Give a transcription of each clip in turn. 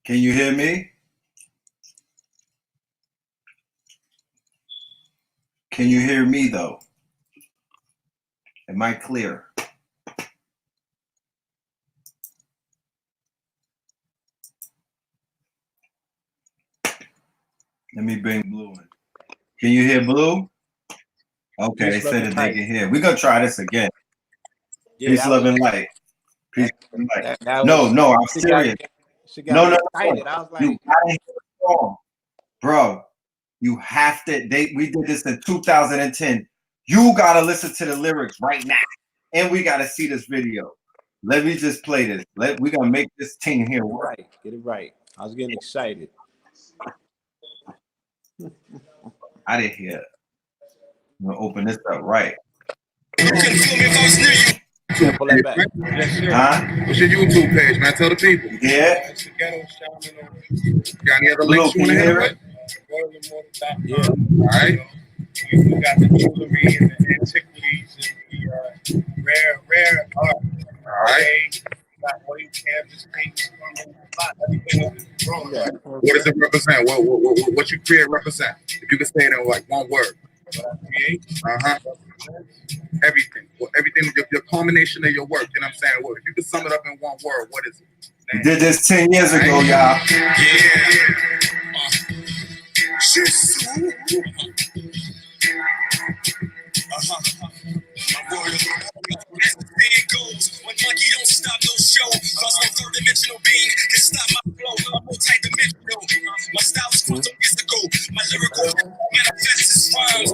Can you hear me? Can you hear me though? Am I clear? Let me bring Blue in. Can you hear Blue? Okay, they said that they can hear. We're gonna try this again. Yeah, peace, love, and light. Peace, love, and light. No, I'm serious. No. Excited. I was like, you gotta hear the song. Bro, you have to. We did this in 2010. You gotta listen to the lyrics right now, and we gotta see this video. Let me just play this. We gotta make this thing here work. Right. Get it right. I was getting excited. I didn't hear it. I'm gonna open this up right. Pull that back. Huh? What's your YouTube page, man? Tell the people. Yeah. Got any other links you want to hear it? Yeah. All right. We got the jewelry and the antiquities and the rare art. All right. Got oil canvas paints, everything. What does it represent? What you create represent? If you could say it in like one word. What I create. Everything. Well, everything. Your culmination of your work. You know what I'm saying? Well, if you could sum it up in one word, what is it? We did this 10 years ago, y'all. It goes when monkey don't stop no show. Cause no third dimensional being can stop my flow. I'm multi-dimensional. My style is quantum physical. My lyrical manifests as rhymes.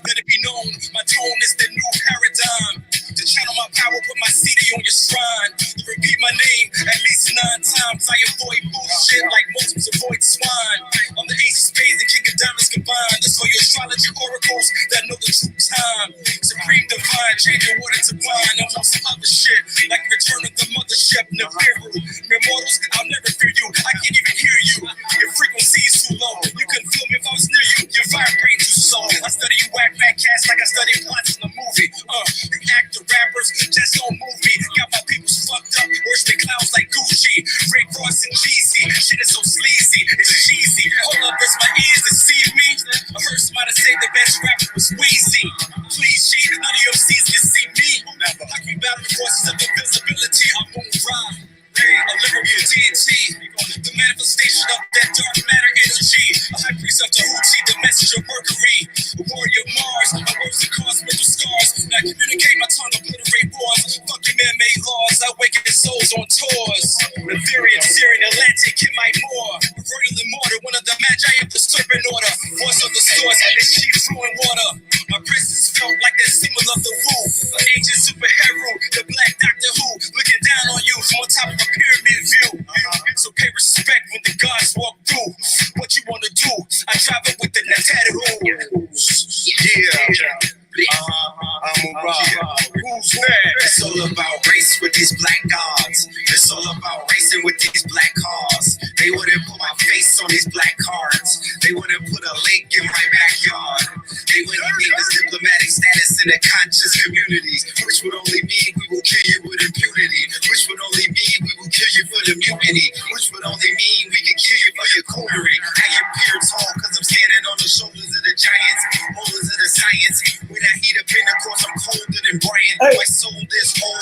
Let it be known, my tone is the new paradigm. To channel my power, put my CD on your shrine. To repeat my name at least 9 times. I avoid bullshit like Moses avoid swine. I'm the ace of spades and king of diamonds combined. This for your astrology oracles that know the true time. Supreme divine, changing water to wine. I'm on some other shit, like Return of the Mothership, Nibiru. Mere mortals, I'll never fear you. I can't even hear you. Your frequency is too low. You couldn't feel me if I was near you. Your vibrate too slow. I study you whack fat cats like I study plots in a movie. You actor rappers just don't move me. Got my peoples fucked up, worse than clowns like Gucci. Rick Ross and Jeezy. Shit is so sleazy, it's cheesy. Hold up, does my ears deceive me? I heard somebody say the best rapper was Weezy. Please, G, none of your C's can see me. Never. I can battle the forces of invisibility. I won't rhyme. A lyrical deity, the manifestation of that dark matter energy. A high priest of Tahuti, the message of Mercury. A warrior of Mars, my words that cause mental scars. When I communicate, my tongue obliterate wars. Fuck your man-made laws, I awaken their souls on tours. Ethereum, Syrian, Atlantic, and my more. Royal immortal, one of the magi of the serpent order. Voice of the source, and she flowing water. My presence felt like that symbol of the woo. Ancient superhero, the black Doctor Who. Looking down on you from on top of a pyramid view. So pay respect when the gods walk through. What you wanna do? I drive it with the tattoo. I'm a rock. Who's that? It's all about race with these black gods. It's all about racing with these black cars. They wouldn't put my face on these black cards. They wouldn't put a lake in my backyard. They wouldn't need this diplomatic status in the conscious communities, which would only mean we will kill you with impunity. Which would only mean we will kill you for the mutiny. Which would only mean we can kill you for your coonery. I appear tall because I'm standing on the shoulders of the giants, holders of the science. When I heat up in the course, I'm colder than Brian. My soul is old,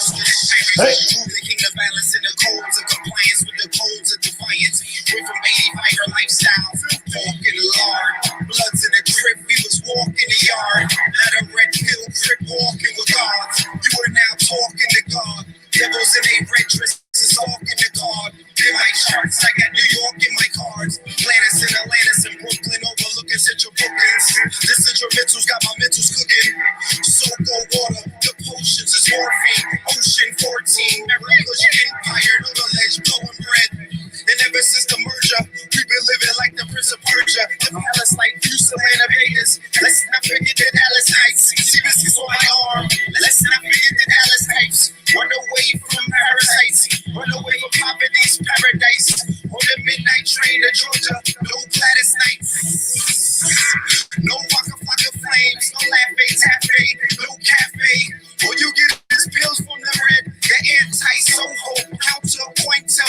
the king of balance in the codes of compliance with the codes of defiance. We're from 85er lifestyles, walking lard, bloods in the trip. We was walking the yard, not a red pill trip, walking with gods. You are now talking to God. Devils in a red dresses, talking to God. In my charts, I got New York in my cards. Planets in Atlantis and Brooklyn, overlooking Central Brooklands. The Central Mentals got my mentals cooking. So-go water, the potions is morphine. Ocean 14, every push empire, no the ledge blowing bread. And ever since the merger, we've been living like the Prince of Persia. The palace like Houston and Vegas. Let's not forget that Alice Heights. See this is on my arm. Let's not forget that Alice Heights. Run away from parasites. Run away from poverty's paradise. On the midnight train to Georgia, no Gladys nights. No Waka Flocka flames, no Laffy Taffy, no cafe. All you get is pills from the red. The anti-Soho, counterpoint to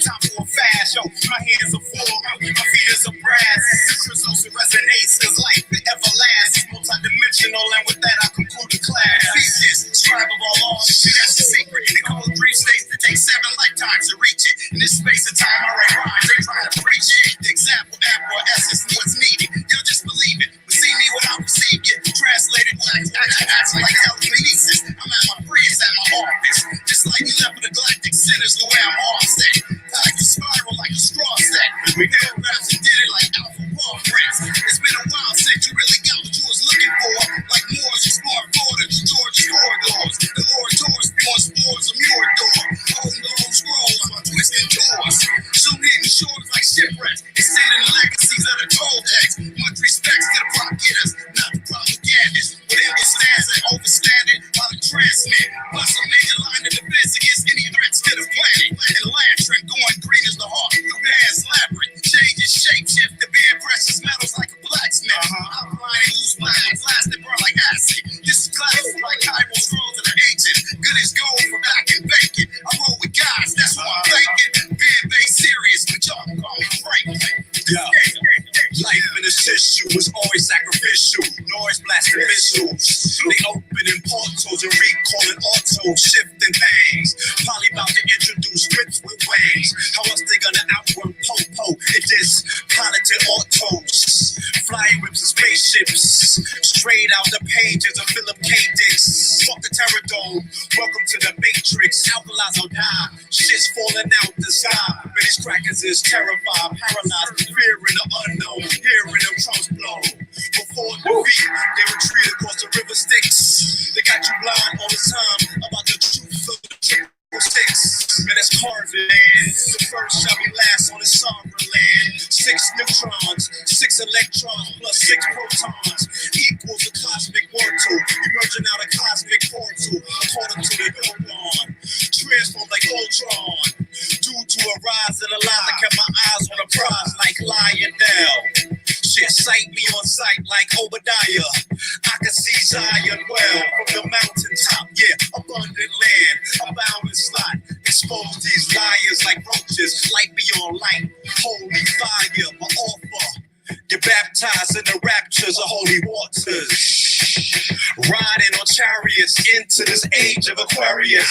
time for a fast. Yo, my hands are full, my feet is a brass. The crystals resonates, cause life it everlasts. Multi-dimensional, and with that I conclude the class. Thesis, scribe of all laws, see that's the secret. In the code 3 states that take 7 lifetimes to reach it. In this space of time, I write rhymes, they try to preach it. The example, apple, or essence, what's needed. You'll just believe it, but see me without receiving it. Translated acting like telekinesis. I'm at my freest at my office. Just like you left for the galactic centers, the way I'm offset. Like a spiral, like a straw set. We never raps and did it like alpha raw prints. It's been a while since you really got what you was looking for. Like Moore's, you smart Florida, the Georgia corridors. The orators spewing spores of your door. Holding long scrolls while twisting doors. Shooting hitting shores like shipwrecks. Extending the legacies of the toll decks. Much respect to the prop getters, not the propagandists. But it understands and overstanding how to transmit. Plus a major line of defense against any threats to the planet. And lantern going green as the heart. The man's labyrinth. Changes shape, shift to being precious metals like a blacksmith. Outline loose black, plastic burn like acid. This is classic like Cairo scrolls of the ancient. Good as gold for back and bacon. I roll with guys, that's who I'm thinking. Being based serious, but y'all can call me Franklin. Yeah. Life in the tissue was always sacrificial. Noise blasting missiles. They opening portals and recalling auto shifting things. Probably about to introduce grips with wings. How else they gonna outrun Popo? It is piloted autos. Flying whips and spaceships. Straight out the pages of Philip K. Dick's. Fuck the Terror Dome. Welcome to the Matrix. Alkalis will die. Shit's falling out the sky. But these crackers is terrified, paralyzed, fearing the unknown. Hearing them trunks blow. Before defeat, they retreat across the river Styx. They got you blind all the time about the truth of the triple six. Man, it's carved in. The first shall be last on the sovereign land. 6 neutrons, 6 electrons, plus 6 protons equals a cosmic mortal. Emerging out of cosmic portal, according to the Dawn. Transformed like Ultron. Due to a rise in the line, I kept my eyes on the prize like Lionel. Shit, sight me on sight like Obadiah. I can see Zion well from the mountaintop. Yeah, abundant land, abound in slot. Expose these liars like roaches, light beyond light. Holy fire, my offer. Get baptized in the raptures of holy waters. Riding on chariots into this age of Aquarius.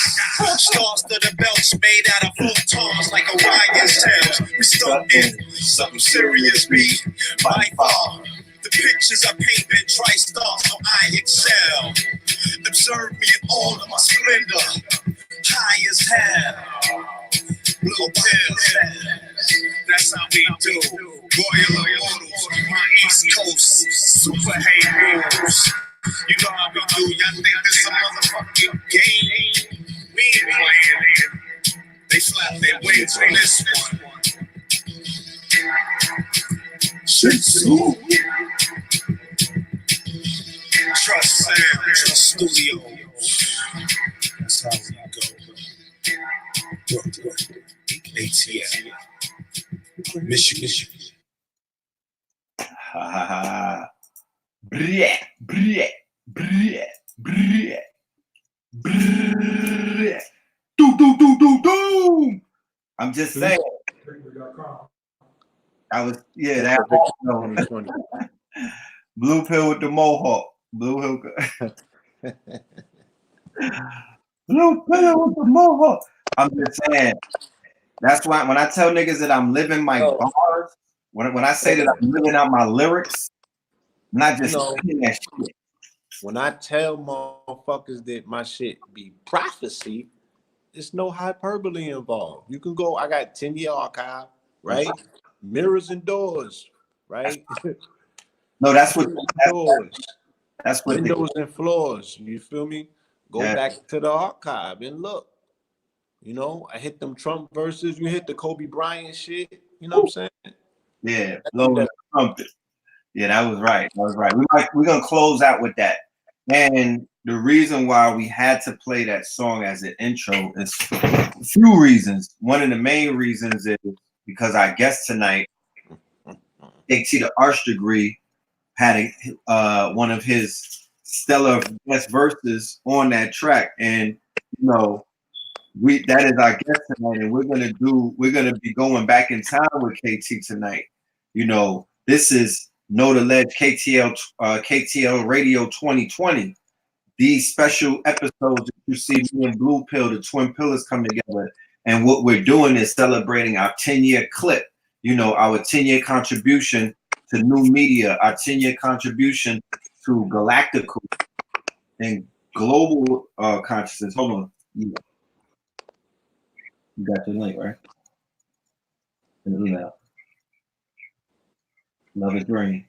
Stars to the belts made out of photons like Orion's tails. We stuck in something serious, B. By far, the pictures I paint been tri-star, so I excel. Observe me in all of my splendor. High as hell. Blue pills. That's how we do. Royal Immortals, my East Coast. Super hate rules. You know how we do. Y'all think this a motherfucking game? We ain't playing it. They slap their wings on this one. Shit, Trust Sound, Trust Studios. That's how we go. ATL. Michigan. Ha ha ha. Bleh, bleh, bleh, bleh, bleh. Do. I'm just saying. I was, yeah, that was Blue pill with the mohawk. Blue pill. Blue pill with the mohawk. I'm just saying. That's why when I tell niggas that I'm living my bars, when I say that I'm living out my lyrics, I'm not just saying that shit. When I tell motherfuckers that my shit be prophecy, there's no hyperbole involved. You can go, I got 10-year archive, right? Mirrors and doors, right? No, that's what that's what windows and floors. You feel me? Go back to the archive and look. You know, I hit them Trump verses. You hit the Kobe Bryant shit. You know what I'm saying? Yeah, blowing the trumpet. Yeah, that was right. That was right. We're gonna close out with that. And the reason why we had to play that song as an intro is a few reasons. One of the main reasons is because our guest tonight, AT the Arch Degree, had one of his stellar best verses on that track, and you know, that is our guest tonight, and we're gonna be going back in time with KT tonight. You know, this is Know the Ledge KTL Radio 2020. These special episodes that you see me and Blue Pill, the twin pillars, come together, and what we're doing is celebrating our 10-year clip. You know, our 10-year contribution to new media, our 10-year contribution to galactical and global consciousness. Hold on. Yeah. You got your link, right? Love is Rain.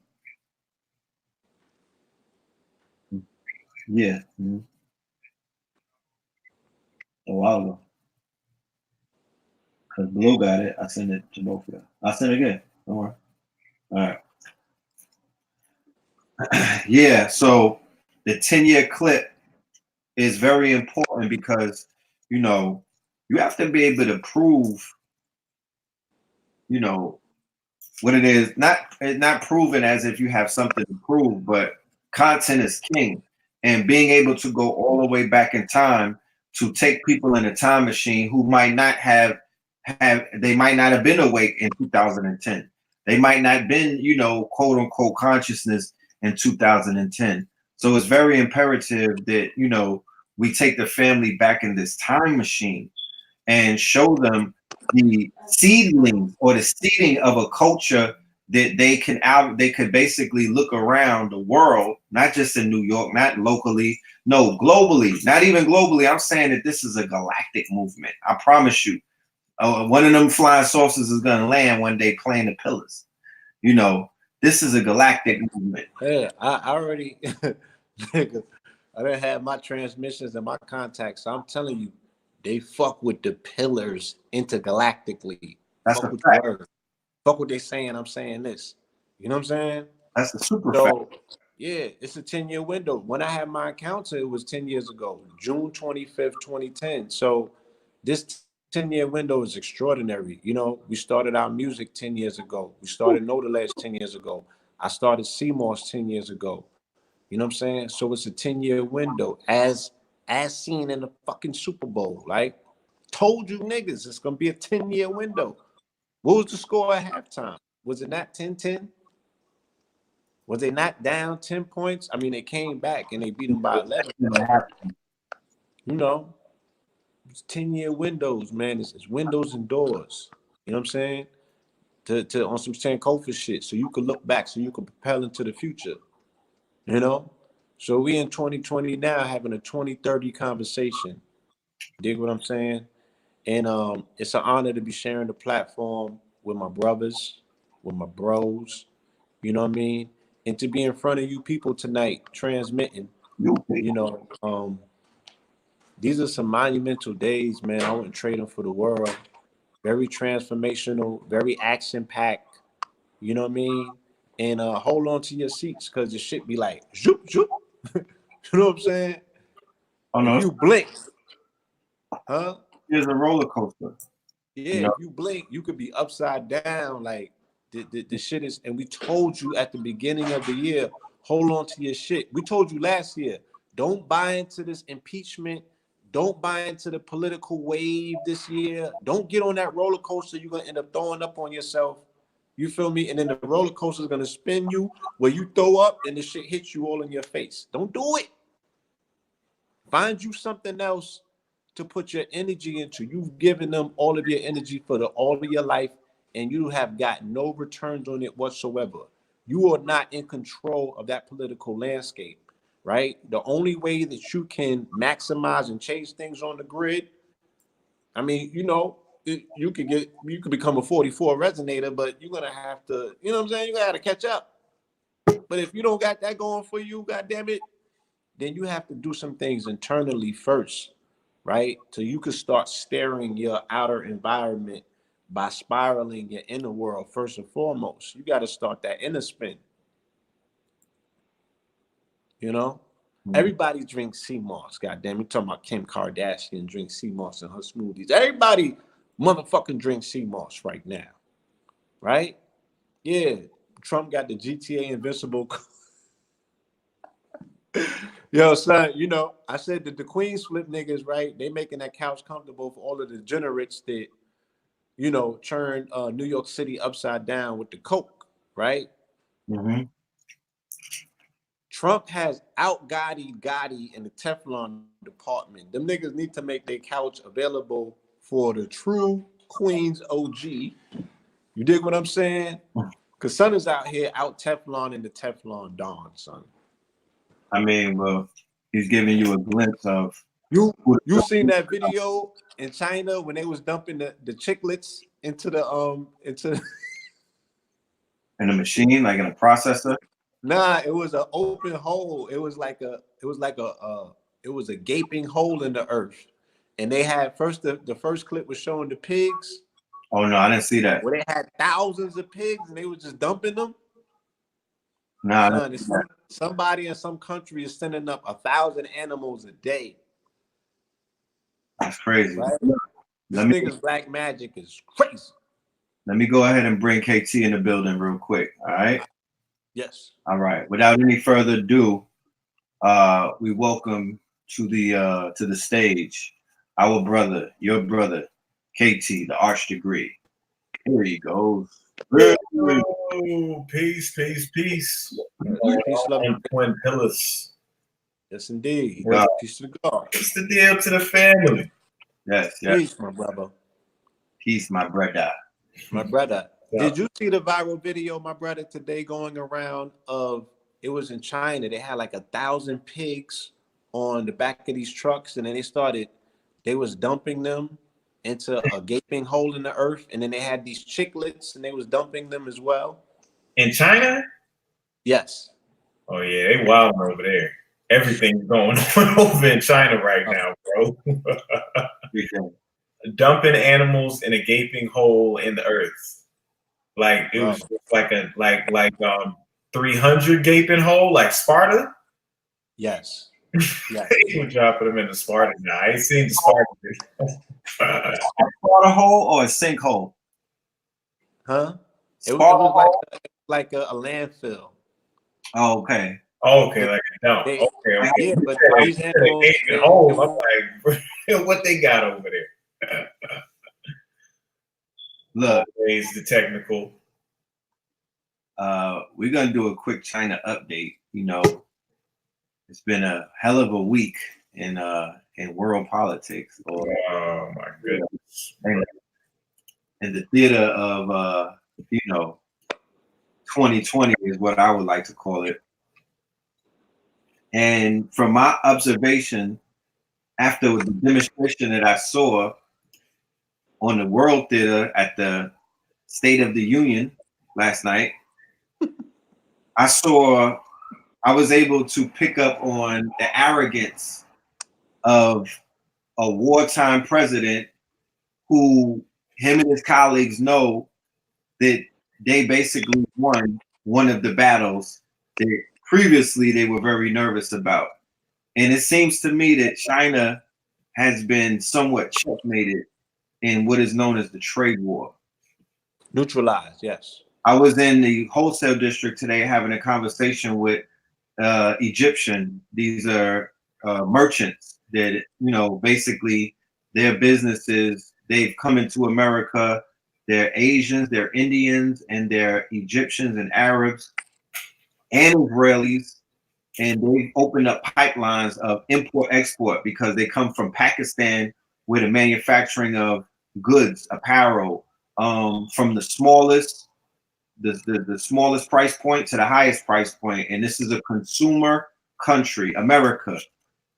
Yeah. Mm-hmm. A while ago. Because Blue got it. I sent it to both of you. I'll send it again. Don't worry. All right. Yeah, so the 10-year clip is very important because, you know, you have to be able to prove, you know, what it is. Not proven as if you have something to prove, but content is king. And being able to go all the way back in time to take people in a time machine who might not have they might not have been awake in 2010. They might not been, you know, quote unquote consciousness in 2010. So it's very imperative that, you know, we take the family back in this time machine and show them the seedlings or the seeding of a culture that they could basically look around the world, not just in New York, not locally, no, globally, not even globally. I'm saying that this is a galactic movement. I promise you. One of them flying saucers is gonna land one day playing the pillars. You know, this is a galactic movement. Yeah, I already nigga, I done had my transmissions and my contacts. So I'm telling you, they fuck with the pillars intergalactically. That's Fuck a with fact. the word. Fuck what they saying. I'm saying this. You know what I'm saying? That's a super So fact. yeah, it's a 10-year window. When I had my encounter, it was 10 years ago, June 25th, 2010. So this 10-year window is extraordinary. You know, we started our music 10 years ago. We started Know the Ledge 10 years ago. I started CMOS 10 years ago. You know what I'm saying? So it's a 10-year window as seen in the fucking Super Bowl. Like, told you niggas it's gonna be a 10-year window. What was the score at halftime? Was it not 10-10? Was they not down 10 points? I mean, they came back and they beat them by 11. You know, it's 10-year windows, man. It's windows and doors. You know what I'm saying? To on some Sankofa shit, so you could look back, so you could propel into the future. You know? So we in 2020 now having a 2030 conversation. Dig what I'm saying? And it's an honor to be sharing the platform with my brothers, with my bros, you know what I mean? And to be in front of you people tonight transmitting, you know, these are some monumental days, man. I wouldn't trade them for the world. Very transformational, very action-packed, you know what I mean? And hold on to your seats because the shit be like, zoop, zoop. You know what I'm saying? Oh no, If you blink, huh? here's a roller coaster. Yeah, You know? if you blink, you could be upside down. Like the shit is, and we told you at the beginning of the year, hold on to your shit. We told you last year, don't buy into this impeachment. Don't buy into the political wave this year. Don't get on that roller coaster. You're gonna end up throwing up on yourself. You feel me? And then the roller coaster is gonna spin you where you throw up and the shit hits you all in your face. Don't do it. Find you something else to put your energy into. You've given them all of your energy for all of your life, and you have got no returns on it whatsoever. You are not in control of that political landscape, right? The only way that you can maximize and chase things on the grid, I mean, you know, you could become a 44 resonator, but you're gonna have to, you know what I'm saying? You gotta catch up. But if you don't got that going for you, goddamn it, then you have to do some things internally first, right? So you can start steering your outer environment by spiraling your inner world first and foremost. You got to start that inner spin. You know, everybody drinks sea moss. Goddamn, you talking about Kim Kardashian drinks sea moss in her smoothies. Everybody motherfucking drinks sea moss right now, right? Yeah, Trump got the GTA Invincible. Yo, son, you know, I said that the Queens flip niggas, right? They making that couch comfortable for all of the degenerates that, you know, turned New York City upside down with the coke, right? Mm-hmm. Trump has out Gotti in the Teflon department. Them niggas need to make their couch available for the true Queens OG. You dig what I'm saying? Cause son is out here out Teflon in the Teflon Dawn, son. I mean, well, he's giving you a glimpse of You who you seen that video in China when they was dumping the chiclets into the into in a machine, like in a processor. nah, it was an open hole. It was like a gaping hole in the earth. And they had first the first clip was showing the pigs Oh no, I didn't see that. where they had thousands of pigs and they was just dumping them. Nah, Son, somebody in some country is sending up 1,000 animals a day. that's crazy. Right? This Let me nigga's black magic is crazy. let me go ahead and bring KT in the building real quick. All right. Yes. All right. Without any further ado, we welcome to the stage our brother, your brother, KT, the Arch Degree. Here he goes. Oh, peace. Peace, love. And twin pillars. Yes, indeed. God. Peace to God. What's the deal to the family? Yes, yes. Peace, my brother. Peace, my brother. My brother. Yeah. Did you see the viral video, my brother, today going around of it was in China. They had like 1,000 pigs on the back of these trucks, and then they was dumping them into a gaping hole in the earth, and then they had these chiclets and they was dumping them as well. In China? Yes. Oh yeah, they wild over there. Everything's going on over in China right now, bro. Dumping animals in a gaping hole in the earth. Like it was just like a 300 gaping hole, like Sparta. Yes. Yes. They were dropping them in the Sparta now. I ain't seen the Sparta. A Sparta hole or a sinkhole? Huh? It Sparta was hole? like a landfill. Oh, okay. Okay, like a dump. They- Okay. Yeah, but Like, these animals, gaping hole. I'm like, what they got over there? Look, Always the technical. we're gonna do a quick China update. You know, it's been a hell of a week in world politics, or Oh my goodness. in the theater of 2020 is what I would like to call it. And from my observation, after the demonstration that I saw on the World Theater at the State of the Union last night, I was able to pick up on the arrogance of a wartime president who him and his colleagues know that they basically won one of the battles that previously they were very nervous about. And it seems to me that China has been somewhat checkmated in what is known as the trade war. neutralized. Yes. I was in the wholesale district today having a conversation with Egyptian. These are merchants that, basically their businesses, they've come into America. They're Asians, they're Indians, and they're Egyptians and Arabs and Israelis. And they've opened up pipelines of import-export because they come from Pakistan with a manufacturing of goods, apparel, from the smallest price point to the highest price point. And this is a consumer country. America,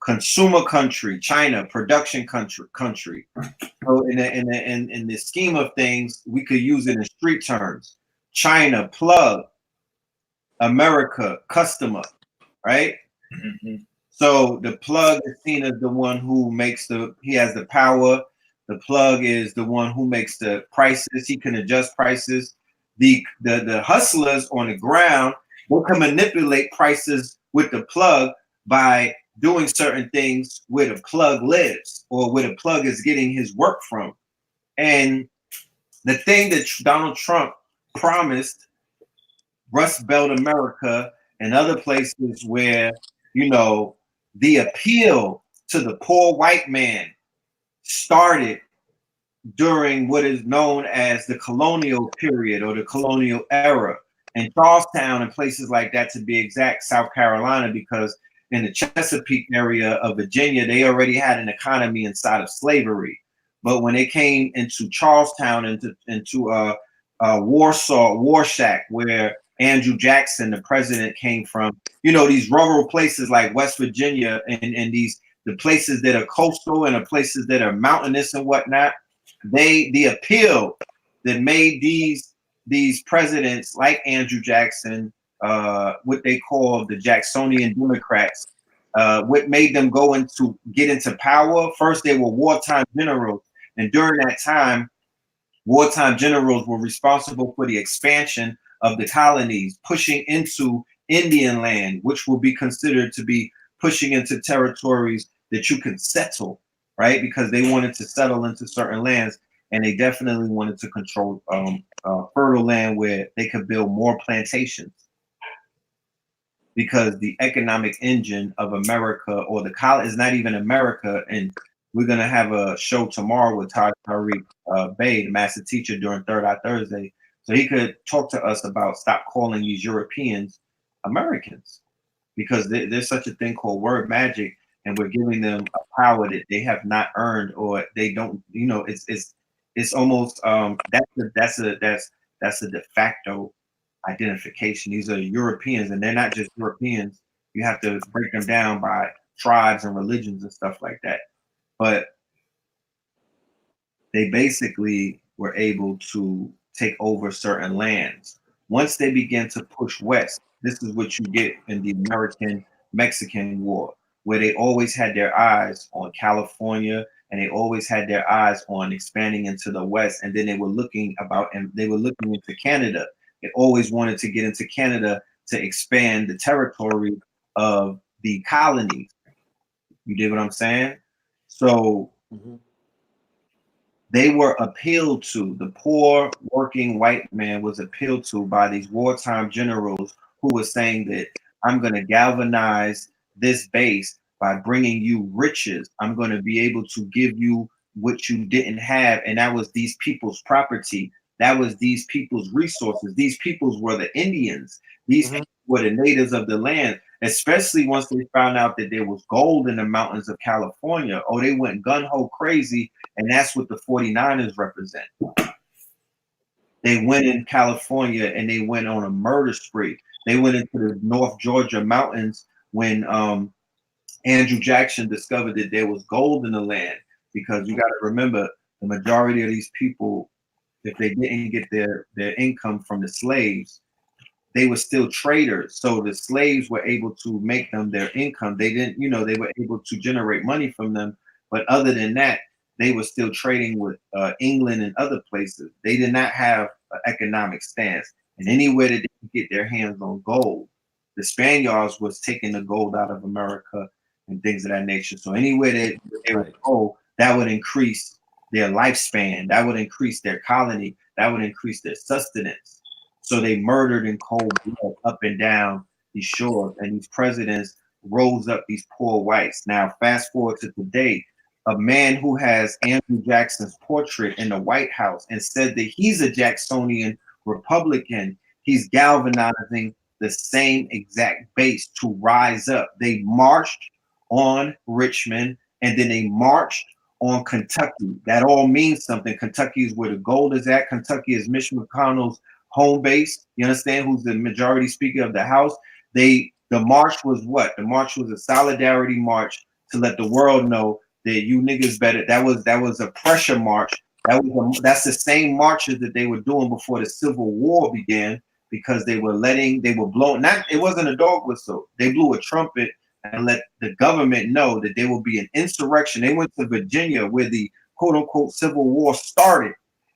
consumer country. China, production country. So in the scheme of things, we could use it in street terms. China, plug. America, customer. Right? Mm-hmm. So the plug is seen as the one who he has the power. The plug is the one who makes the prices. He can adjust prices. The hustlers on the ground, they can manipulate prices with the plug by doing certain things where the plug lives or where the plug is getting his work from. And the thing that Donald Trump promised Rust Belt America and other places where you know, the appeal to the poor white man started during what is known as the colonial period or the colonial era in Charlestown and places like that, to be exact, South Carolina, because in the Chesapeake area of Virginia, they already had an economy inside of slavery. But when they came into Charlestown, into Warsaw, Warsack, where Andrew Jackson, the president, came from, you know, these rural places like West Virginia and these the places that are coastal and the places that are mountainous and whatnot, the appeal that made these presidents like Andrew Jackson, what they call the Jacksonian Democrats, what made them get into power. First, they were wartime generals, and during that time, wartime generals were responsible for the expansion of the colonies, pushing into Indian land, which will be considered to be pushing into territories that you could settle, right? Because they wanted to settle into certain lands, and they definitely wanted to control fertile land where they could build more plantations. Because the economic engine of America, or the college, is not even America. And we're gonna have a show tomorrow with Tariq Bey, the master teacher, during Third Eye Thursday, so he could talk to us about stop calling these Europeans Americans, because there's such a thing called word magic, and we're giving them a power that they have not earned, or they don't. You know, it's almost that's a de facto identification. These are Europeans, and they're not just Europeans. You have to break them down by tribes and religions and stuff like that. But they basically were able to take over certain lands. Once they began to push west, this is what you get in the American-Mexican War, where they always had their eyes on California, and they always had their eyes on expanding into the west, and then they were looking into Canada. They always wanted to get into Canada to expand the territory of the colonies. You dig what I'm saying? So they were appealed to. The poor working white man was appealed to by these wartime generals who were saying that I'm going to galvanize this base by bringing you riches. I'm going to be able to give you what you didn't have. And that was these people's property. That was these people's resources. These peoples were the Indians. These were the natives of the land, especially once they found out that there was gold in the mountains of California. Oh, they went gun-ho crazy, and that's what the 49ers represent. They went in California, and they went on a murder spree. They went into the North Georgia mountains when Andrew Jackson discovered that there was gold in the land, because you got to remember, the majority of these people, if they didn't get their income from the slaves, they were still traders. So the slaves were able to make them their income. They didn't, you know, they were able to generate money from them. But other than that, they were still trading with England and other places. They did not have an economic stance. And anywhere that they could get their hands on gold, the Spaniards was taking the gold out of America and things of that nature. So anywhere that they would go, that would increase their lifespan, that would increase their colony, that would increase their sustenance. So they murdered in cold blood up and down these shores, and these presidents rose up these poor whites. Now, fast forward to today, a man who has Andrew Jackson's portrait in the White House and said that he's a Jacksonian Republican, he's galvanizing the same exact base to rise up. They marched on Richmond, and then they marched on Kentucky. That all means something. Kentucky is where the gold is at. Kentucky is Mitch McConnell's home base. You understand? Who's the majority speaker of the House? The march was what? The march was a solidarity march to let the world know that you niggas better. That was a pressure march. That's the same marches that they were doing before the Civil War began, because they were blowing. It wasn't a dog whistle. They blew a trumpet and let the government know that there will be an insurrection. They went to Virginia, where the quote unquote Civil War started.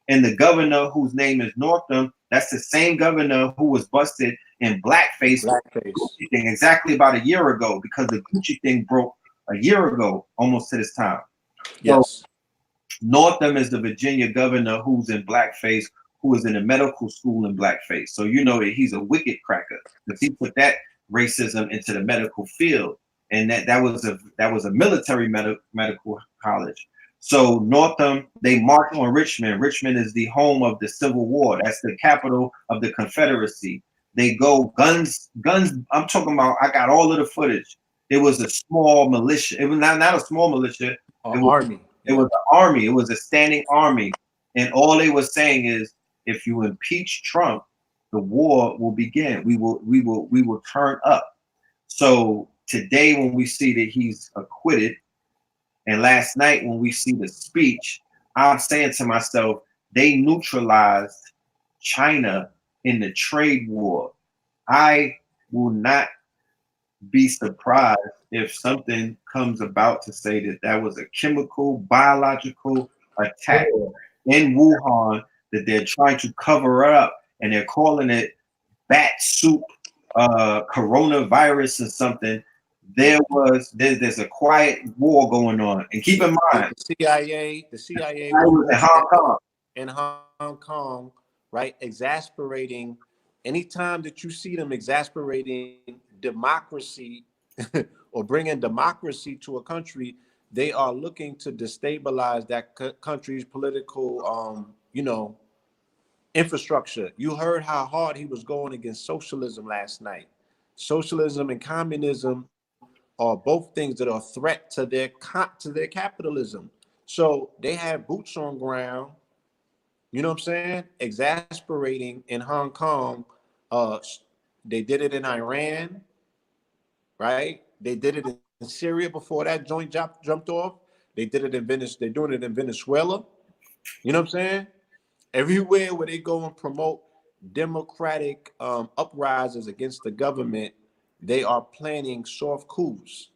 And the governor, whose name is Northam, that's the same governor who was busted in blackface. Thing exactly about a year ago, because the Gucci thing broke a year ago, almost to this time. Yes. So Northam is the Virginia governor who's in blackface, who is in a medical school in blackface. So you know that he's a wicked cracker, because he put that racism into the medical field. and that was a military medical college. So Northam, they marched on Richmond. Richmond is the home of the Civil War. That's the capital of the Confederacy. They go guns. I'm talking about. I got all of the footage. It was a small militia. It was not a small militia. Army. It was an army. It was a standing army, and all they were saying is, if you impeach Trump, the war will begin. We will turn up. So today, when we see that he's acquitted, and last night when we see the speech, I'm saying to myself, they neutralized China in the trade war. I will not be surprised if something comes about to say that that was a chemical, biological attack in Wuhan that they're trying to cover up, and they're calling it bat soup, coronavirus or something. There's a quiet war going on, and keep in mind, the CIA I was in Hong Kong. In Hong Kong, right? Exasperating. Anytime that you see them exasperating democracy or bringing democracy to a country, they are looking to destabilize that country's political, infrastructure. You heard how hard he was going against socialism last night. Socialism and communism are both things that are a threat to their capitalism. So they have boots on ground, you know what I'm saying? Exasperating in Hong Kong. They did it in Iran, right? They did it in Syria before that joint jumped off. They did it in Venice. They're doing it in Venezuela. You know what I'm saying? Everywhere where they go and promote democratic uprisings against the government, they are planning soft coups.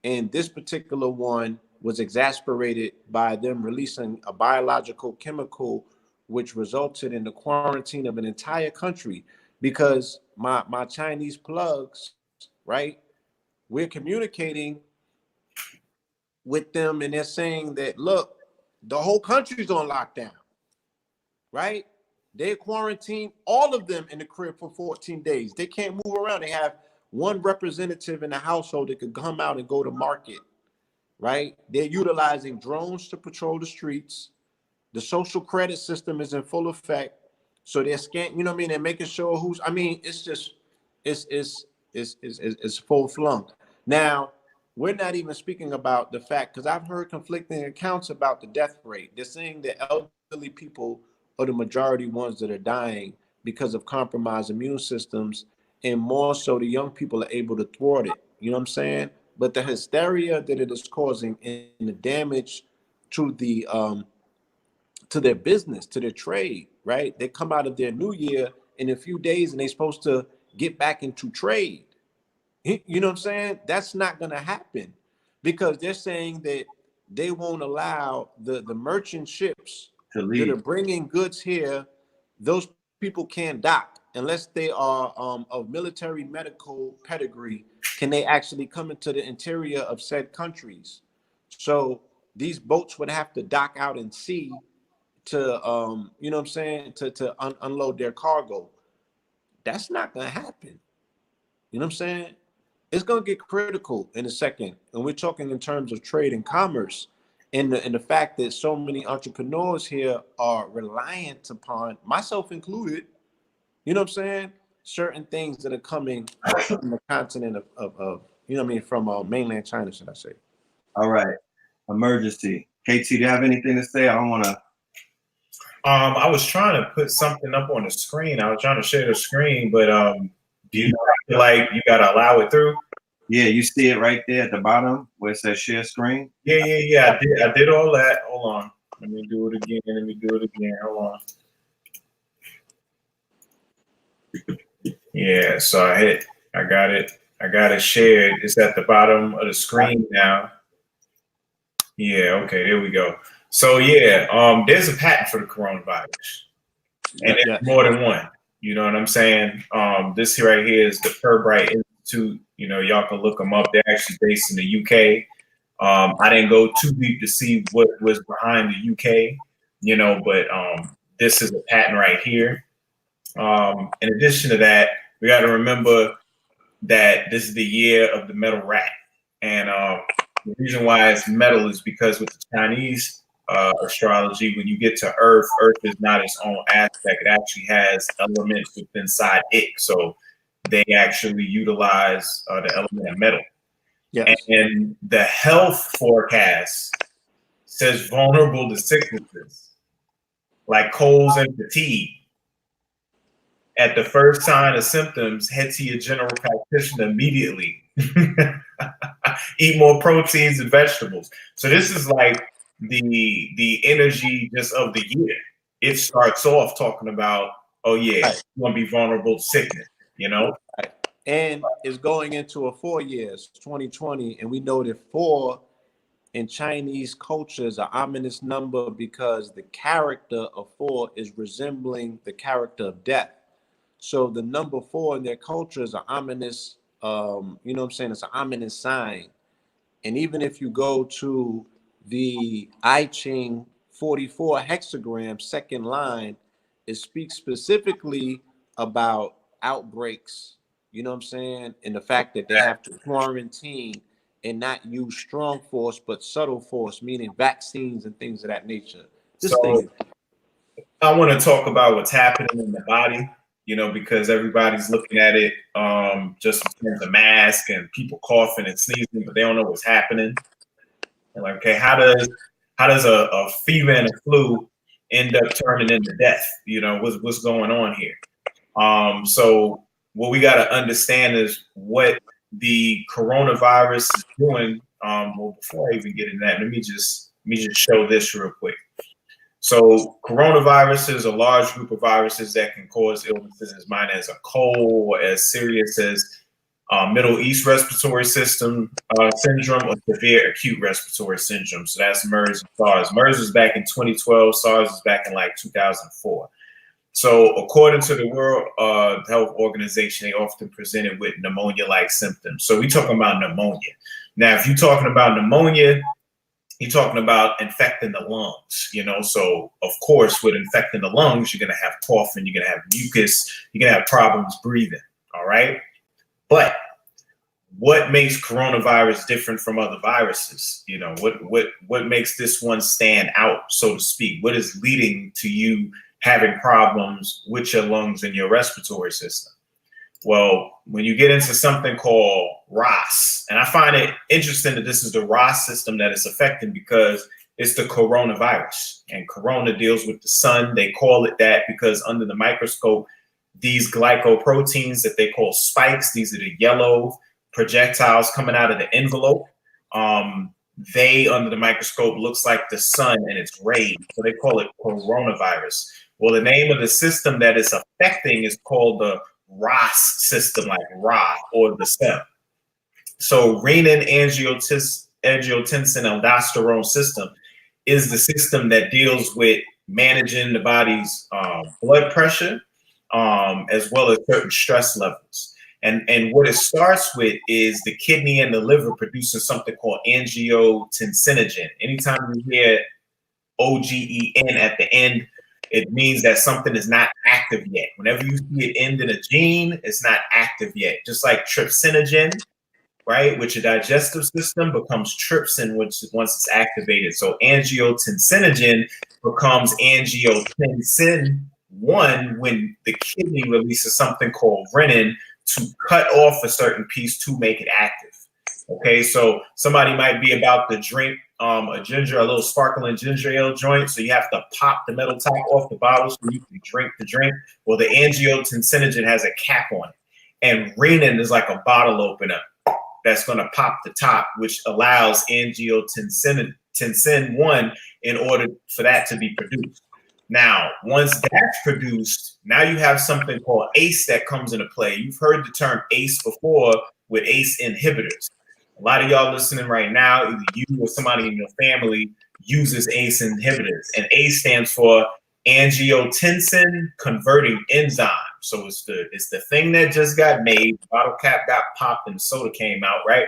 And this particular one was exasperated by them releasing a biological chemical which resulted in the quarantine of an entire country. Because my Chinese plugs, right? We're communicating with them and they're saying that, look, the whole country's on lockdown, right? They quarantine all of them in the crib for 14 days. They can't move around. They have one representative in the household that could come out and go to market, right? They're utilizing drones to patrol the streets. The social credit system is in full effect. So they're you know what I mean? They're making sure it's just, it's full flung. Now, we're not even speaking about the fact, because I've heard conflicting accounts about the death rate. They're saying that elderly people are the majority ones that are dying because of compromised immune systems, and more so the young people are able to thwart it. You know what I'm saying? But the hysteria that it is causing and the damage to their business, to their trade, right? They come out of their new year in a few days and they're supposed to get back into trade. You know what I'm saying? That's not going to happen because they're saying that they won't allow the merchant ships To leave. that are bringing goods here. Those people can't dock unless they are of military medical pedigree. Can they actually come into the interior of said countries? So these boats would have to dock out in sea to you know what I'm saying, to unload their cargo. That's not going to happen. You know what I'm saying? It's going to get critical in a second. And we're talking in terms of trade and commerce, and the fact that so many entrepreneurs here are reliant upon, myself included, you know what I'm saying, certain things that are coming from the continent of you know what I mean, from mainland China, should I say. All right. Emergency. KT, do you have anything to say? I don't want to. I was trying to put something up on the screen. I was trying to share the screen, but do you feel like you gotta allow it through? Yeah, you see it right there at the bottom where it says share screen. Yeah. I did all that. Hold on. Let me do it again. Hold on. Yeah, so I got it shared. It's at the bottom of the screen now. Yeah, okay, there we go. So yeah, there's a patent for the coronavirus. And it's more than one. You know what I'm saying? This right here is the Fulbright Institute. You know, y'all can look them up. They're actually based in the UK. I didn't go too deep to see what was behind the UK, you know, but this is a patent right here. In addition to that, we got to remember that this is the year of the metal rat. And the reason why it's metal is because with the Chinese astrology, when you get to Earth, Earth is not its own aspect. It actually has elements within inside it. So they actually utilize the element of metal. Yes. And the health forecast says vulnerable to sicknesses like colds and fatigue. At the first sign of symptoms, head to your general practitioner immediately. Eat more proteins and vegetables. So this is like the energy just of the year. It starts off talking about, oh yeah, right. You're gonna be vulnerable to sickness, you know? Right. And it's going into a 4 years, 2020, and we know that 4 in Chinese culture is an ominous number because the character of 4 is resembling the character of death. So the number 4 in their culture is an ominous, you know what I'm saying? It's an ominous sign. And even if you go to the I Ching 44 hexagram, second line, it speaks specifically about outbreaks, you know what I'm saying? And the fact that they have to quarantine and not use strong force, but subtle force, meaning vaccines and things of that nature. This So thing. I want to talk about what's happening in the body, you know, because everybody's looking at it just in terms of mask and people coughing and sneezing, but they don't know what's happening. And like, okay, how does a fever and a flu end up turning into death? You know, what's going on here? So what we got to understand is what the coronavirus is doing. Well, before I even get into that, let me just show this real quick. So coronavirus is a large group of viruses that can cause illnesses as minor as a cold or as serious as Middle East respiratory system syndrome or severe acute respiratory syndrome. So that's MERS and SARS. MERS was back in 2012. SARS was back in like 2004. So according to the World Health Organization, they often presented with pneumonia-like symptoms. So we're talking about pneumonia. Now, if you're talking about pneumonia, you're talking about infecting the lungs, you know? So of course, with infecting the lungs, you're going to have coughing, you're going to have mucus, you're going to have problems breathing, all right? But what makes coronavirus different from other viruses? You know, what makes this one stand out, so to speak? What is leading to you having problems with your lungs and your respiratory system? Well, when you get into something called ROS, and I find it interesting that this is the ROS system that is affecting because it's the coronavirus, and corona deals with the sun. They call it that because under the microscope, these glycoproteins that they call spikes, these are the yellow projectiles coming out of the envelope. They, under the microscope, looks like the sun and its rays. So they call it coronavirus. Well, the name of the system that it's affecting is called the ROS system, like Ra or the cell. So renin, angiotensin, aldosterone system is the system that deals with managing the body's blood pressure, as well as certain stress levels. And what it starts with is the kidney and the liver producing something called angiotensinogen. Anytime you hear OGEN at the end, it means that something is not active yet. Whenever you see it end in a gene, it's not active yet. Just like trypsinogen, right? Which your digestive system becomes trypsin once it's activated. So angiotensinogen becomes angiotensin 1 when the kidney releases something called renin to cut off a certain piece to make it active. Okay, so somebody might be about to drink a little sparkling ginger ale joint, so you have to pop the metal top off the bottle so you can drink the drink. Well, the angiotensinogen has a cap on it, and renin is like a bottle opener that's going to pop the top, which allows angiotensin 1 in order for that to be produced. Now, once that's produced, now you have something called ACE that comes into play. You've heard the term ACE before with ACE inhibitors. A lot of y'all listening right now, either you or somebody in your family uses ACE inhibitors. And ACE stands for angiotensin converting enzyme. So it's the thing that just got made, the bottle cap got popped and the soda came out, right?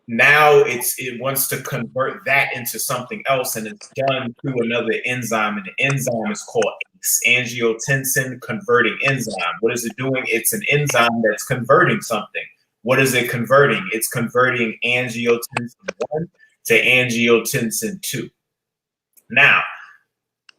Now it wants to convert that into something else, and it's done through another enzyme, and the enzyme is called ACE, angiotensin converting enzyme. What is it doing? It's an enzyme that's converting something. What is it converting? It's converting angiotensin 1 to angiotensin 2. Now,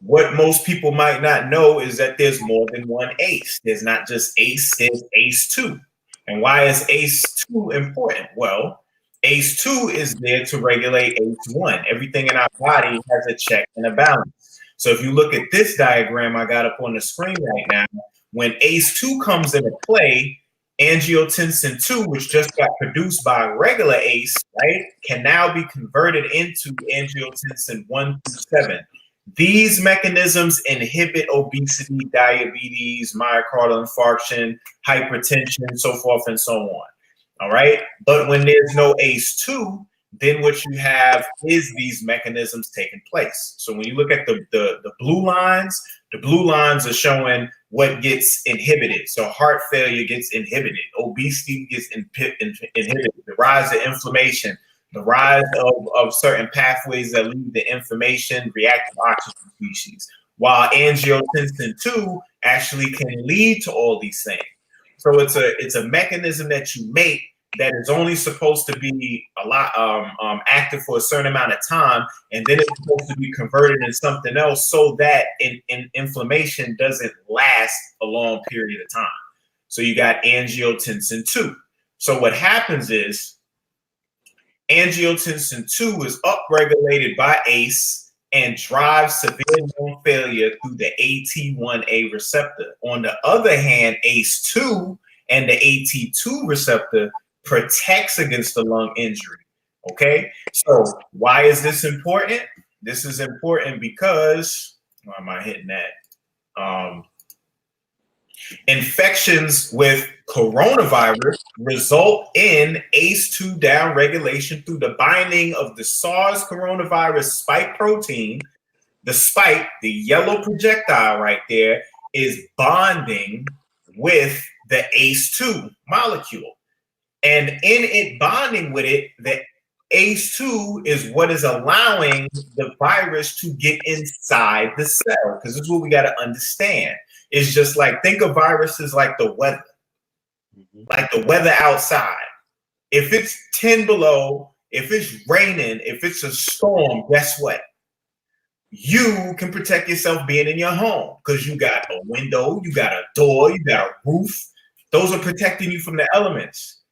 what most people might not know is that there's more than one ACE. There's not just ACE, there's ACE2. And why is ACE2 important? Well, ACE2 is there to regulate ACE1. Everything in our body has a check and a balance. So if you look at this diagram I got up on the screen right now, when ACE2 comes into play, angiotensin 2, which just got produced by regular ACE, right, can now be converted into angiotensin 1 through 7. These mechanisms inhibit obesity, diabetes, myocardial infarction, hypertension, so forth and so on. All right. But when there's no ACE2, then what you have is these mechanisms taking place. So when you look at the blue lines are showing what gets inhibited. So heart failure gets inhibited, obesity gets inhibited, the rise of inflammation, the rise of certain pathways that lead to inflammation, reactive oxygen species, while angiotensin 2 actually can lead to all these things. So it's a mechanism that you make that is only supposed to be a lot active for a certain amount of time, and then it's supposed to be converted in something else so that inflammation doesn't last a long period of time. So you got angiotensin 2. So what happens is angiotensin 2 is upregulated by ACE and drives severe lung failure through the AT1A receptor. On the other hand, ACE2 and the AT2 receptor protects against the lung injury. Okay, so why is this important? This is important because, why am I hitting that? Infections with coronavirus result in ACE2 downregulation through the binding of the SARS coronavirus spike protein. The spike, the yellow projectile right there, is bonding with the ACE2 molecule. And in it bonding with it, the ACE2 is what is allowing the virus to get inside the cell. Because this is what we got to understand. It's just like, think of viruses like the weather, like the weather outside. If it's 10 below, if it's raining, if it's a storm, guess what? You can protect yourself being in your home because you got a window, you got a door, you got a roof. Those are protecting you from the elements.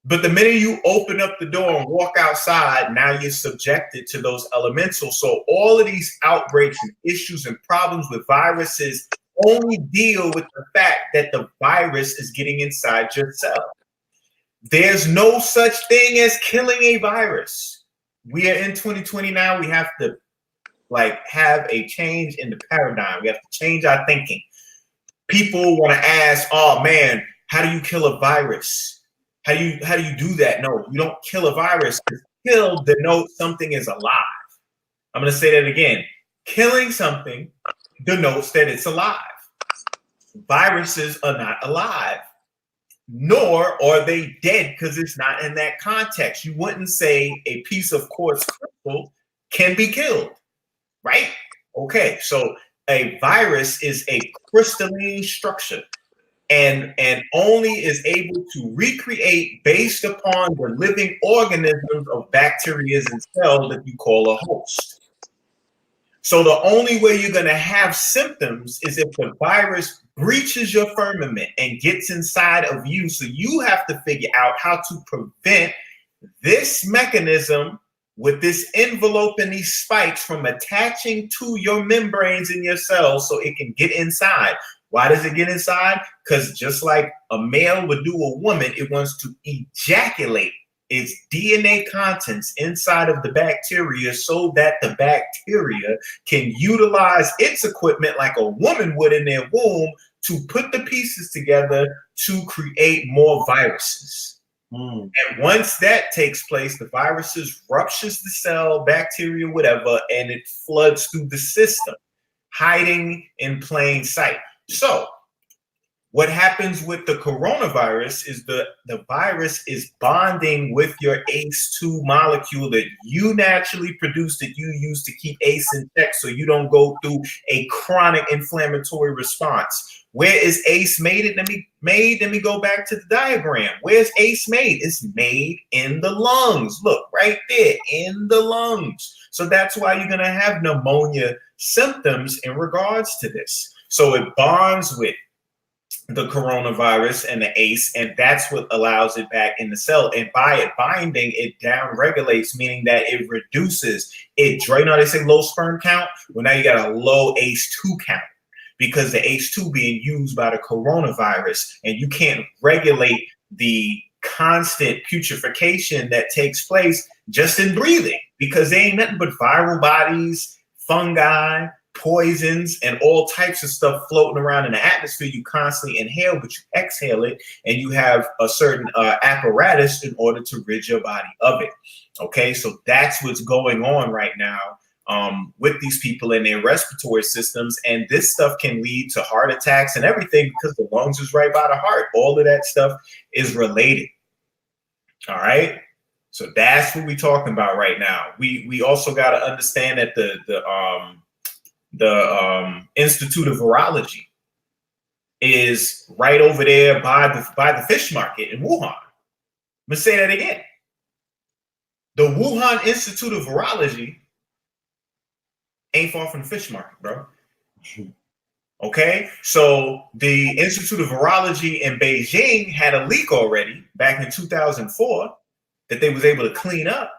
But the minute you open up the door and walk outside, now you're subjected to those elementals. So all of these outbreaks and issues and problems with viruses only deal with the fact that the virus is getting inside your cell. There's no such thing as killing a virus. We are in 2020 now. We have to have a change in the paradigm. We have to change our thinking. People want to ask, oh man, how do you kill a virus? How do you do that? No, you don't kill a virus. Kill denotes something is alive. I'm going to say that again. Killing something denotes that it's alive. Viruses are not alive, nor are they dead because it's not in that context. You wouldn't say a piece of quartz crystal can be killed, right? Okay, so a virus is a crystalline structure. And only is able to recreate based upon the living organisms of bacteria and cells that you call a host. So the only way you're going to have symptoms is if the virus breaches your firmament and gets inside of you. So you have to figure out how to prevent this mechanism with this envelope and these spikes from attaching to your membranes in your cells so it can get inside. Why does it get inside? Because just like a male would do a woman, it wants to ejaculate its DNA contents inside of the bacteria so that the bacteria can utilize its equipment like a woman would in their womb to put the pieces together to create more viruses. And once that takes place, the viruses ruptures the cell, bacteria, whatever, and it floods through the system, hiding in plain sight. So What happens with the coronavirus is the virus is bonding with your ACE2 molecule that you naturally produce, that you use to keep ACE in check so you don't go through a chronic inflammatory response. Where is ACE made? Let me go back to the diagram. Where's ACE made? It's made in the lungs. Look, right there, in the lungs. So that's why you're going to have pneumonia symptoms in regards to this. So it bonds with the coronavirus and the ACE, and that's what allows it back in the cell. And by it binding, it down regulates, meaning that it reduces it. You know, they say low sperm count. Well, now you got a low ACE2 count because the ACE2 being used by the coronavirus, and you can't regulate the constant putrefaction that takes place just in breathing, because they ain't nothing but viral bodies, fungi, poisons, and all types of stuff floating around in the atmosphere. You constantly inhale, but you exhale it, and you have a certain apparatus in order to rid your body of it. Okay, so that's what's going on right now with these people in their respiratory systems, and this stuff can lead to heart attacks and everything because the lungs is right by the heart. All of that stuff is related. All right, so that's what we're talking about right now. We also got to understand that the Institute of Virology is right over there by the fish market in Wuhan. I'm gonna say that again. The Wuhan Institute of Virology ain't far from the fish market, bro. Okay, so the Institute of Virology in Beijing had a leak already back in 2004 that they was able to clean up.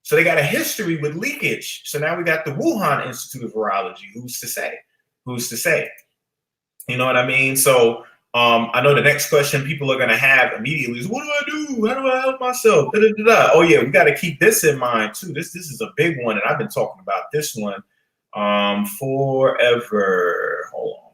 So they got a history with leakage. So now we got the Wuhan Institute of Virology. Who's to say? Who's to say? You know what I mean? So I know the next question people are going to have immediately is, what do I do? How do I help myself? Da, da, da, da. Oh, yeah, we got to keep this in mind, too. This is a big one, and I've been talking about this one forever. Hold on.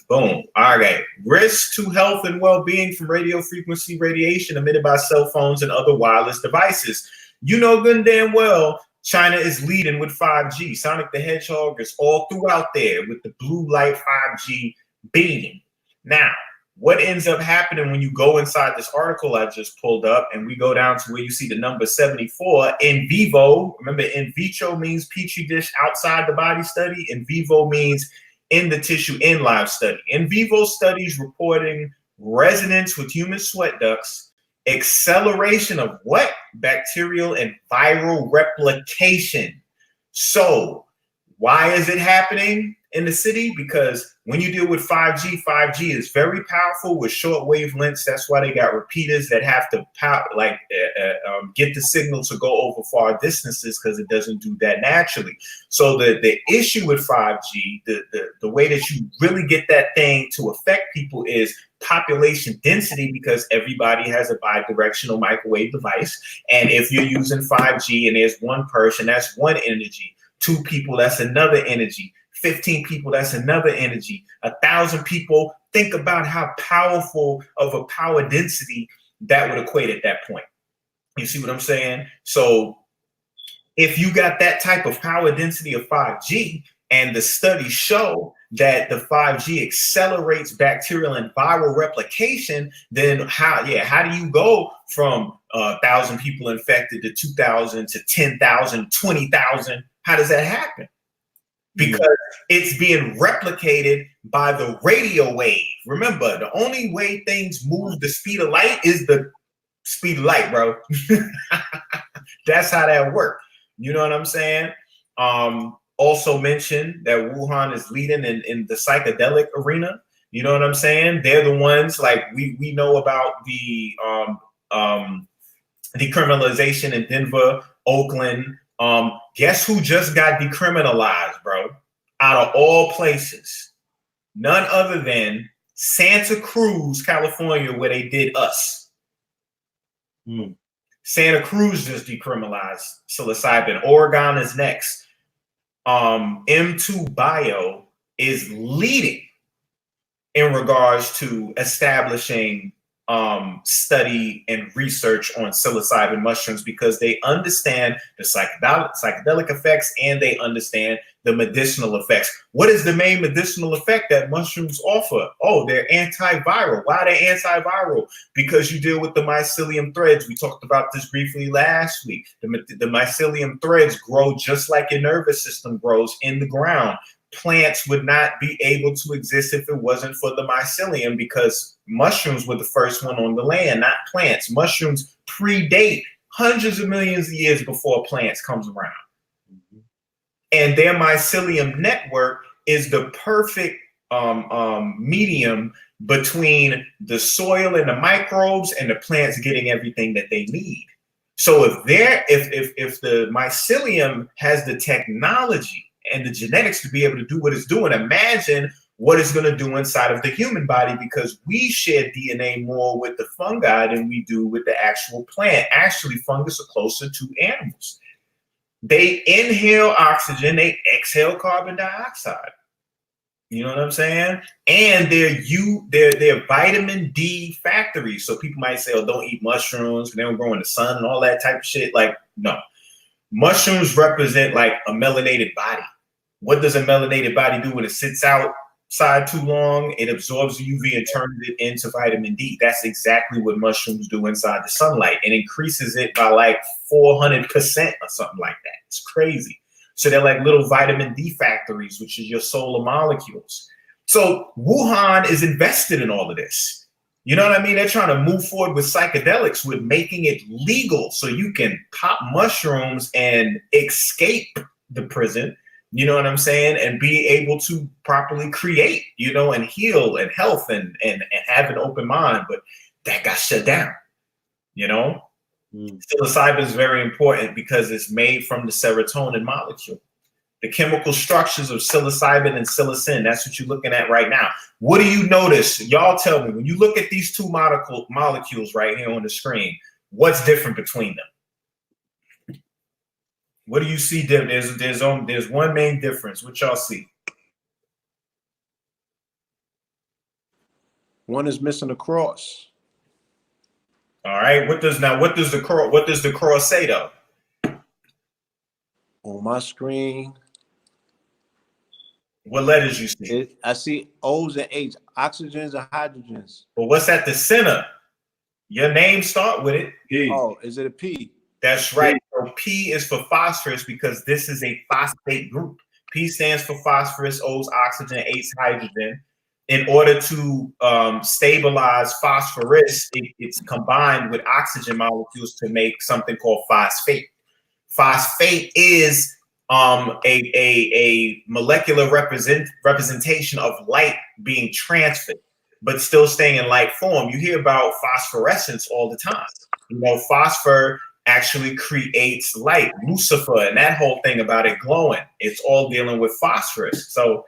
Boom. All right. Risk to health and well-being from radio frequency radiation emitted by cell phones and other wireless devices. You know good and damn well China is leading with 5G. Sonic the Hedgehog is all throughout there with the blue light 5G beam. Now, what ends up happening when you go inside this article I just pulled up and we go down to where you see the number 74, in vivo. Remember, in vitro means petri dish outside the body study. In vivo means in the tissue in live study. In vivo studies reporting resonance with human sweat ducts, acceleration of what? Bacterial and viral replication. So why is it happening in the city? Because when you deal with 5G, 5G is very powerful with short wavelengths. That's why they got repeaters that have to get the signal to go over far distances, because it doesn't do that naturally. So the issue with 5G, the way that you really get that thing to affect people is population density, because everybody has a bidirectional microwave device. And if you're using 5G and there's one person, that's one energy. 2 people, that's another energy. 15 people, that's another energy. 1,000 people, think about how powerful of a power density that would equate at that point. You see what I'm saying? So if you got that type of power density of 5G, and the studies show that the 5G accelerates bacterial and viral replication, then how do you go from 1,000 people infected to 2,000 to 10,000, 20,000? How does that happen? Because it's being replicated by the radio wave. Remember, the only way things move the speed of light is the speed of light, bro. That's how that works. You know what I'm saying? Also mentioned that Wuhan is leading in the psychedelic arena. You know what I'm saying? They're the ones, like we know about the decriminalization in Denver, Oakland. Guess who just got decriminalized, bro? Out of all places, none other than Santa Cruz, California, where they did us. Santa Cruz just decriminalized psilocybin. Oregon is next. M2 Bio is leading in regards to establishing study and research on psilocybin mushrooms because they understand the psychedelic effects and they understand the medicinal effects. What is the main medicinal effect that mushrooms offer? Oh, they're antiviral. Why are they antiviral? Because you deal with the mycelium threads. We talked about this briefly last week. The mycelium threads grow just like your nervous system grows in the ground. Plants would not be able to exist if it wasn't for the mycelium because mushrooms were the first one on the land, not plants. Mushrooms predate hundreds of millions of years before plants comes around. And their mycelium network is the perfect medium between the soil and the microbes and the plants getting everything that they need. So if the mycelium has the technology and the genetics to be able to do what it's doing, imagine what it's going to do inside of the human body, because we share DNA more with the fungi than we do with the actual plant. Actually, fungus are closer to animals. They inhale oxygen, they exhale carbon dioxide. You know what I'm saying? And they're vitamin D factories. So people might say, oh, don't eat mushrooms, they don't grow in the sun and all that type of shit. Like, no. Mushrooms represent like a melanated body. What does a melanated body do when it sits outside too long? It absorbs the UV and turns it into vitamin D. That's exactly what mushrooms do inside the sunlight, and increases it by like 400% or something like that. It's crazy. So they're like little vitamin D factories, which is your solar molecules. So Wuhan is invested in all of this. You know what I mean? They're trying to move forward with psychedelics, with making it legal so you can pop mushrooms and escape the prison, you know what I'm saying, and be able to properly create, you know, and heal and health and have an open mind. But that got shut down, you know? Psilocybin is very important because it's made from the serotonin molecule. The chemical structures of psilocybin and psilocin, that's what you're looking at right now. What do you notice? Y'all tell me, when you look at these two molecules right here on the screen, what's different between them? What do you see? There's one main difference. What y'all see? One is missing a cross. All right. What does the cross say though? On my screen, what letters you see? I see O's and H's, oxygens and hydrogens. But what's at the center? Your name start with it. P. Oh, is it a P? That's right. So P is for phosphorus because this is a phosphate group. P stands for phosphorus, O's oxygen, H's hydrogen. In order to stabilize phosphorus, it's combined with oxygen molecules to make something called phosphate. Phosphate is a molecular representation of light being transferred, but still staying in light form. You hear about phosphorescence all the time. You know, phosphor actually creates light, Lucifer, and that whole thing about it glowing. It's all dealing with phosphorus. So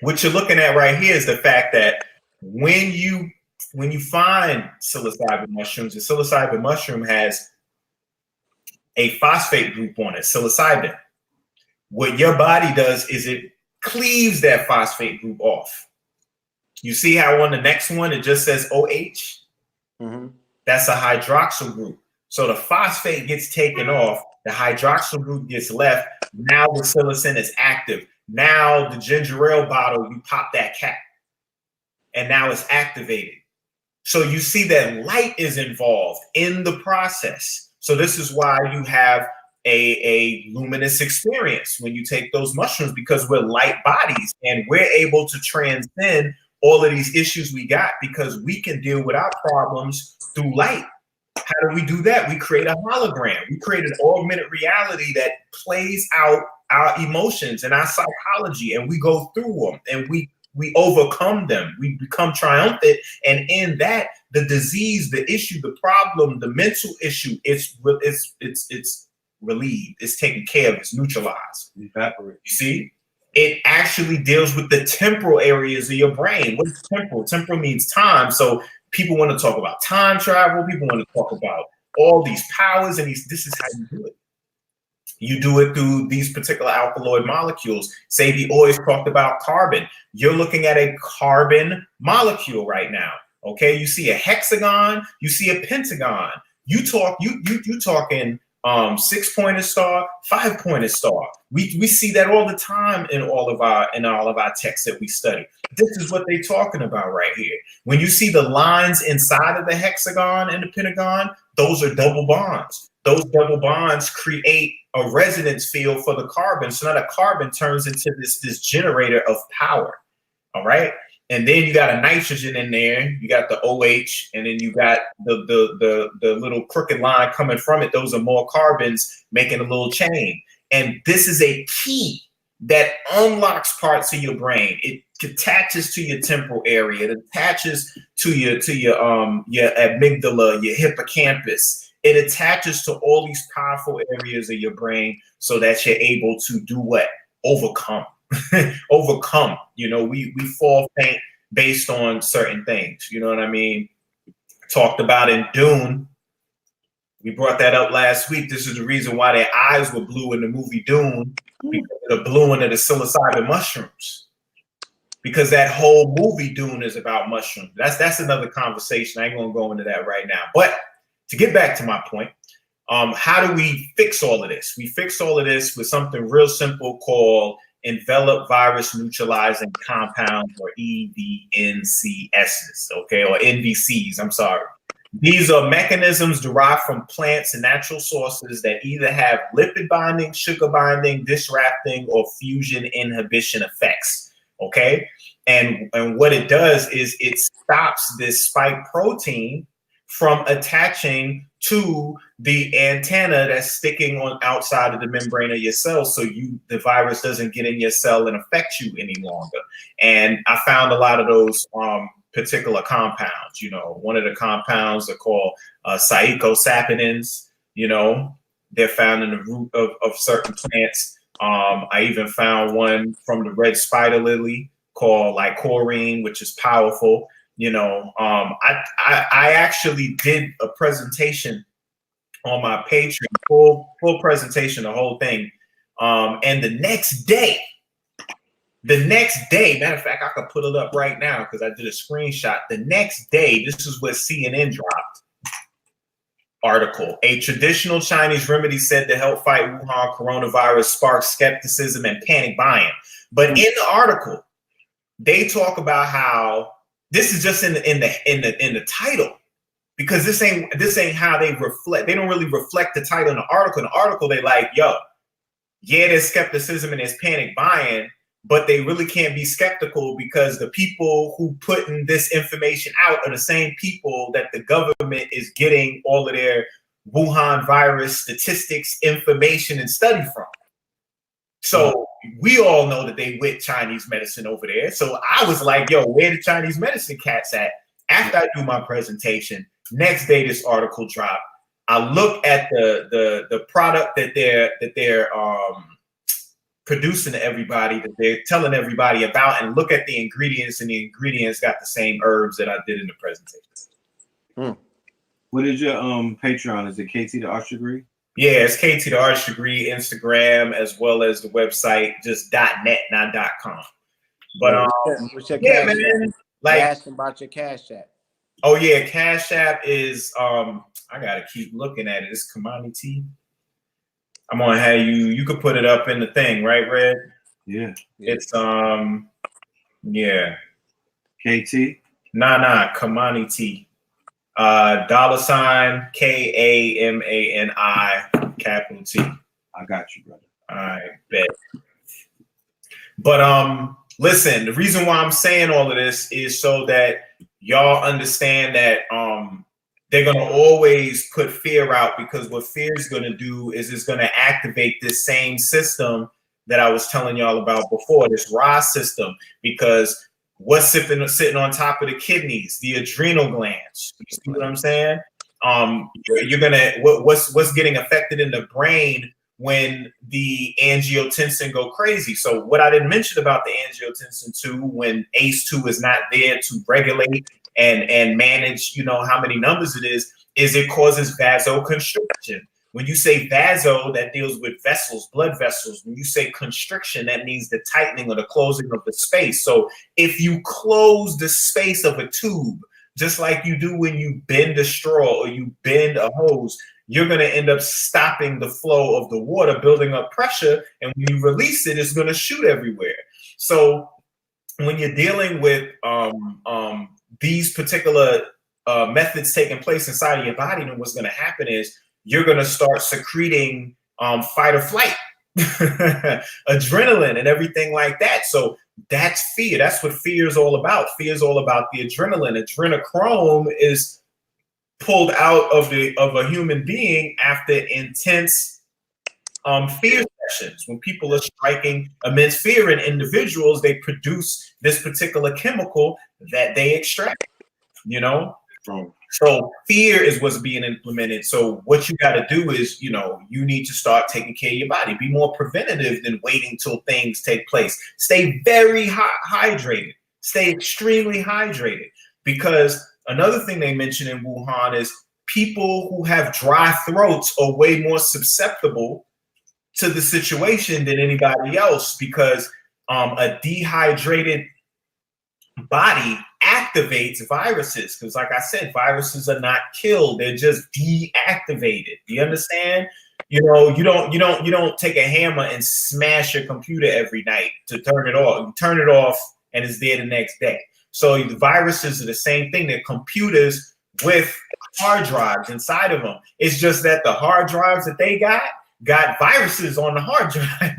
what you're looking at right here is the fact that when you find psilocybin mushrooms, the psilocybin mushroom has a phosphate group on it, psilocybin. What your body does is it cleaves that phosphate group off. You see how on the next one it just says OH? Mm-hmm. That's a hydroxyl group. So the phosphate gets taken off, the hydroxyl group gets left. Now the psilocin is active. Now the ginger ale bottle, you pop that cap, and now it's activated. So you see that light is involved in the process. So this is why you have a luminous experience when you take those mushrooms, because we're light bodies and we're able to transcend all of these issues we got because we can deal with our problems through light. How do we do that? We create a hologram. We create an augmented reality that plays out our emotions and our psychology, and we go through them and we overcome them. We become triumphant, and in that, the disease, the issue, the problem, the mental issue, it's relieved, it's taken care of, it's neutralized. Evaporate. You see, it actually deals with the temporal areas of your brain. What is temporal? Temporal means time. So people want to talk about time travel. People want to talk about all these powers, and this is how you do it. You do it through these particular alkaloid molecules. Sadie always talked about carbon. You're looking at a carbon molecule right now. Okay, you see a hexagon, you see a pentagon. You talking 6-pointed star, 5-pointed star. We see that all the time in all of our texts that we study. This is what they're talking about right here. When you see the lines inside of the hexagon and the pentagon, those are double bonds. Those double bonds create a resonance field for the carbon. So now the carbon turns into this generator of power. All right. And then you got a nitrogen in there, you got the OH, and then you got the little crooked line coming from it. Those are more carbons making a little chain. And this is a key that unlocks parts of your brain. It attaches to your temporal area. It attaches to your amygdala, your hippocampus. It attaches to all these powerful areas of your brain so that you're able to do what? Overcome. Overcome. You know, we fall faint based on certain things. You know what I mean? Talked about in Dune. We brought that up last week. This is the reason why their eyes were blue in the movie Dune, because of the bluing of the psilocybin mushrooms. Because that whole movie Dune is about mushrooms. That's another conversation. I ain't gonna go into that right now. But to get back to my point, how do we fix all of this? We fix all of this with something real simple called enveloped virus neutralizing compounds, or EVNCSs, okay, or NVCs, I'm sorry. These are mechanisms derived from plants and natural sources that either have lipid binding, sugar binding, disrupting, or fusion inhibition effects, okay? And what it does is it stops this spike protein from attaching to the antenna that's sticking on outside of the membrane of your cell, so the virus doesn't get in your cell and affect you any longer. And I found a lot of those particular compounds. You know, one of the compounds are called psychosaponins. You know, they're found in the root of certain plants. I even found one from the red spider lily called lycorine, which is powerful. You know, I actually did a presentation on my Patreon, full presentation, the whole thing. And the next day, matter of fact, I could put it up right now because I did a screenshot. The next day, this is what CNN dropped. Article: a traditional Chinese remedy said to help fight Wuhan coronavirus sparks skepticism and panic buying. But in the article, they talk about how this is just in the title, because this ain't how they reflect. They don't really reflect the title in the article. In the article, they like, yo, yeah, there's skepticism and there's panic buying, but they really can't be skeptical because the people who putting this information out are the same people that the government is getting all of their Wuhan virus statistics, information, and study from. So we all know that they with Chinese medicine over there. So I was like, yo, where the Chinese medicine cats at? After I do my presentation, next day this article dropped. I look at the product that they're producing to everybody, that they're telling everybody about, and look at the ingredients, and the ingredients got the same herbs that I did in the presentation. What is your Patreon? Is it KT the Arts Degree? Yeah, it's KT the Arts Degree, Instagram, as well as the website, just .net, not .com. But what's your yeah, cash man. app? Like, asking about your Cash App. Oh yeah, Cash App is I gotta keep looking at it. It's commodity. I'm gonna have you could put it up in the thing, right, Red? Yeah. It's yeah. KT? Nah, commodity. $KAMANI, capital T. I got you, brother. All right, bet. But listen, the reason why I'm saying all of this is so that y'all understand that they're gonna always put fear out, because what fear is gonna do is it's gonna activate this same system that I was telling y'all about before, this RAS system, because what's sitting on top of the kidneys, the adrenal glands. You see what I'm saying? You're gonna what's getting affected in the brain when the angiotensin go crazy. So what I didn't mention about the angiotensin 2, when ACE2 is not there to regulate and manage, you know, how many numbers it is it causes vasoconstriction. When you say vaso, that deals with vessels, blood vessels. When you say constriction, that means the tightening or the closing of the space. So if you close the space of a tube, just like you do when you bend a straw or you bend a hose. You're going to end up stopping the flow of the water, building up pressure, and when you release it, it's going to shoot everywhere. So when you're dealing with these particular methods taking place inside of your body, then what's going to happen is you're going to start secreting fight or flight, adrenaline, and everything like that. So that's fear. That's what fear is all about. Fear is all about the adrenaline. Adrenochrome is pulled out of a human being after intense fear sessions. When people are striking immense fear in individuals, they produce this particular chemical that they extract, you know? So fear is what's being implemented. So what you got to do is, you know, you need to start taking care of your body. Be more preventative than waiting till things take place. Stay very hydrated. Stay extremely hydrated, because another thing they mentioned in Wuhan is people who have dry throats are way more susceptible to the situation than anybody else, because a dehydrated body activates viruses. Because like I said, viruses are not killed, they're just deactivated. Do you understand? You know, you don't take a hammer and smash your computer every night to turn it off. You turn it off and it's there the next day. So the viruses are the same thing. They're computers with hard drives inside of them. It's just that the hard drives that they got viruses on the hard drive.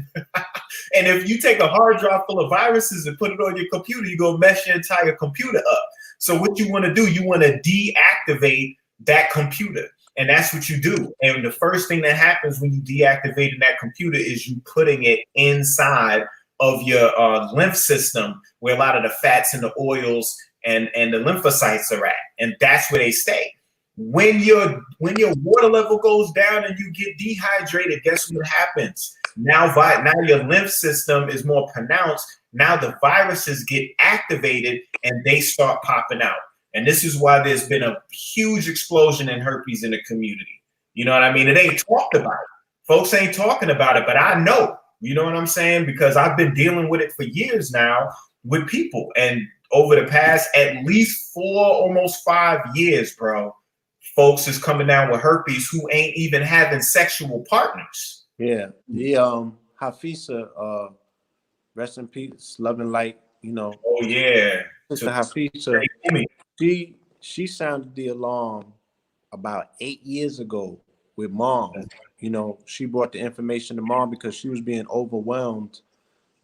And if you take a hard drive full of viruses and put it on your computer, you're going to mess your entire computer up. So what you want to do, you want to deactivate that computer. And that's what you do. And the first thing that happens when you deactivate that computer is you putting it inside of your lymph system, where a lot of the fats and the oils and the lymphocytes are at. And that's where they stay. When your water level goes down and you get dehydrated, guess what happens? Now your lymph system is more pronounced. Now the viruses get activated and they start popping out. And this is why there's been a huge explosion in herpes in the community. You know what I mean? It ain't talked about. Folks ain't talking about it, but I know. You know what I'm saying? Because I've been dealing with it for years now with people. And over the past at least 4, almost 5 years, bro, folks is coming down with herpes who ain't even having sexual partners. Yeah. Hafisa, rest in peace, love and light, you know. Oh yeah. Sister Hafisa, she sounded the alarm about 8 years ago with Mom. You know, she brought the information to Mom because she was being overwhelmed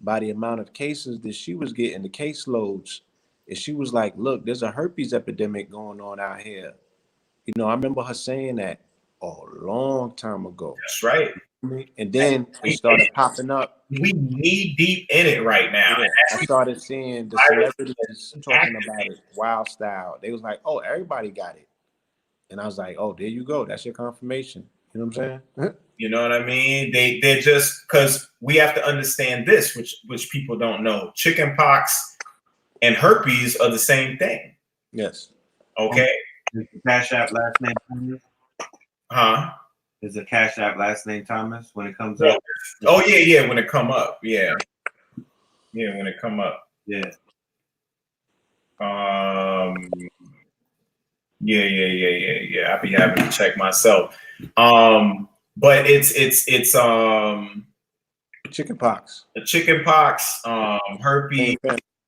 by the amount of cases that she was getting, the caseloads. And she was like, look, there's a herpes epidemic going on out here. You know, I remember her saying that a long time ago. That's right. And then it started popping up. We knee deep in it right now. Yeah, I started seeing the celebrities talking about it, wild style. They was like, oh, everybody got it. And I was like, oh, there you go. That's your confirmation. You know what I'm saying? You know what I mean? They're just, because we have to understand this, which people don't know. Chickenpox and herpes are the same thing. Yes. Okay. Is the Cash App last name Thomas? Huh? Is the Cash App last name Thomas when it comes up? Oh yeah, when it come up. Yeah. Yeah, when it come up. Yeah. Yeah. I be having to check myself. But it's chickenpox. The chickenpox, herpes,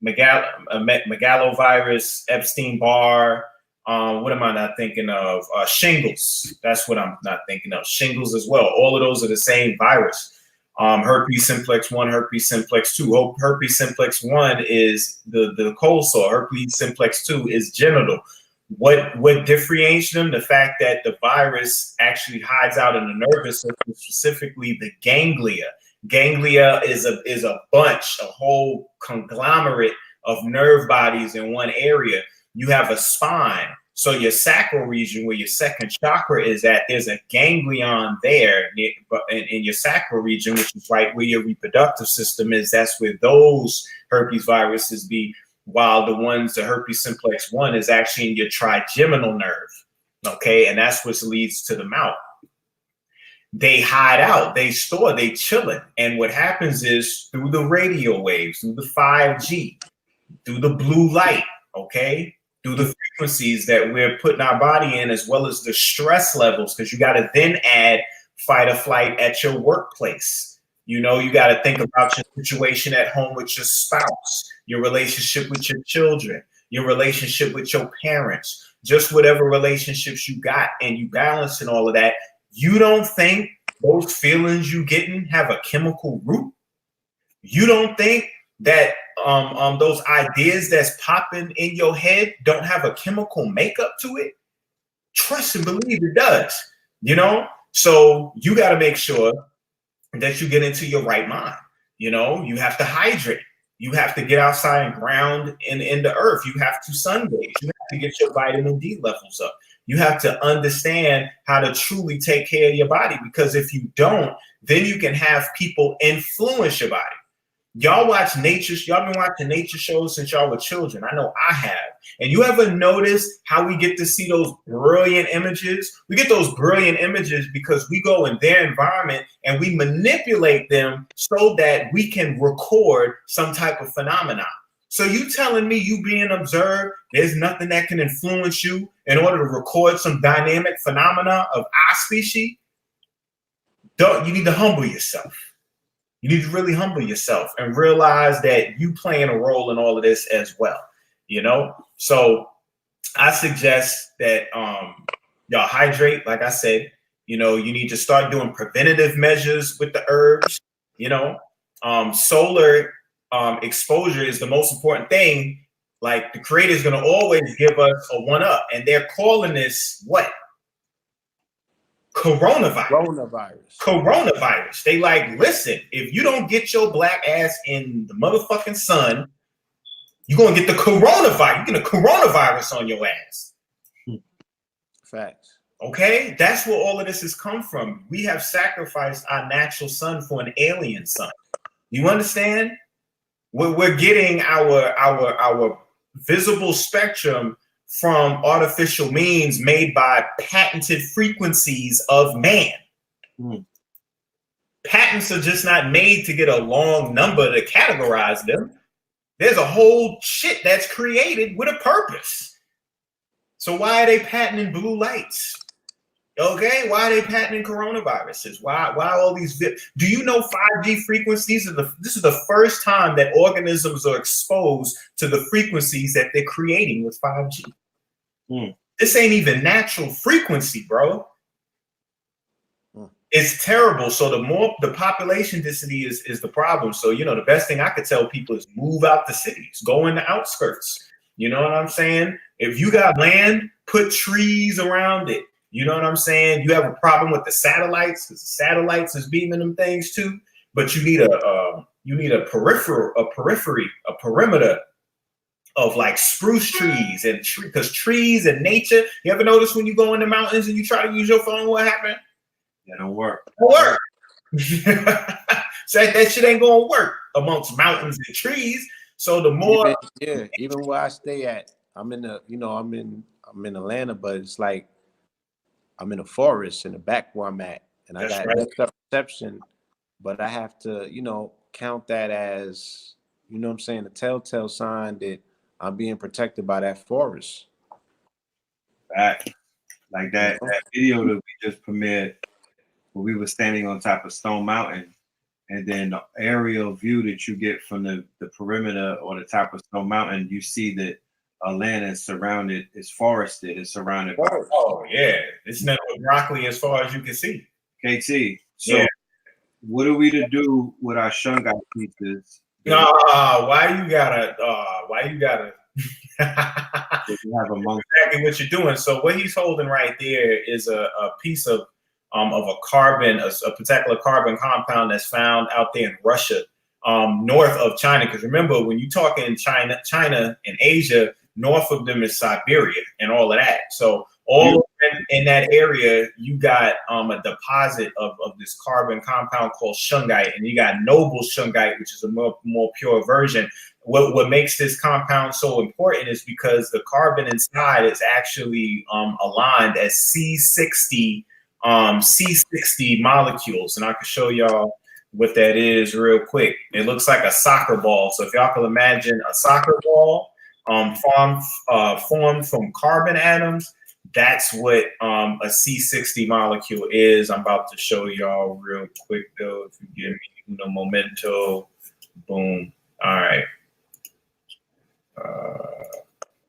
megalovirus, Epstein-Barr. What am I not thinking of? Shingles. That's what I'm not thinking of. Shingles as well. All of those are the same virus. Herpes simplex 1, herpes simplex 2. Herpes simplex 1 is the cold sore. Herpes simplex 2 is genital. What differentiates them? The fact that the virus actually hides out in the nervous system, specifically the ganglia. Ganglia is a bunch, a whole conglomerate of nerve bodies in one area. You have a spine. So your sacral region, where your second chakra is at, there's a ganglion there in your sacral region, which is right where your reproductive system is. That's where those herpes viruses be, while the herpes simplex 1 is actually in your trigeminal nerve. Okay, and that's what leads to the mouth. They hide out, they store, they chilling. And what happens is through the radio waves, through the 5G, through the blue light, okay, through the frequencies that we're putting our body in, as well as the stress levels, because you got to then add fight or flight at your workplace. You know, you got to think about your situation at home with your spouse, your relationship with your children, your relationship with your parents, just whatever relationships you got, and you balancing all of that. You don't think those feelings you getting have a chemical root? You don't think that those ideas that's popping in your head don't have a chemical makeup to it? Trust and believe it does, you know? So you got to make sure that you get into your right mind. You know, you have to hydrate. You have to get outside and ground in the earth. You have to sunbathe. You have to get your vitamin D levels up. You have to understand how to truly take care of your body, because if you don't, then you can have people influence your body. Y'all watch nature. Y'all been watching nature shows since y'all were children. I know I have. And you ever notice how we get to see those brilliant images? We get those brilliant images because we go in their environment and we manipulate them so that we can record some type of phenomenon. So you telling me you being observed, there's nothing that can influence you in order to record some dynamic phenomena of our species? You need to humble yourself. You need to really humble yourself and realize that you playing a role in all of this as well, you know? So I suggest that y'all hydrate. Like I said, you know, you need to start doing preventative measures with the herbs, you know? Solar exposure is the most important thing. Like, the creator is going to always give us a one up, and they're calling this what? Coronavirus. They like, listen, if you don't get your black ass in the motherfucking sun, you're gonna get the coronavirus. You get a coronavirus on your ass. Facts. Okay, that's where all of this has come from. We have sacrificed our natural sun for an alien sun. You understand? We're getting our visible spectrum from artificial means made by patented frequencies of man. Patents are just not made to get a long number to categorize them. There's a whole shit that's created with a purpose. So why are they patenting blue lights? Okay, why are they patenting coronaviruses? Why all these? Do you know 5G frequencies? This is the first time that organisms are exposed to the frequencies that they're creating with 5G. This ain't even natural frequency, bro. It's terrible. So the population density is the problem. So, you know, the best thing I could tell people is move out the cities, go in the outskirts. You know what I'm saying? If you got land, put trees around it. You know what I'm saying? You have a problem with the satellites, because the satellites is beaming them things too. But you need a perimeter of like spruce trees and because trees and nature. You ever notice when you go in the mountains and you try to use your phone, what happened? That don't work. So that shit ain't gonna work amongst mountains and trees. So the more, even where I stay at, I'm in Atlanta, but it's like I'm in a forest in the back where I'm at, and I got messed up reception, but I have to, you know, count that as, you know what I'm saying, a telltale sign that I'm being protected by that forest. Right. Like that video that we just premiered, where we were standing on top of Stone Mountain, and then the aerial view that you get from the perimeter or the top of Stone Mountain, you see that Atlanta is surrounded, it's forested, it's surrounded by. Oh yeah, it's nothing but broccoli as far as you can see. KT. So what are we to do with our shungite pieces? Why you gotta have a exactly what you're doing. So what he's holding right there is a piece of a carbon, a particular carbon compound that's found out there in Russia, north of China. Because remember, when you talk in China and Asia, north of them is Siberia and all of that. So all in that area, you got a deposit of this carbon compound called shungite, and you got noble shungite, which is a more pure version. What makes this compound so important is because the carbon inside is actually aligned as C60 molecules, and I can show y'all what that is real quick. It looks like a soccer ball. So if y'all can imagine a soccer ball, formed from carbon atoms. That's what a C60 molecule is. I'm about to show y'all real quick though. If you give me uno momento, boom. All right.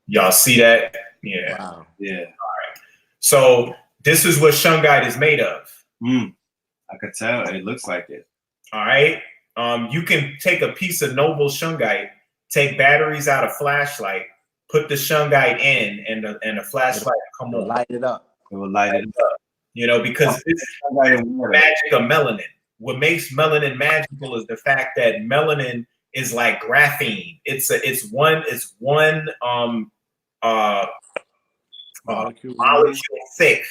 Y'all see that? Yeah. Wow. Yeah. All right. So this is what shungite is made of. I could tell. It looks like it. All right. You can take a piece of noble shungite, take batteries out of flashlight, put the shungite in, and the flashlight come on. Light it up. It will light it up. You know, because it's the magic of melanin. What makes melanin magical is the fact that melanin is like graphene. It's one molecule thick,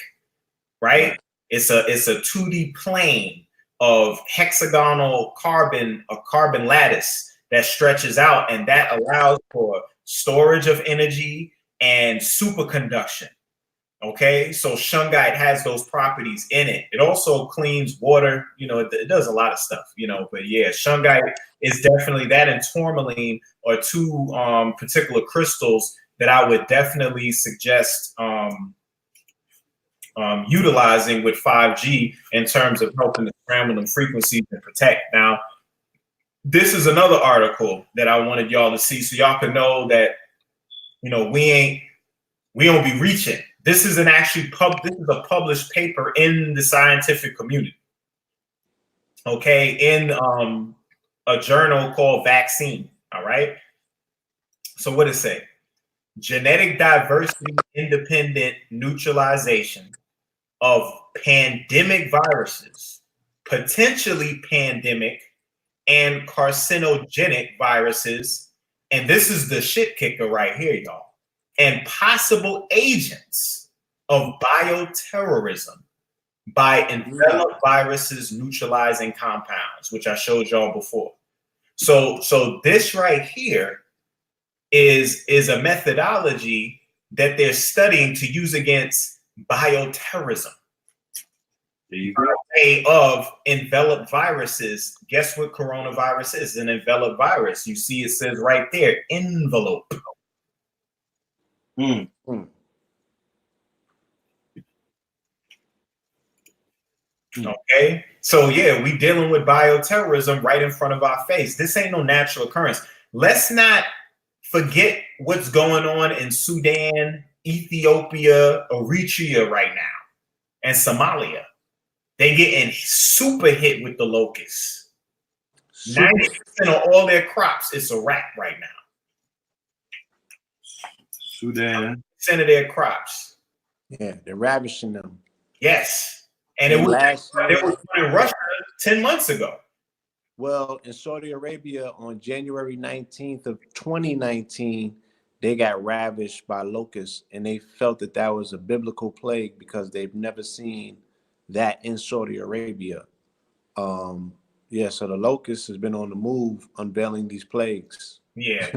right? It's a 2D plane of hexagonal carbon, a carbon lattice that stretches out, and that allows for storage of energy and superconduction. Okay, so shungite has those properties in it. It also cleans water, you know, it does a lot of stuff, you know, but yeah, shungite is definitely that, and tourmaline are two particular crystals that I would definitely suggest utilizing with 5G in terms of helping to scramble them frequencies and protect. Now, this is another article that I wanted y'all to see so y'all can know that, you know, we don't be reaching. This is this is a published paper in the scientific community. Okay, in a journal called Vaccine. All right. So what does it say? Genetic diversity independent neutralization of pandemic viruses, potentially pandemic and carcinogenic viruses. And this is the shit kicker right here, y'all. And possible agents of bioterrorism by enveloped viruses neutralizing compounds, which I showed y'all before. So this right here is a methodology that they're studying to use against bioterrorism. There you go. Of enveloped viruses. Guess what coronavirus is? An enveloped virus. You see it says right there, envelope. Okay, so yeah, we dealing with bioterrorism right in front of our face. This ain't no natural occurrence. Let's not forget what's going on in Sudan, Ethiopia, Eritrea right now, and Somalia. They getting super hit with the locusts. 90% of all their crops, it's a wrap right now. Sudan. 90% of their crops. Yeah, they're ravishing them. Yes. And it was in Russia 10 months ago. Well, in Saudi Arabia on January 19th of 2019, they got ravished by locusts, and they felt that that was a biblical plague because they've never seen that in Saudi Arabia. Yeah, so the locust has been on the move, unveiling these plagues. Yeah,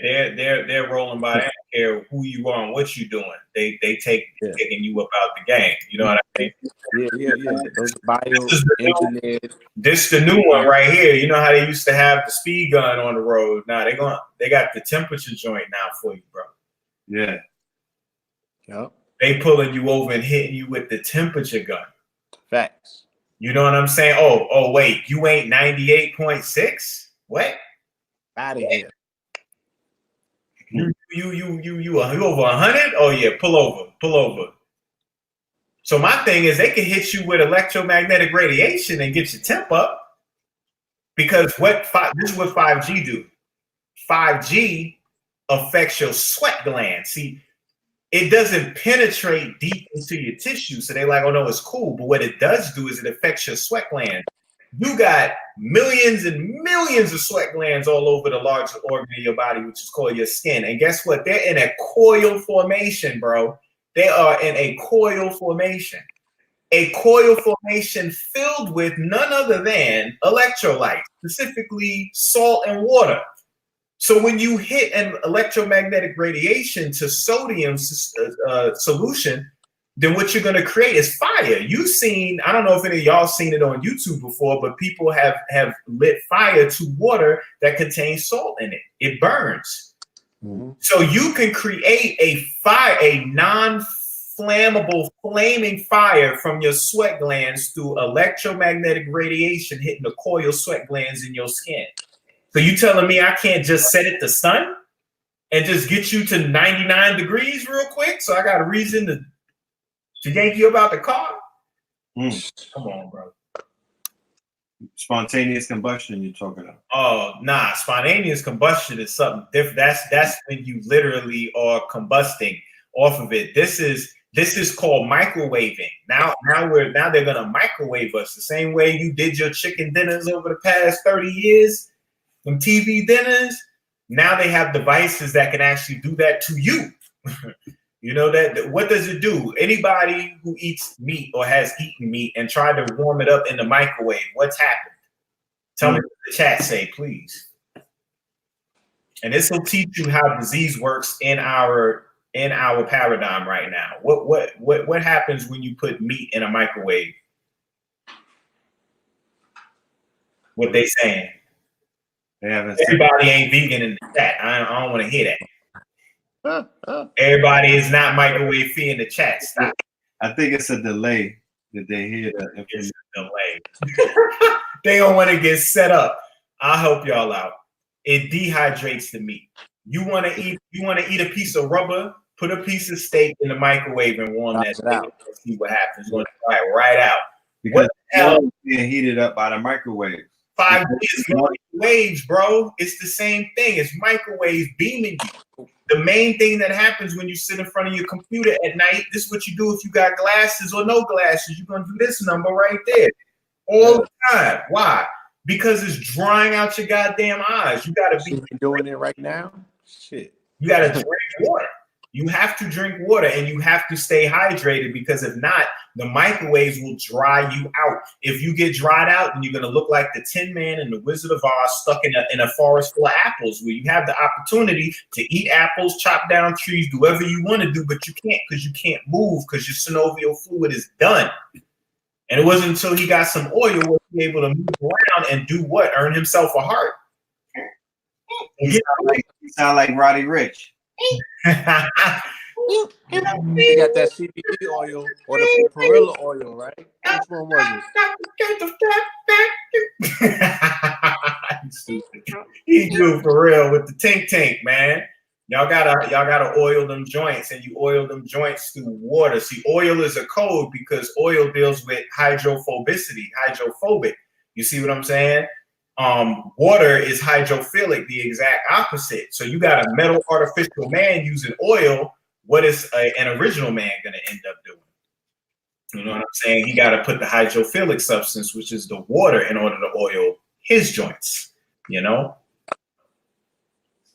they're rolling by. They don't care who you are and what you're doing. They taking you up out the game. You know what I mean? Yeah. Those bioengineered. This the new one right here. You know how they used to have the speed gun on the road. Now they got the temperature joint now for you, bro. Yeah. Yep. They pulling you over and hitting you with the temperature gun. Facts. You know what I'm saying? Oh wait, you ain't 98.6? What? Out of here. You over 100? Oh yeah, pull over. So my thing is, they can hit you with electromagnetic radiation and get your temp up, because this is what 5G do. 5G affects your sweat gland. See, it doesn't penetrate deep into your tissue, so they like, oh no, it's cool. But what it does do is it affects your sweat gland. You got millions and millions of sweat glands all over the large organ of your body, which is called your skin. And guess what? They're in a coil formation, bro. They are in a coil formation. A coil formation filled with none other than electrolytes, specifically salt and water. So when you hit an electromagnetic radiation to sodium solution, then what you're going to create is fire. You've seen, I don't know if any of y'all seen it on YouTube before, but people have lit fire to water that contains salt in it. It burns. Mhm. So you can create a fire, a non-flammable, flaming fire from your sweat glands through electromagnetic radiation hitting the coil sweat glands in your skin. So you telling me I can't just set it to sun and just get you to 99 degrees real quick? So I got a reason to yank you about the car? Come on, bro. Spontaneous combustion you're talking about. Oh, nah. Spontaneous combustion is something different. That's when you literally are combusting off of it. This is called microwaving. Now they're gonna microwave us the same way you did your chicken dinners over the past 30 years, them TV dinners. Now they have devices that can actually do that to you. You know that what does it do? Anybody who eats meat or has eaten meat and tried to warm it up in the microwave, what's happened? Tell me what the chat say, please. And this will teach you how disease works in our paradigm right now. What happens when you put meat in a microwave? What they saying? They haven't. Everybody ain't vegan in the chat. I don't want to hear that. Everybody is not microwave fee in the chat. Stop. I think it's a delay that they hear that It's information. a delay. They don't want to get set up. I'll help y'all out. It dehydrates the meat. You want to eat a piece of rubber, put a piece of steak in the microwave and warm that steak out. See what happens. It's going to dry right out. Because What the hell? it's being heated up by the microwave. 5 is microwaves, bro. It's the same thing. It's microwaves beaming you. The main thing that happens when you sit in front of your computer at night, this is what you do if you got glasses or no glasses. You're going to do this number right there all the time. Why? Because it's drying out your goddamn eyes. You got to be doing it right now. Shit. You got to drink water. You have to drink water and you have to stay hydrated because if not, the microwaves will dry you out. If you get dried out, then you're going to look like the Tin Man and the Wizard of Oz stuck in a forest full of apples where you have the opportunity to eat apples, chop down trees, do whatever you want to do, but you can't because you can't move because your synovial fluid is done. And it wasn't until he got some oil where he was able to move around and do what? Earn himself a heart. You sound like Roddy Rich. They got that CBD oil or the Perilla oil, right? Which one was it? He do for real with the tank, man. Y'all gotta oil them joints, and you oil them joints through water. See, oil is a code because oil deals with hydrophobic. You see what I'm saying? Water is hydrophilic, the exact opposite. So you got a metal artificial man using oil. What is an original man going to end up doing? You know what I'm saying? He got to put the hydrophilic substance, which is the water, in order to oil his joints. You know?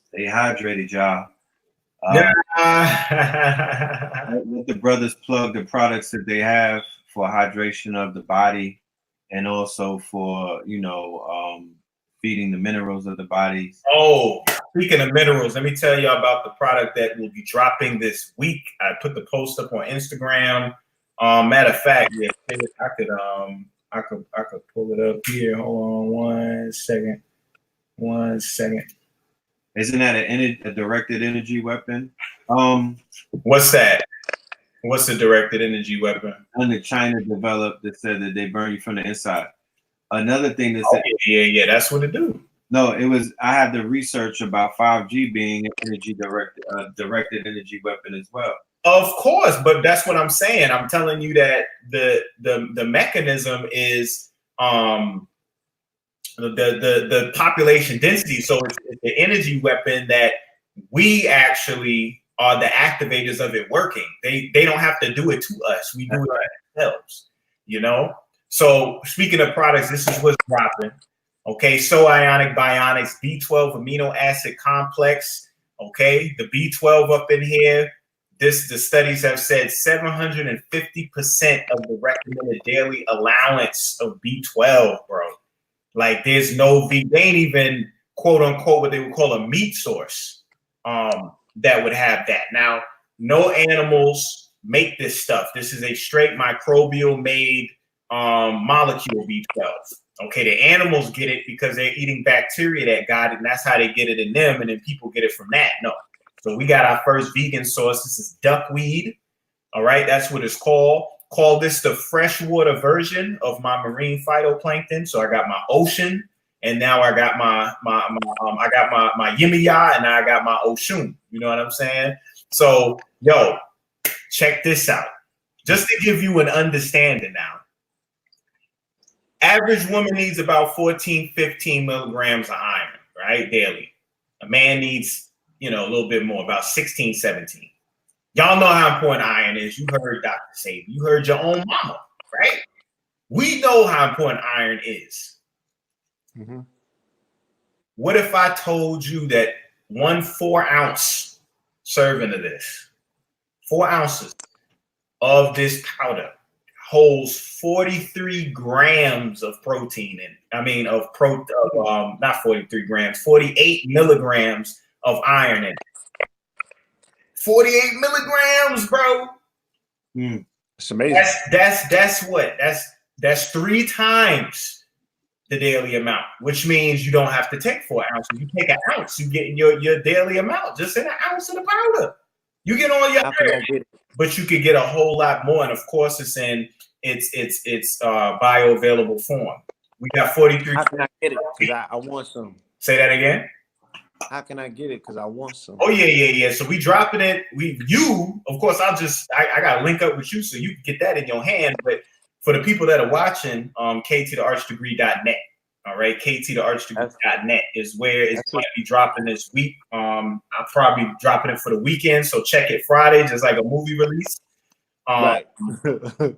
Stay hydrated, y'all. Let the brothers plug the products that they have for hydration of the body. And also for, feeding the minerals of the body. Oh, speaking of minerals, let me tell you about the product that will be dropping this week. I put the post up on Instagram. Matter of fact, yeah, I could pull it up here. Hold on 1 second. 1 second. Isn't that a directed energy weapon? What's that? What's the directed energy weapon? One that China developed that said that they burn you from the inside. Another thing that said, yeah, that's what it do. No, it was. I had the research about 5G being an energy directed energy weapon as well. Of course, but that's what I'm saying. I'm telling you that the mechanism is the population density. So it's the energy weapon that we actually are the activators of it working. They don't have to do it to us. We do it ourselves, you know? So speaking of products, this is what's dropping. Okay, So Ionic Bionics, B12 amino acid complex. Okay, the B12 up in here. The studies have said 750% of the recommended daily allowance of B12, bro. Like there's no, they ain't even quote unquote what they would call a meat source that would have that. Now, no animals make this stuff. This is a straight microbial made molecule B12. Okay, the animals get it because they're eating bacteria that got it, and that's how they get it in them, and then people get it from that. No, So we got our first vegan sauce. This is duckweed. All right, that's what it's called. Call this the freshwater version of my marine phytoplankton. So I got my ocean, and now I got my yimiya, and now I got my oshun. You know what I'm saying? So yo, check this out. Just to give you an understanding now. Average woman needs about 14, 15 milligrams of iron, right, daily. A man needs, a little bit more, about 16, 17. Y'all know how important iron is. You heard Dr. say, you heard your own mama, right? We know how important iron is. Mm-hmm. What if I told you that 1 4-ounce serving of this, 4 ounces of this powder holds 43 grams of protein in it. I mean, not 43 grams, 48 milligrams of iron in it. 48 milligrams, bro. It's amazing. That's 3 times the daily amount, which means you don't have to take 4 ounces. You take an ounce, you get your daily amount just in an ounce of the powder. You get all your iron, but you could get a whole lot more. And of course, it's in its bioavailable form. We got 43. How can I get it? Because I want some. Say that again. How can I get it? Because I want some. Oh yeah. So we dropping it. Of course, I gotta link up with you so you can get that in your hand. But for the people that are watching, ktthearchdegree.net. All right, ktthearchdegree.net is where it's going to be dropping this week. I'll probably be dropping it for the weekend, so check it Friday, just like a movie release. Right.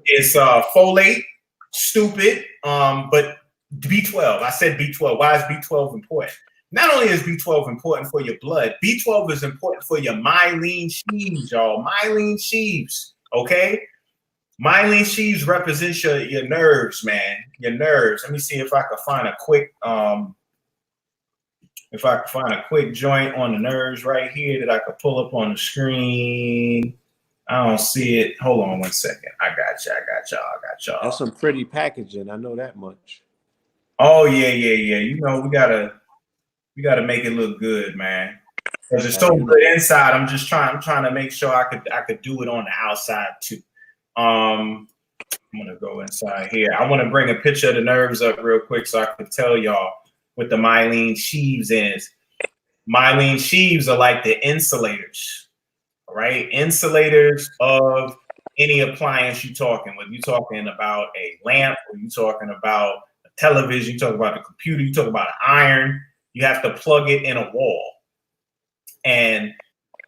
It's folate, stupid, but B12. I said B12. Why is B12 important? Not only is B12 important for your blood, B12 is important for your myelin sheaves, y'all. Myelin sheaves, okay? Myelin sheaves represents your nerves, man. Your nerves. Let me see if I can find a quick joint on the nerves right here that I could pull up on the screen. I don't see it. Hold on 1 second. I got y'all. That's some pretty packaging. I know that much. Oh yeah. We gotta make it look good, man. Because it's so good inside. I'm trying to make sure I could do it on the outside too. I'm gonna go inside here. I want to bring a picture of the nerves up real quick so I can tell y'all what the myelin sheaves is. Myelin sheaves are like the insulators, right? Insulators of any appliance you're talking. Whether you're talking about a lamp, or you're talking about a television, you talk about a computer, you talk about an iron, you have to plug it in a wall. And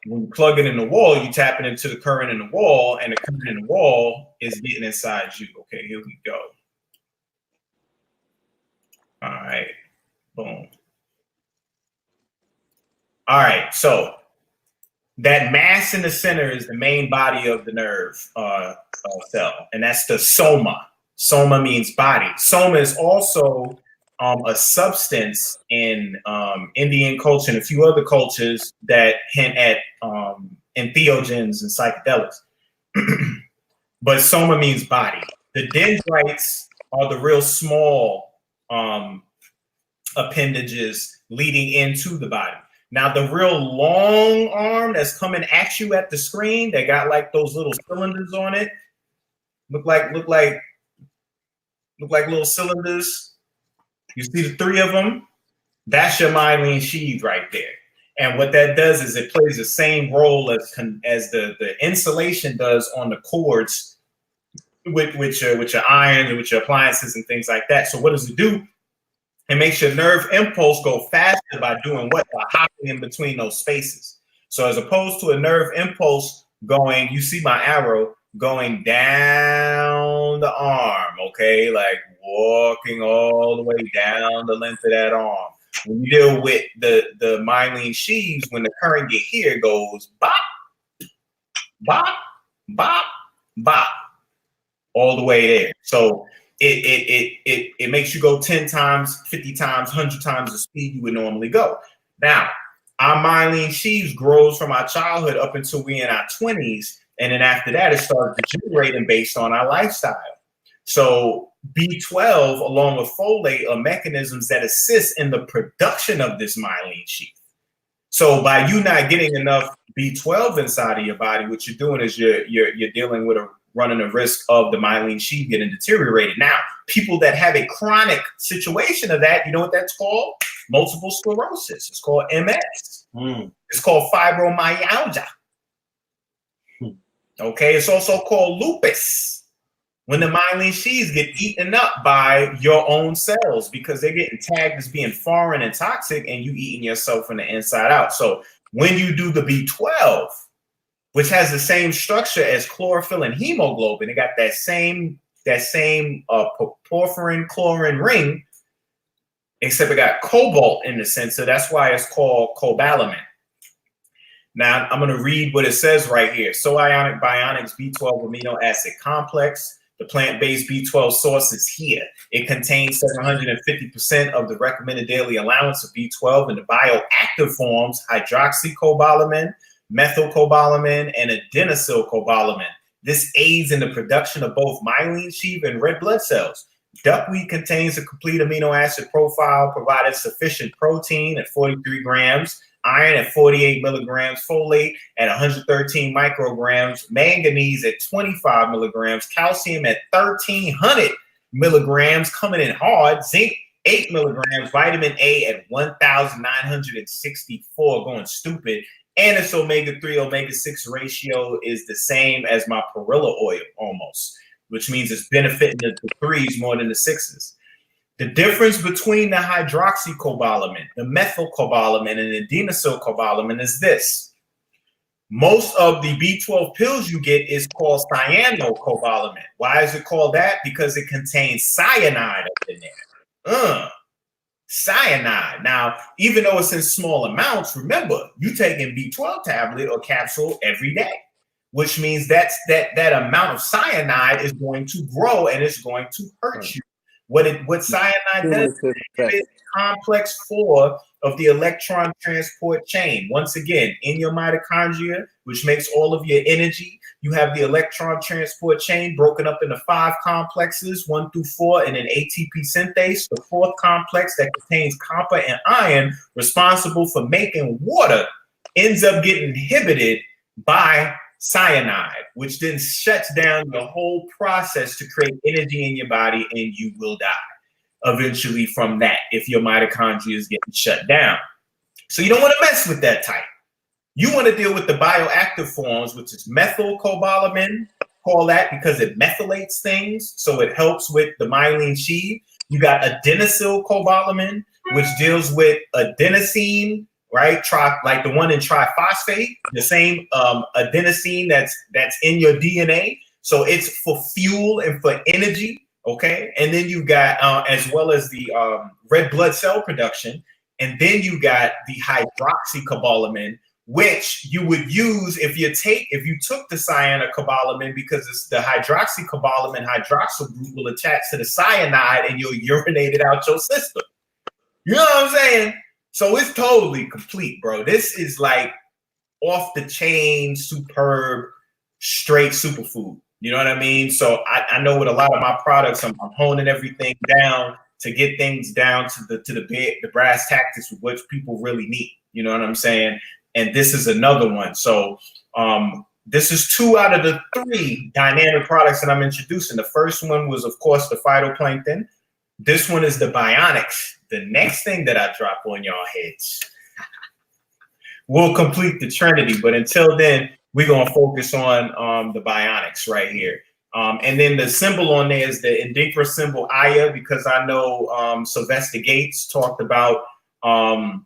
when you plug it in the wall, you tap it into the current in the wall, and the current in the wall is getting inside you. Okay, here we go. All right, boom. All right, so that mass in the center is the main body of the nerve cell, and that's the soma. Soma means body. Soma is also a substance in Indian culture and a few other cultures that hint at entheogens and psychedelics. But soma means body. The dendrites are the real small appendages leading into the body. Now, the real long arm that's coming at you at the screen, that got like those little cylinders on it, look like little cylinders. You see the 3 of them? That's your myelin sheath right there. And what that does is it plays the same role as the insulation does on the cords with your irons and with your appliances and things like that. So what does it do? It makes your nerve impulse go faster by doing what? By hopping in between those spaces. So as opposed to a nerve impulse going, you see my arrow going down the arm, okay? Like walking all the way down the length of that arm. When you deal with the myelin sheaths, when the current get here, it goes bop, bop, bop, bop, all the way there. So it makes you go 10 times, 50 times, 100 times the speed you would normally go. Now, our myelin sheaths grows from our childhood up until we're in our 20s. And then after that, it starts degenerating based on our lifestyle. So B12 along with folate are mechanisms that assist in the production of this myelin sheath. So by you not getting enough B12 inside of your body, what you're doing is you're dealing with running a risk of the myelin sheath getting deteriorated. Now, people that have a chronic situation of that, you know what that's called? Multiple sclerosis. It's called MS. It's called fibromyalgia. Okay, it's also called lupus. When the myelin sheaths get eaten up by your own cells because they're getting tagged as being foreign and toxic, and you eating yourself from the inside out. So when you do the B12, which has the same structure as chlorophyll and hemoglobin, it got that same porphyrin chlorine ring, except it got cobalt in the center. That's why it's called cobalamin. Now I'm going to read what it says right here. So Ionic Bionics B12 amino acid complex. The plant-based B12 source is here. It contains 750% of the recommended daily allowance of B12 in the bioactive forms, hydroxycobalamin, methylcobalamin, and adenosylcobalamin. This aids in the production of both myelin sheath and red blood cells. Duckweed contains a complete amino acid profile, providing sufficient protein at 43 grams, iron at 48 milligrams, folate at 113 micrograms, manganese at 25 milligrams, calcium at 1,300 milligrams, coming in hard, zinc 8 milligrams, vitamin A at 1,964, going stupid, and its omega-3, omega-6 ratio is the same as my perilla oil almost, which means it's benefiting the 3s more than the 6s. The difference between the hydroxycobalamin, the methylcobalamin, and the adenosylcobalamin is this. Most of the B12 pills you get is called cyanocobalamin. Why is it called that? Because it contains cyanide up in there. Cyanide. Now, even though it's in small amounts, remember, you taking B12 tablet or capsule every day, which means that amount of cyanide is going to grow and it's going to hurt you. What cyanide does is complex 4 of the electron transport chain. Once again, in your mitochondria, which makes all of your energy, you have the electron transport chain broken up into 5 complexes, 1 through 4, and an ATP synthase. The 4th complex that contains copper and iron, responsible for making water, ends up getting inhibited by cyanide, which then shuts down the whole process to create energy in your body, and you will die eventually from that if your mitochondria is getting shut down. So you don't want to mess with that type. You want to deal with the bioactive forms, which is methylcobalamin, call that because it methylates things, so it helps with the myelin sheath. You got adenosylcobalamin, which deals with adenosine, right? Like the one in triphosphate, the same adenosine that's in your DNA. So it's for fuel and for energy, okay? And then you got, as well as the red blood cell production, and then you got the hydroxycobalamin, which you would use if you took the cyanocobalamin, because it's the hydroxycobalamin hydroxyl group will attach to the cyanide and you'll urinate it out your system. You know what I'm saying? So it's totally complete, bro. This is like off the chain, superb, straight superfood. You know what I mean? So I know with a lot of my products, I'm honing everything down to get things down to the brass tactics with what people really need. You know what I'm saying? And this is another one. So this is 2 out of the 3 dynamic products that I'm introducing. The first one was, of course, the phytoplankton. This one is the bionics. The next thing that I drop on y'all heads will complete the trinity. But until then, we're going to focus on the bionics right here. And then the symbol on there is the Indinkra symbol Aya, because I know Sylvester Gates talked about the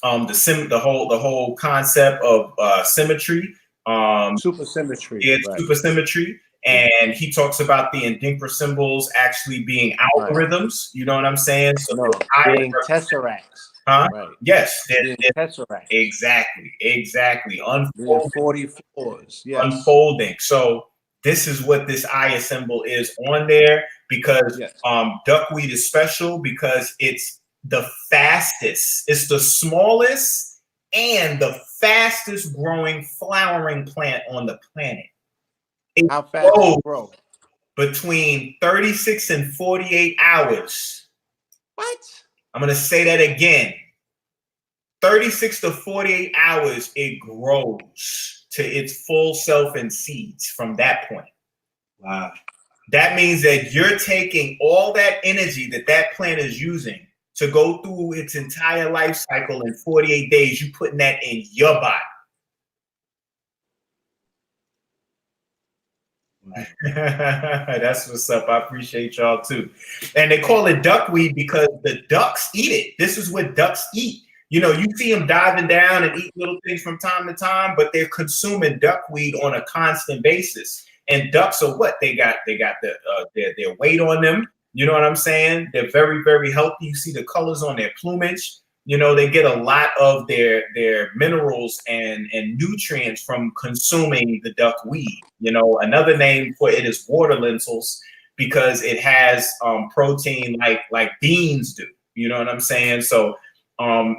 whole concept of symmetry. Supersymmetry. Yeah, right. supersymmetry. And he talks about the Indinkra symbols actually being algorithms. You know what I'm saying? So being tesseracts. Huh? Right. Yes. Being tesseracts. Exactly. Unfolding. 44s. Yes. Unfolding. So this is what this Aya symbol is on there, because duckweed is special because it's the fastest. It's the smallest and the fastest growing flowering plant on the planet. How fast does it grow? Between 36 and 48 hours. What? I'm going to say that again. 36 to 48 hours, it grows to its full self and seeds from that point. Wow. That means that you're taking all that energy that that plant is using to go through its entire life cycle in 48 days. You putting that in your body. That's what's up. I appreciate y'all too. And they call it duckweed because the ducks eat it. This is what ducks eat. You know, you see them diving down and eat little things from time to time, but they're consuming duckweed on a constant basis. And ducks are what? They got their weight on them. You know what I'm saying? They're very, very healthy. You see the colors on their plumage. You know, they get a lot of their minerals and nutrients from consuming the duckweed. You know, another name for it is water lentils because it has protein like beans do. You know what I'm saying? So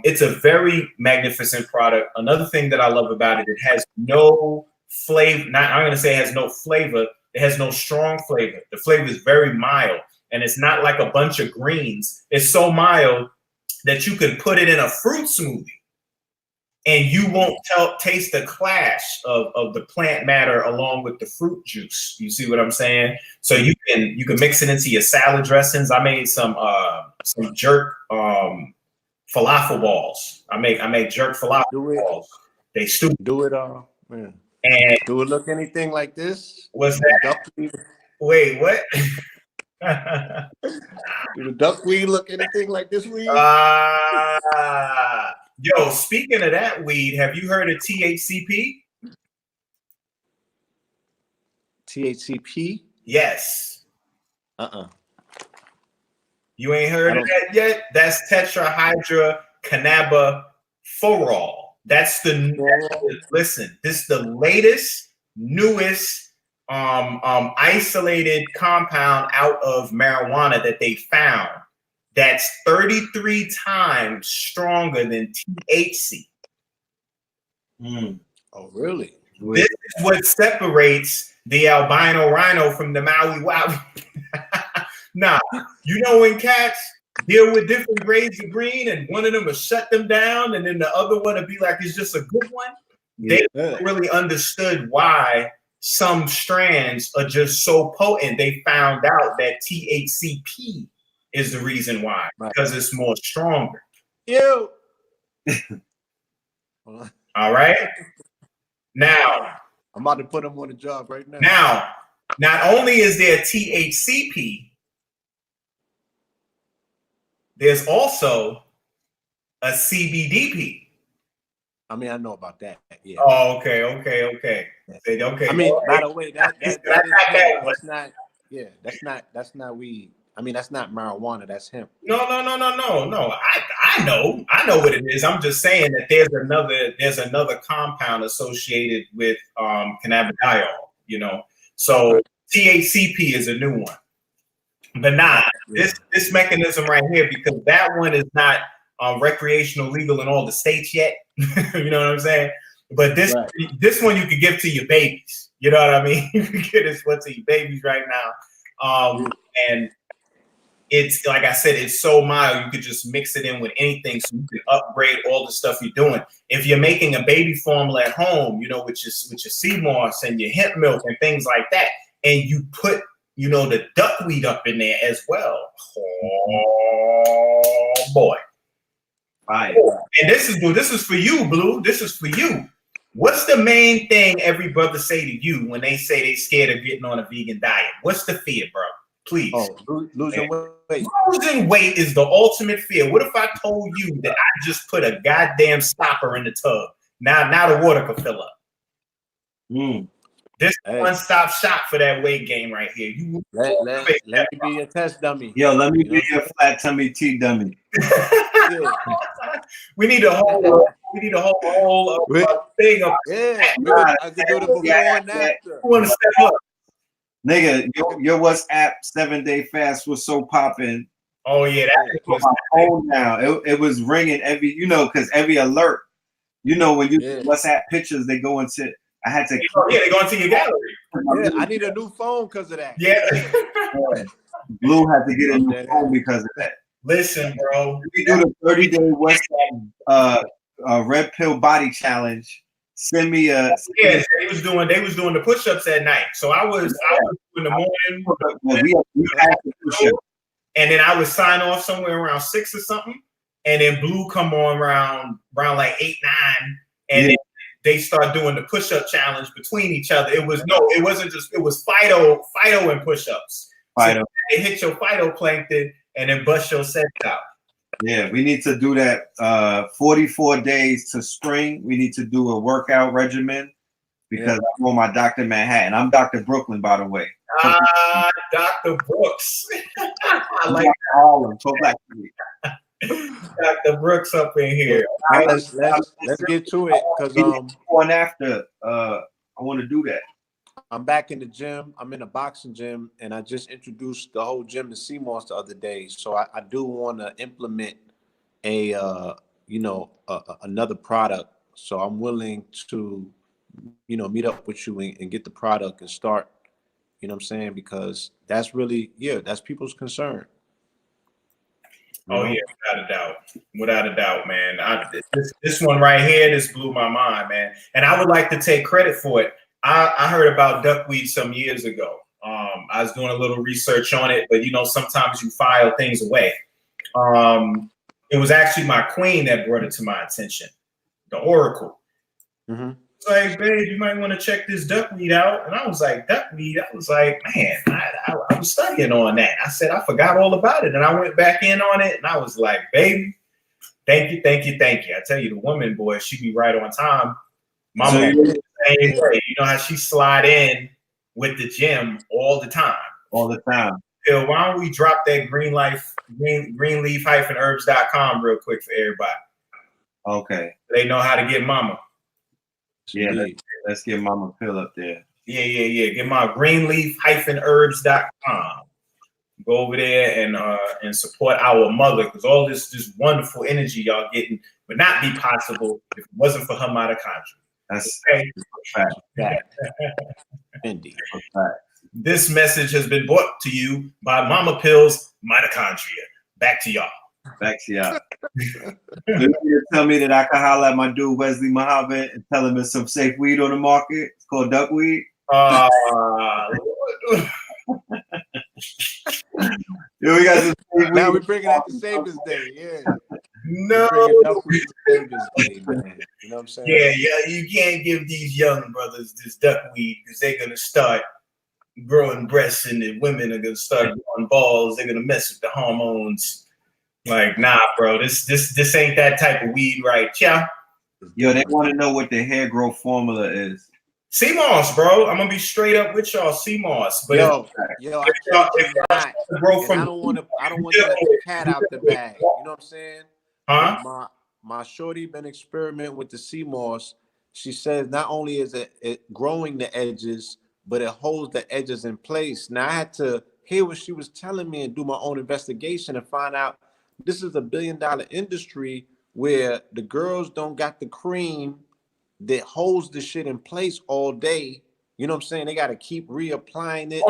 it's a very magnificent product. Another thing that I love about it, it has no flavor. I'm going to say it has no flavor. It has no strong flavor. The flavor is very mild, and it's not like a bunch of greens. It's so mild that you can put it in a fruit smoothie and you won't taste the clash of the plant matter along with the fruit juice. You see what I'm saying? So you can mix it into your salad dressings. I made some jerk falafel balls. I make jerk falafel balls. They stupid. Do it man. And do it look anything like this? What's that? Wait, what? Do the duckweed look anything like this weed? Yo, speaking of that weed, have you heard of THCP? THCP? Yes. You ain't heard of that yet? That's tetrahydrocannabidiol. That's listen, this is the latest, newest isolated compound out of marijuana that they found that's 33 times stronger than THC. Oh, really? This is what separates the albino rhino from the Maui Wowie. Nah, you know when cats deal with different grades of green and one of them will shut them down and then the other one will be like, it's just a good one. They really understood why some strands are just so potent. They found out that THCP is the reason why, because it's more stronger. Ew. All right. Now, I'm about to put them on the job right now. Now, not only is there THCP, there's also a CBDP. I mean, I know about that. Yeah. Oh, okay. Okay. I mean, by the way, that's not. Yeah, that's not weed. I mean, that's not marijuana. That's hemp. No. I know what it is. I'm just saying that there's another compound associated with cannabidiol. You know, so THCP is a new one. But this mechanism right here, because that one is not recreational legal in all the states yet. You know what I'm saying? But this one you could give to your babies. You know what I mean? You can get this one to your babies right now. And it's like I said, it's so mild. You could just mix it in with anything, so you can upgrade all the stuff you're doing. If you're making a baby formula at home, you know, with your sea moss and your hemp milk and things like that, and you put, you know, the duckweed up in there as well. Oh boy! Right. And this is for you, Blue. This is for you. What's the main thing every brother say to you when they say they scared of getting on a vegan diet? What's the fear, bro? Please. Oh, losing weight. Losing weight is the ultimate fear. What if I told you that I just put a goddamn stopper in the tub? Now the water can fill up. This one-stop shop for that weight gain right here. You let me be your test dummy. Yo, let me be your flat tummy tea dummy. We need a whole thing of I could do the before and after. You want to step up? Nigga, your WhatsApp 7-day fast was so popping. Oh yeah, that was my phone now. It was ringing every, you know, because every alert, you know, when you WhatsApp pictures, they go into. I had to. They go into your gallery. Yeah, I need a new phone because of that. Yeah. Blue had to get a new phone because of that. Listen, bro. We do the 30-day WhatsApp red pill body challenge. Send me a Yeah, they was doing the push-ups at night. So I was in the morning. we had to push up. And then I would sign off somewhere around 6 or something, and then Blue come on around like 8, 9, and then they start doing the push-up challenge between each other. It wasn't just, it was Fido and push-ups. Fido. So they hit your phytoplankton and then bust your sets out. Yeah, we need to do that 44 days to spring. We need to do a workout regimen because I'm on my Dr. Manhattan. I'm Dr. Brooklyn, by the way. Dr. Brooks. I like Harlem. So black to me. Dr. Brooks up in here. All right, let's get to it because before and after, I want to do that. I'm back in the gym. I'm in a boxing gym, and I just introduced the whole gym to CMOS the other day. So I do want to implement another product. So I'm willing to, meet up with you and get the product and start. You know what I'm saying? Because that's really, that's people's concern. Oh yeah, without a doubt, man. This one right here, this blew my mind, man. And I would like to take credit for it. I heard about duckweed some years ago. I was doing a little research on it, but sometimes you file things away. It was actually my queen that brought it to my attention, the Oracle. Mm-hmm. It's like, babe, you might want to check this duckweed out. And I was like, duckweed? I was like, man, I was studying on that. I said, I forgot all about it. And I went back in on it, and I was like, baby, thank you. I tell you, the woman, boy, she be right on time. Mama, same way. You know how she slide in with the gym all the time. Phil, why don't we drop that greenleaf-herbs.com real quick for everybody? Okay. They know how to get mama. Yeah, let's get Mama Pill up there. Yeah. Get my greenleaf-herbs.com. Go over there and support our mother, because all this wonderful energy y'all getting would not be possible if it wasn't for her mitochondria. That's okay. Fact. Indeed. This message has been brought to you by Mama Pill's mitochondria. Back to y'all. You tell me that I can holler at my dude Wesley Muhammad and tell him there's some safe weed on the market. It's called duckweed. We got some now we're bringing out the Savers Day. Yeah. No. Savers Day, man. You know what I'm saying? Yeah. You can't give these young brothers this duckweed because they're gonna start growing breasts and the women are gonna start growing balls. They're gonna mess with the hormones. Like, nah, bro, this ain't that type of weed, right? Yeah. Yo, they want to know what the hair growth formula is. CMOS, bro. I'm gonna be straight up with y'all, CMOS. But I don't want to let the cat out the bag. You know what I'm saying? Huh? My shorty been experimenting with the CMOS. She says not only is it growing the edges, but it holds the edges in place. Now I had to hear what she was telling me and do my own investigation and find out this is $1 billion industry where the girls don't got the cream that holds the shit in place all day. You know what I'm saying? They got to keep reapplying it.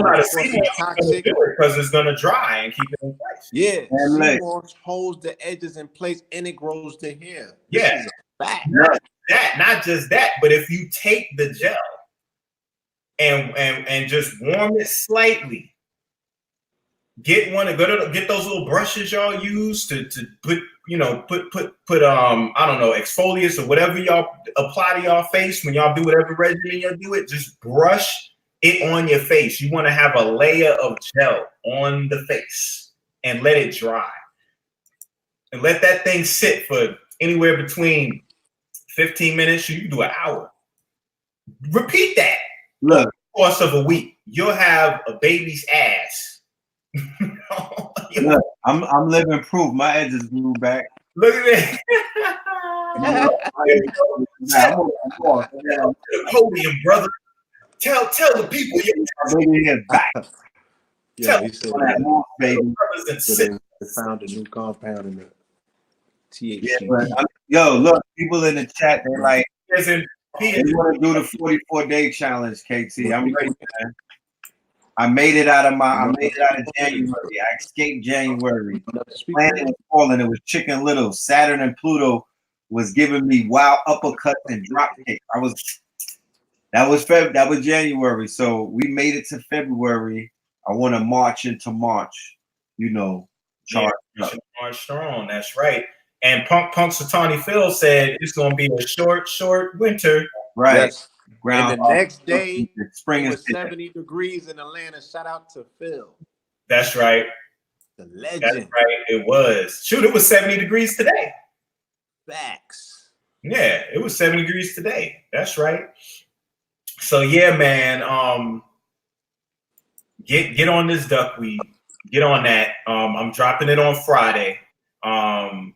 Toxic because it's gonna dry and keep it in place. Yeah, CMOS holds the edges in place and it grows the hair. Yeah, not just that, but if you take the gel and just warm it slightly. Get those little brushes y'all use to put I don't know, exfoliants or whatever y'all apply to y'all face when y'all do whatever regimen y'all do it. Just brush it on your face. You want to have a layer of gel on the face and let it dry. And let that thing sit for anywhere between 15 minutes. You can do an hour. Repeat that. Look, over the course of a week. You'll have a baby's ass. Look, I'm living proof. My edges grew back. Look at that. Podium, brother. Tell the people you're back. Yeah, he said baby. They found a new compound in the THC. Yeah, look, people in the chat, they're like, they want to do the 44-day challenge, KT. I'm ready, man. I made it out of January. I escaped January. Planet was falling. It was Chicken Little. Saturn and Pluto was giving me wild uppercuts and drop kicks. That was January. So we made it to February. I want to march into March, you know, charge up. March strong. That's right. And Punk Satani Phil said it's gonna be a short winter. Right. Yes. Ground and the next day, spring it is was 70 degrees in Atlanta. Shout out to Phil. That's right. The legend. That's right. It was. Shoot, it was 70 degrees today. Facts. Yeah, it was 70 degrees today. That's right. So yeah, man. Get on this duckweed. Get on that. I'm dropping it on Friday. So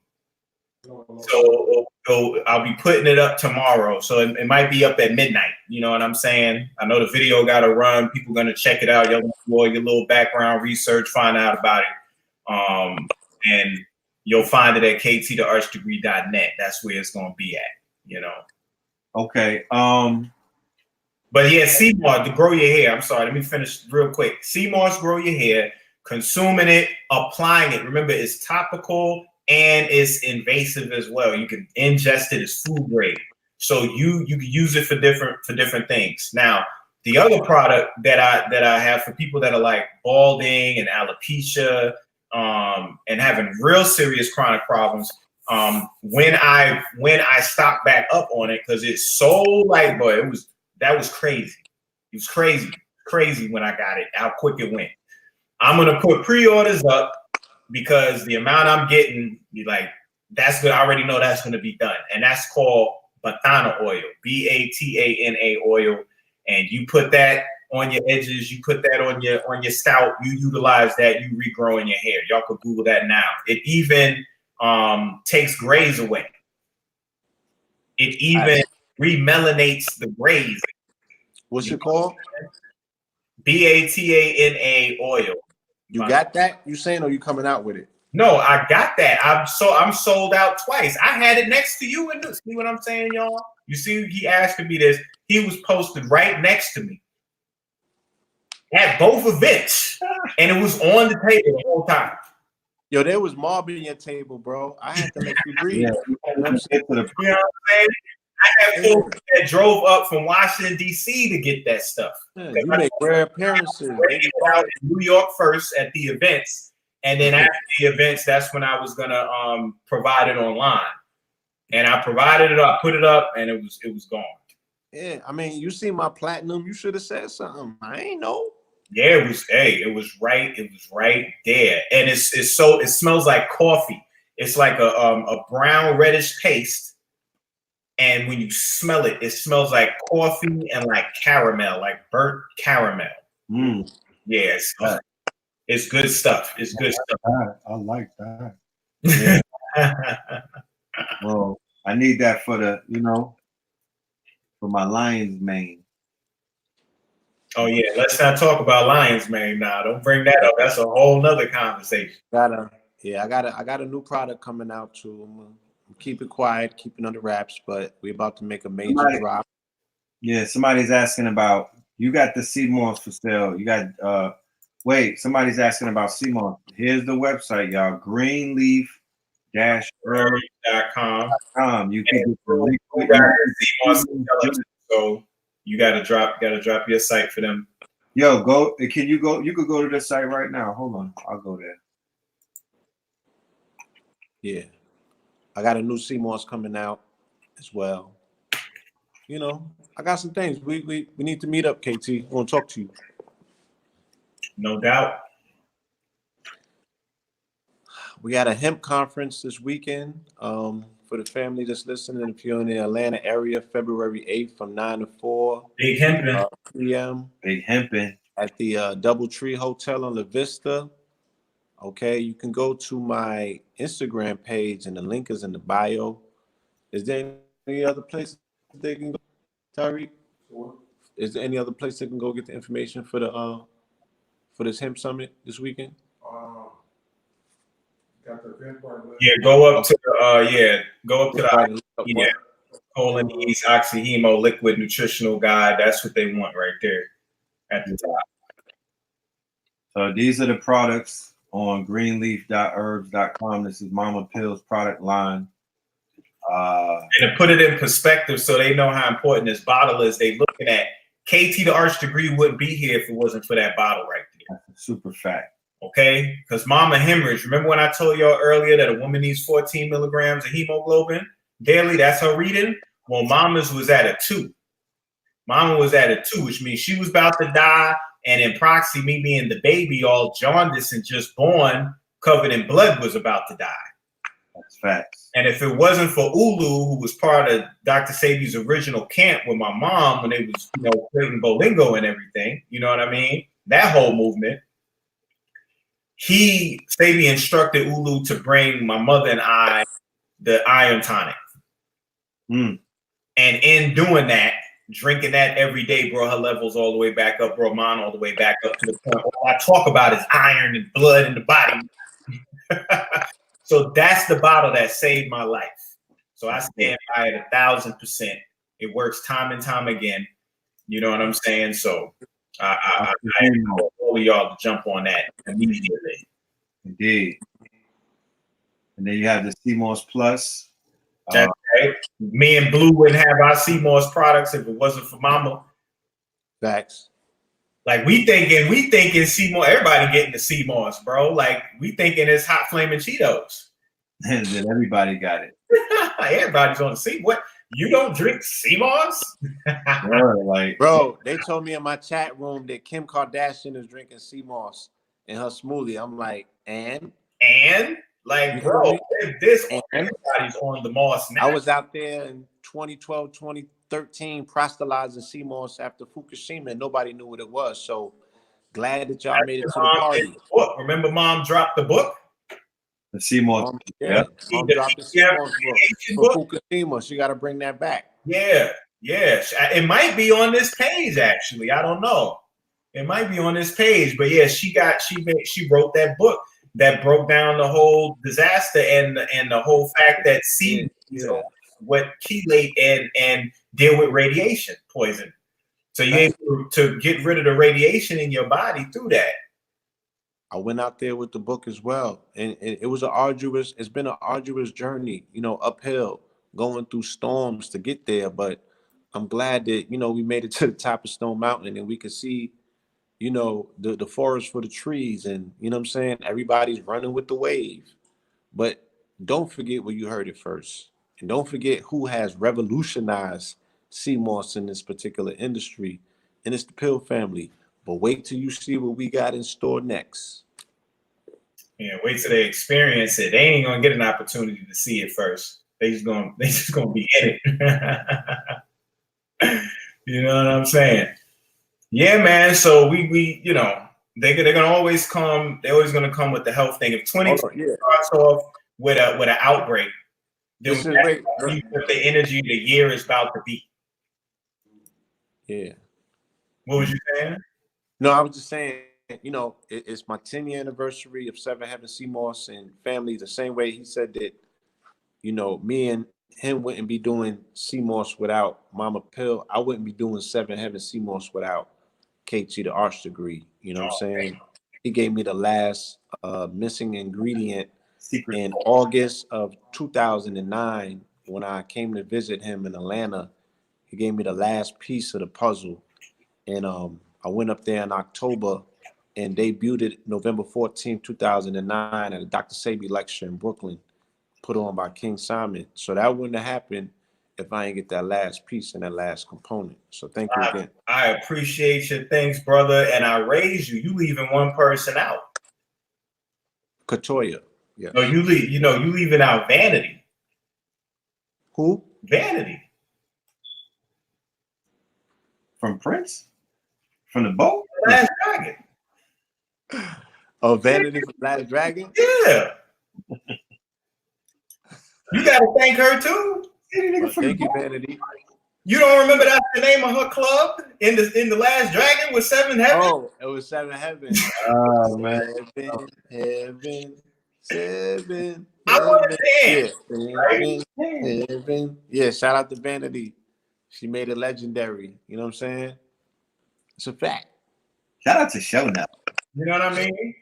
I'll be putting it up tomorrow. So it might be up at midnight. You know what I'm saying? I know the video got to run. People are gonna check it out. Y'all do your little background research, find out about it. And you'll find it at ktthearchdegree.net. That's where it's gonna be at. You know. Okay. But yeah, sea moss to grow your hair. I'm sorry, let me finish real quick. Sea moss grow your hair, consuming it, applying it. Remember, it's topical and it's invasive as well. You can ingest it as food grade. So you can use it for different things. Now, the other product that I have for people that are like balding and alopecia and having real serious chronic problems, when I stock back up on it, because it's so light, boy, that was crazy. It was crazy when I got it, how quick it went. I'm gonna put pre-orders up because the amount I'm getting, that's good. I already know that's gonna be done, and that's called Batana oil, BATANA oil, and you put that on your edges, you put that on your scalp, you utilize that, you regrow in your hair. Y'all could Google that now. It even takes grays away. It even remelanates the grays. What's it called? BATANA oil. You got that? You saying, or you coming out with it? No, I got that. I'm sold out twice. I had it next to you. And see what I'm saying, y'all? You see, he asked me this. He was posted right next to me at both events, and it was on the table the whole time. Yo, there was mob in your table, bro. I had to let you breathe. Yeah, You know what I'm saying? I had folks that drove up from Washington, D.C. to get that stuff. Yeah, you make rare appearances. It out in New York first at the events, and then after the events, that's when I was gonna provide it online. And I provided it up, put it up, and it was gone. Yeah, I mean, you see my platinum, you should have said something. I ain't know. Yeah, it was right there. And it smells like coffee. It's like a brown reddish paste. And when you smell it, it smells like coffee and like caramel, like burnt caramel. Mm. Yeah, it's good stuff. It's good stuff. I like that. Yeah. Well, I need that for for my lion's mane. Oh yeah, let's not talk about lion's mane now. Don't bring that up. That's a whole nother conversation. I got a new product coming out too. I'm keep it quiet, keep it under wraps, but we're about to make a major drop. Yeah, somebody's asking about, you got the sea moss for sale. You got somebody's asking about sea moss. Here's the website, y'all. greenleaf-herb.com. You can get so you gotta drop your site for them. Yo, go. Can you go? You could go to the site right now. Hold on, I'll go there. Yeah, I got a new sea moss coming out as well. You know, I got some things. We need to meet up, KT. I want to talk to you. No doubt. We got a hemp conference this weekend for the family that's listening. If you're in the Atlanta area, February 8th from 9 to 4 Big hemping. p.m. Big hemping at the Doubletree Hotel on La Vista. Okay, you can go to my Instagram page, and the link is in the bio. Is there any other place they can go, Tariq? Is there any other place they can go get the information for the for this hemp summit this weekend? Yeah, go up to the colon ease oxyhemo liquid nutritional guide. That's what they want right there at the top. So these are the products on greenleaf.herbs.com. This is Mama Pill's product line. And to put it in perspective so they know how important this bottle is, they looking at KT the Arch Degree wouldn't be here if it wasn't for that bottle right there. That's a super fact. Okay? Because Mama Hemorrhage, remember when I told y'all earlier that a woman needs 14 milligrams of hemoglobin daily? That's her reading. Well, Mama's was at a 2. Mama was at a 2, which means she was about to die. And in proxy, me being the baby, all jaundiced and just born, covered in blood, was about to die. That's facts. And if it wasn't for Ulu, who was part of Dr. Sabi's original camp with my mom when they was, creating Bolingo and everything, you know what I mean? That whole movement. Sabi instructed Ulu to bring my mother and I the iron tonic. Mm. And in doing that, drinking that every day brought her levels all the way back up, brought mine all the way back up to the point all I talk about is iron and blood in the body. So that's the bottle that saved my life. So I stand by it 1,000%. It works time and time again. You know what I'm saying? So I invite all of y'all to jump on that immediately. Indeed. And then you have the CMOS Plus. That's right. Me and Blue wouldn't have our CMOS products if it wasn't for Mama. Facts. Like we thinking CMOS, everybody getting the CMOS, bro. Like we thinking it's hot flaming Cheetos. And then everybody got it. Everybody's on the C. What? You don't drink CMOS? Bro, they told me in my chat room that Kim Kardashian is drinking CMOS in her smoothie. I'm like, and like, bro, everybody's on the Moss now. I was out there in 2012, 2013 proselytizing CMOS after Fukushima, and nobody knew what it was. So glad that y'all made it to the party. Remember, Mom dropped the book. The CMOS. Mom dropped the CMOS book for Fukushima. She got to bring that back. Yeah. It might be on this page actually. I don't know. It might be on this page, but yeah, she wrote that book that broke down the whole disaster and the whole fact that what chelate and deal with radiation poison. So you're able to get rid of the radiation in your body through that. I went out there with the book as well, and it's been an arduous journey, uphill, going through storms to get there. But I'm glad that we made it to the top of Stone Mountain and we could see, the forest for the trees, and what I'm saying, everybody's running with the wave. But don't forget where you heard it first, and don't forget who has revolutionized CMOS in this particular industry, and it's the Pill family. But wait till you see what we got in store next. Yeah, wait till they experience it. They ain't gonna get an opportunity to see it first. They just gonna be in it. You know what I'm saying? Yeah, man. So we they're gonna always come. They're always gonna come with the health thing. If 2020 starts off with an outbreak, then with the energy the year is about to be. Yeah. What was you saying? No, I was just saying, it's my 10-year anniversary of Seven Heaven CMOS and family. The same way he said that, me and him wouldn't be doing CMOS without Mama Pill. I wouldn't be doing Seven Heaven CMOS without KT the Arch Degree. You know what I'm saying? He gave me the last missing ingredient in August of 2009 when I came to visit him in Atlanta. He gave me the last piece of the puzzle. And I went up there in October and debuted it November 14, 2009 at a Dr. Sabi lecture in Brooklyn, put on by King Simon. So that wouldn't have happened if I didn't get that last piece and that last component. So thank you again. I appreciate your things, brother. And I raise you. You leaving one person out. Katoya. Yeah. No, you leaving out Vanity. Who? Vanity. From Prince? From the boat? Last Dragon. Oh, Vanity from Last Dragon? Yeah. You gotta thank her too. Thank you, Vanity. You don't remember that's the name of her club in the Last Dragon with Seven Heaven? Oh, it was Seven Heaven. Oh man. Heaven, seven. I want to dance. Heaven. Yeah, shout out to Vanity. She made it legendary. You know what I'm saying? It's a fact. Shout out to Show Now. You know what I mean?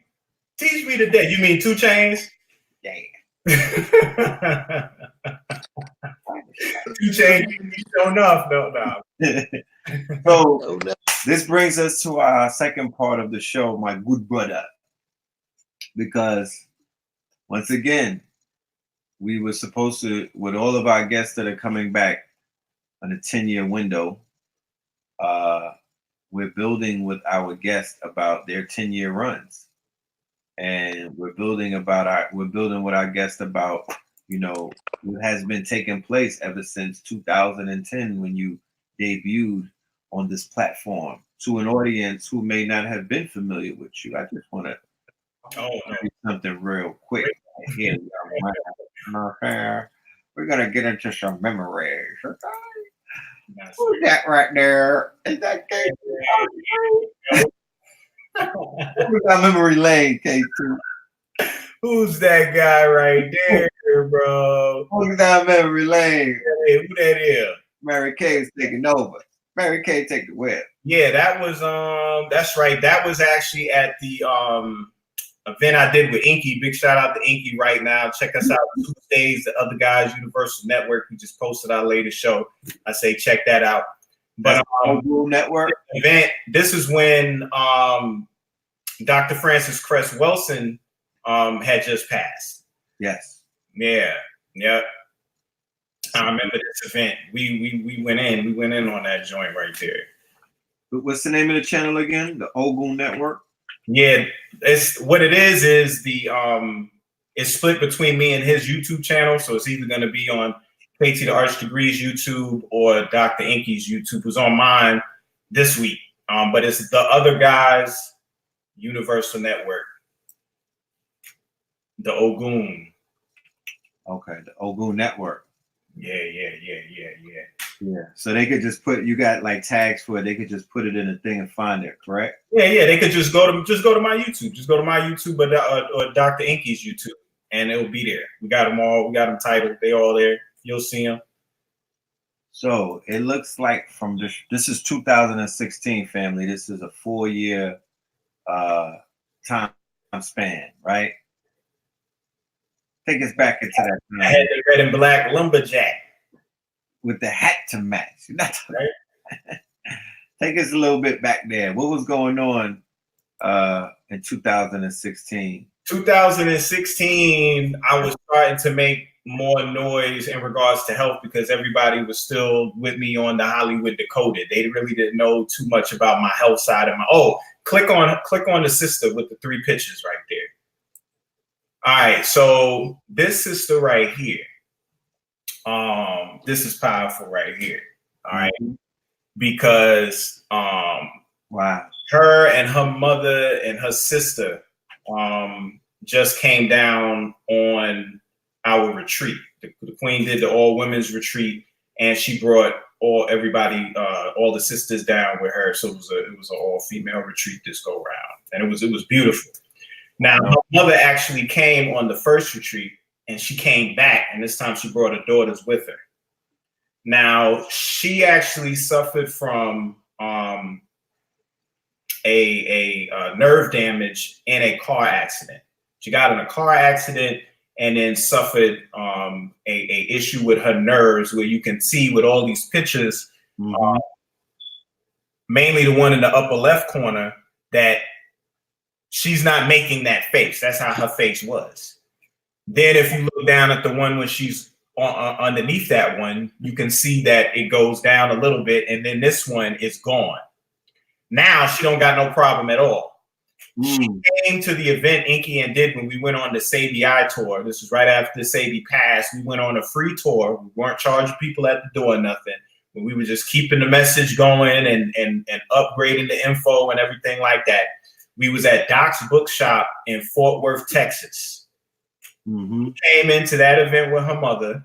Teach me today. You mean 2 Chainz? Yeah. You changed. You don't know. No. So this brings us to our second part of the show, my good brother, because once again, we were supposed to, with all of our guests that are coming back on a 10-year window, we're building with our guests about their 10-year runs. And we're building with our guests about, you know, what has been taking place ever since 2010 when you debuted on this platform to an audience who may not have been familiar with you. I just want to do something real quick here. We're gonna get into some memories. Okay? Who's that right there? Is that K2? We got memory lane, K2. Who's that guy right there, bro? Who's down memory lane? Hey, who that is? Mary Kay is taking over. Mary Kay take the whip. Yeah, that was that's right. That was actually at the event I did with Inky. Big shout out to Inky right now. Check us out Tuesdays, the other guys, Universal Network. We just posted our latest show. I say check that out. But Network event, this is when Dr. Francis Cress Wilson had just passed. Yes. Yeah. Yep. I remember this event. We went in on that joint right there. What's the name of the channel again? The Ogun Network? Yeah, it's what it is the it's split between me and his YouTube channel. So it's either gonna be on KT the Arch Degrees YouTube or Dr. Inky's YouTube. It was on mine this week. But it's the other guy's Universal Network. The Ogun. Okay, the Ogun Network. Yeah. Yeah. So they could just put, you got like tags for it. They could just put it in a thing and find it, correct? Yeah. They could just go to my YouTube. Just go to my YouTube or Dr. Inky's YouTube, and it'll be there. We got them all. We got them titled. They all there. You'll see them. So it looks like from this is 2016, family. This is a 4-year time span, right? Take us back into that time. I had the red and black lumberjack with the hat to match. Right. Take us a little bit back there. What was going on in 2016? 2016, I was starting to make more noise in regards to health because everybody was still with me on the Hollywood Decoded. They really didn't know too much about my health side of my. Click on the sister with the 3 pictures right there. All right, so this sister right here, this is powerful right here. All right, because wow, her and her mother and her sister just came down on our retreat. The Queen did the all women's retreat, and she brought all the sisters down with her. So it was an all female retreat this go round, and it was beautiful. Now, her mother actually came on the first retreat, and she came back, and this time she brought her daughters with her. Now, she actually suffered from a nerve damage in a car accident. She got in a car accident and then suffered a issue with her nerves, where you can see with all these pictures, mainly the one in the upper left corner, that she's not making that face. That's how her face was. Then if you look down at the one when she's underneath that one, you can see that it goes down a little bit, and then this one is gone. Now she don't got no problem at all. She came to the event Inky and did when we went on the Sadie I tour. This was right after Sadie passed. We went on a free tour. We weren't charging people at the door, nothing. But we were just keeping the message going and upgrading the info and everything like that. We was at Doc's Bookshop in Fort Worth, Texas. Came into that event with her mother,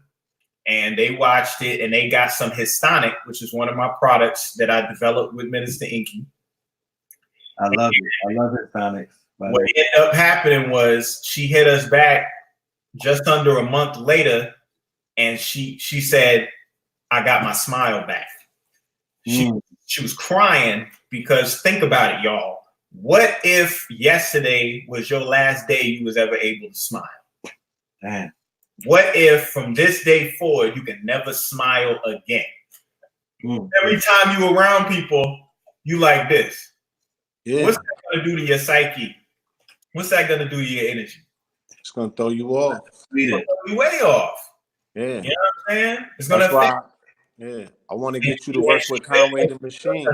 and they watched it, and they got some Histonic, which is one of my products that I developed with Minister Inky. I love it. I love Histonics. What ended up happening was she hit us back just under a month later, and she said, "I got my smile back." She was crying because think about it, y'all. What if yesterday was your last day you was ever able to smile? Damn. What if from this day forward you can never smile again? Every time you around people, you like this. Yeah. What's that gonna do to your psyche? What's that gonna do to your energy? It's gonna throw you off. It's gonna throw you way off. Yeah. You know what I'm saying? It's gonna That's why. affect. Yeah, I want to get you to work with Conway the Machine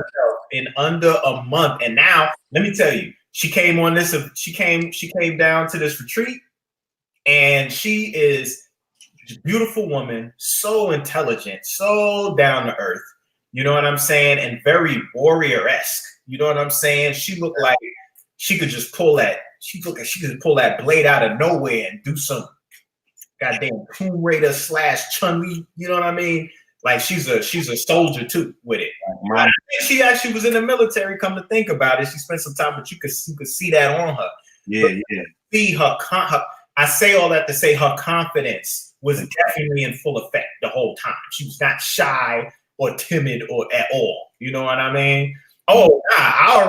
in under a month. And now, let me tell you, she came on this. She came down to this retreat, and she is a beautiful woman, so intelligent, so down to earth. You know what I'm saying? And very warrior-esque. You know what I'm saying? She looked like she could just pull that. She looked like she could pull that blade out of nowhere and do some goddamn Tomb Raider / Chun-Li. You know what I mean? Like she's a soldier too with it. Right. She actually was in the military. Come to think about it, she spent some time, but you could see that on her. Yeah, but yeah. See her. I say all that to say her confidence was definitely in full effect the whole time. She was not shy or timid or at all. You know what I mean? Oh, nah, I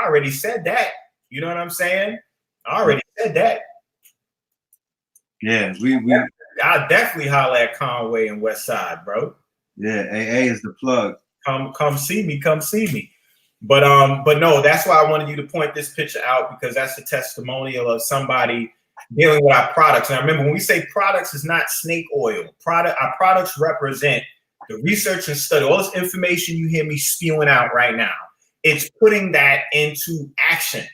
already said that. You know what I'm saying? I already said that. Yeah, I'll definitely holler at Conway and West Side, bro. Yeah, AA is the plug. Come see me. But no, that's why I wanted you to point this picture out, because that's a testimonial of somebody dealing with our products. And I remember when we say products, is not snake oil. Our products represent the research and study, all this information you hear me spewing out right now. It's putting that into action.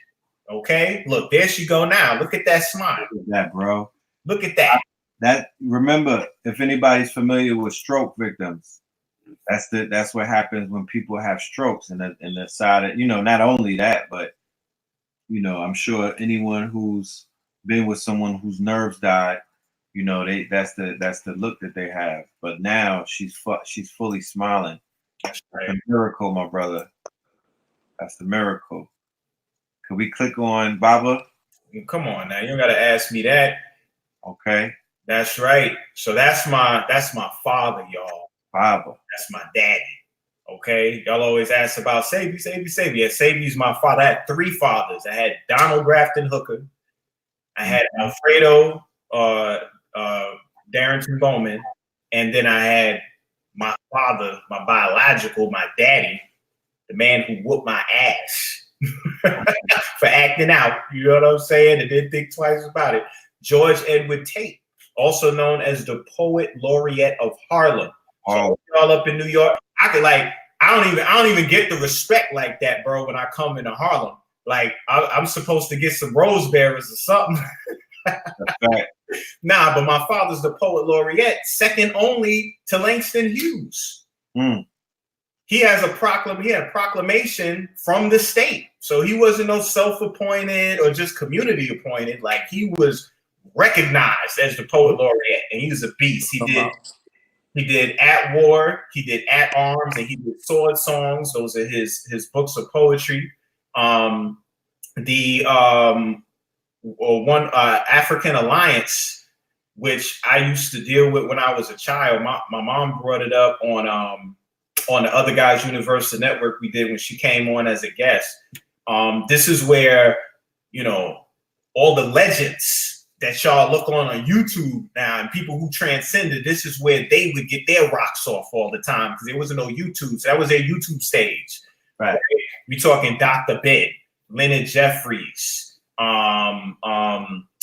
Okay, look, there she go now. Look at that smile. Look at that, bro. Look at that. Remember, if anybody's familiar with stroke victims, that's what happens when people have strokes, and the side of, not only that, but I'm sure anyone who's been with someone whose nerves died, that's the look that they have. But now she's fully smiling. That's right. The miracle, my brother. That's the miracle. Can we click on Baba? Come on now, you don't gotta ask me that. Okay. That's right. So that's my father, y'all. Baba. That's my daddy. Okay. Y'all always ask about Sabi. Yeah, Sabi's my father. I had 3 fathers. I had Donald Grafton Hooker. I had Alfredo Darrington Bowman. And then I had my father, my biological, my daddy, the man who whooped my ass for acting out. You know what I'm saying? And didn't think twice about it. George Edward Tate, also known as the Poet Laureate of Harlem. So all up in New York, I don't even get the respect like that, bro. When I come into Harlem, like I'm supposed to get some rose bearers or something. Right. Nah, but my father's the Poet Laureate, second only to Langston Hughes. He has a proclamation from the state, so he wasn't no self-appointed or just community appointed. Like, he was recognized as the Poet Laureate, and he was a beast. He did At War, he did At Arms, and he did Sword Songs. Those are his books of poetry. African Alliance, which I used to deal with when I was a child. My mom brought it up on the Other Guys Universal Network we did when she came on as a guest. This is where, all the legends that y'all look on YouTube now, and people who transcended, this is where they would get their rocks off all the time, because there wasn't no YouTube. So that was their YouTube stage. Right. Okay? We talking Dr. Ben, Leonard Jeffries, Ivan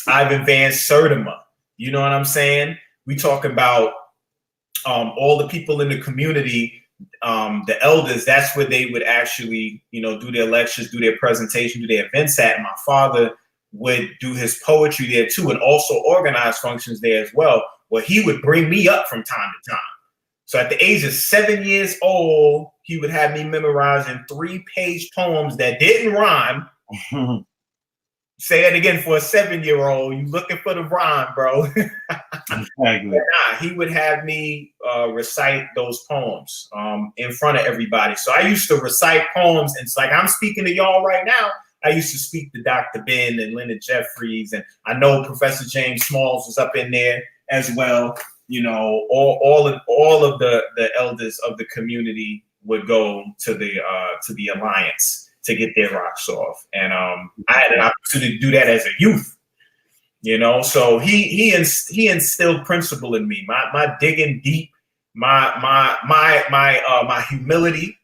Van Sertima. You know what I'm saying? We talk about all the people in the community, the elders. That's where they would actually, do their lectures, do their presentation, do their events at. And my father would do his poetry there too, and also organize functions there as well, where he would bring me up from time to time. So at the age of 7 years old, he would have me memorizing 3-page poems that didn't rhyme. Say that again for a 7-year-old. You looking for the rhyme, bro. Exactly. Nah, he would have me recite those poems in front of everybody. So I used to recite poems, and it's like I'm speaking to y'all right now. I used to speak to Dr. Ben and Leonard Jeffries, and I know Professor James Smalls was up in there as well. All of the elders of the community would go to the Alliance to get their rocks off, and I had an opportunity to do that as a youth. You know, so he instilled principle in me. My digging deep, my humility,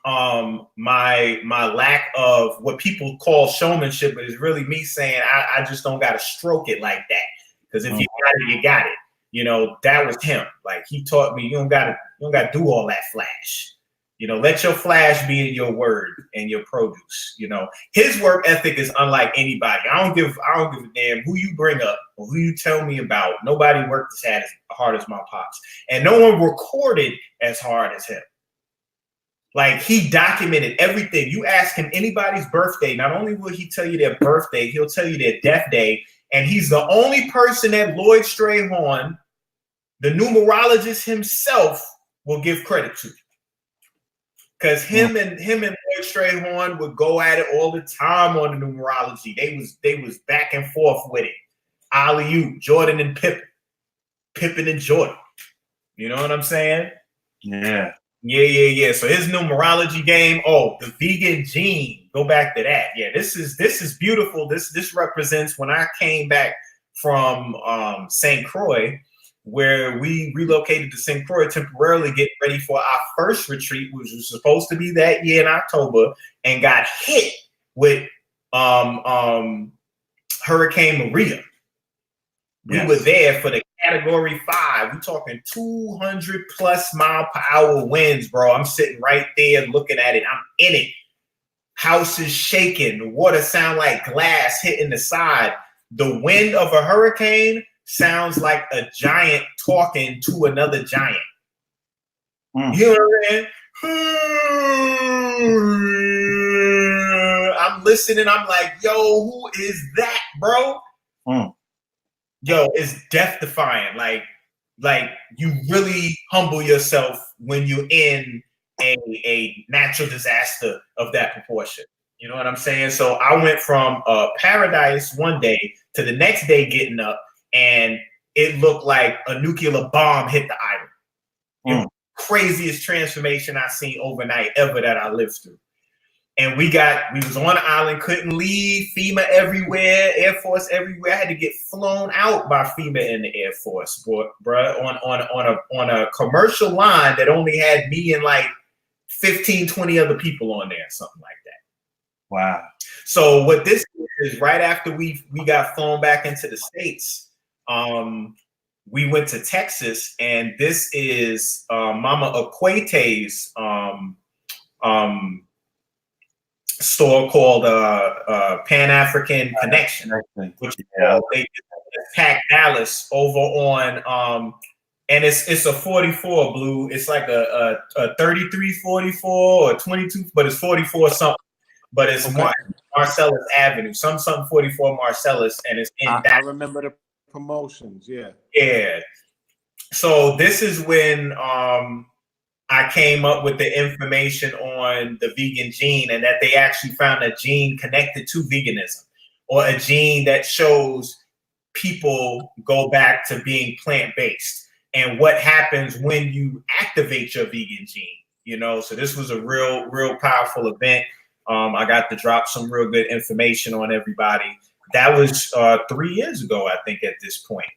my lack of what people call showmanship, but it's really me saying I just don't gotta stroke it like that. Because if you got it, you got it. You know, that was him. Like he taught me you don't gotta do all that flash. You know, let your flash be in your word and your produce. You know, his work ethic is unlike anybody. I don't give a damn who you bring up or who you tell me about. Nobody worked as hard as my pops, and no one recorded as hard as him. Like he documented everything. You ask him anybody's birthday, not only will he tell you their birthday, he'll tell you their death day, and he's the only person that Lloyd Strayhorn, the numerologist himself, will give credit to. Because him and Lloyd Strayhorn would go at it all the time on the numerology. They was back and forth with it. Alley-oop, Jordan and Pippen and Jordan. You know what I'm saying? Yeah. Yeah. So his numerology game. Oh, the vegan gene. Go back to that. Yeah, this is beautiful. This represents when I came back from St. Croix, where we relocated to St. Croix temporarily, getting ready for our first retreat, which was supposed to be that year in October, and got hit with Hurricane Maria. We were there for the Category 5. We're talking 200 plus mile per hour winds, bro. I'm sitting right there looking at it. I'm in it. House is shaking. The water sound like glass hitting the side. The wind of a hurricane sounds like a giant talking to another giant. You know what I'm saying? I'm listening. I'm like, yo, who is that, bro? Yo, it's death defying. Like you really humble yourself when you're in a natural disaster of that proportion. You know what I'm saying? So I went from paradise one day to the next day getting up, and it looked like a nuclear bomb hit the island. It was the craziest transformation I've seen overnight ever that I lived through. And we was on the island, couldn't leave, FEMA everywhere, Air Force everywhere. I had to get flown out by FEMA and the Air Force, bruh, on a commercial line that only had me and like 15, 20 other people on there, something like that. Wow. So what this is, right after we got flown back into the States, we went to Texas, and this is Mama Akwete's store called Pan-African Connection, which they attacked Dallas over on and it's a 44 blue. It's like a 33 44 or 22, but it's 44 something. But it's Marcellus Avenue, something 44 Marcellus, and it's in I remember the promotions, yeah. So this is when I came up with the information on the vegan gene, and that they actually found a gene connected to veganism, or a gene that shows people go back to being plant-based, and what happens when you activate your vegan gene. You know, so this was a real powerful event. I got to drop some real good information on everybody. That was 3 years ago, I think, at this point.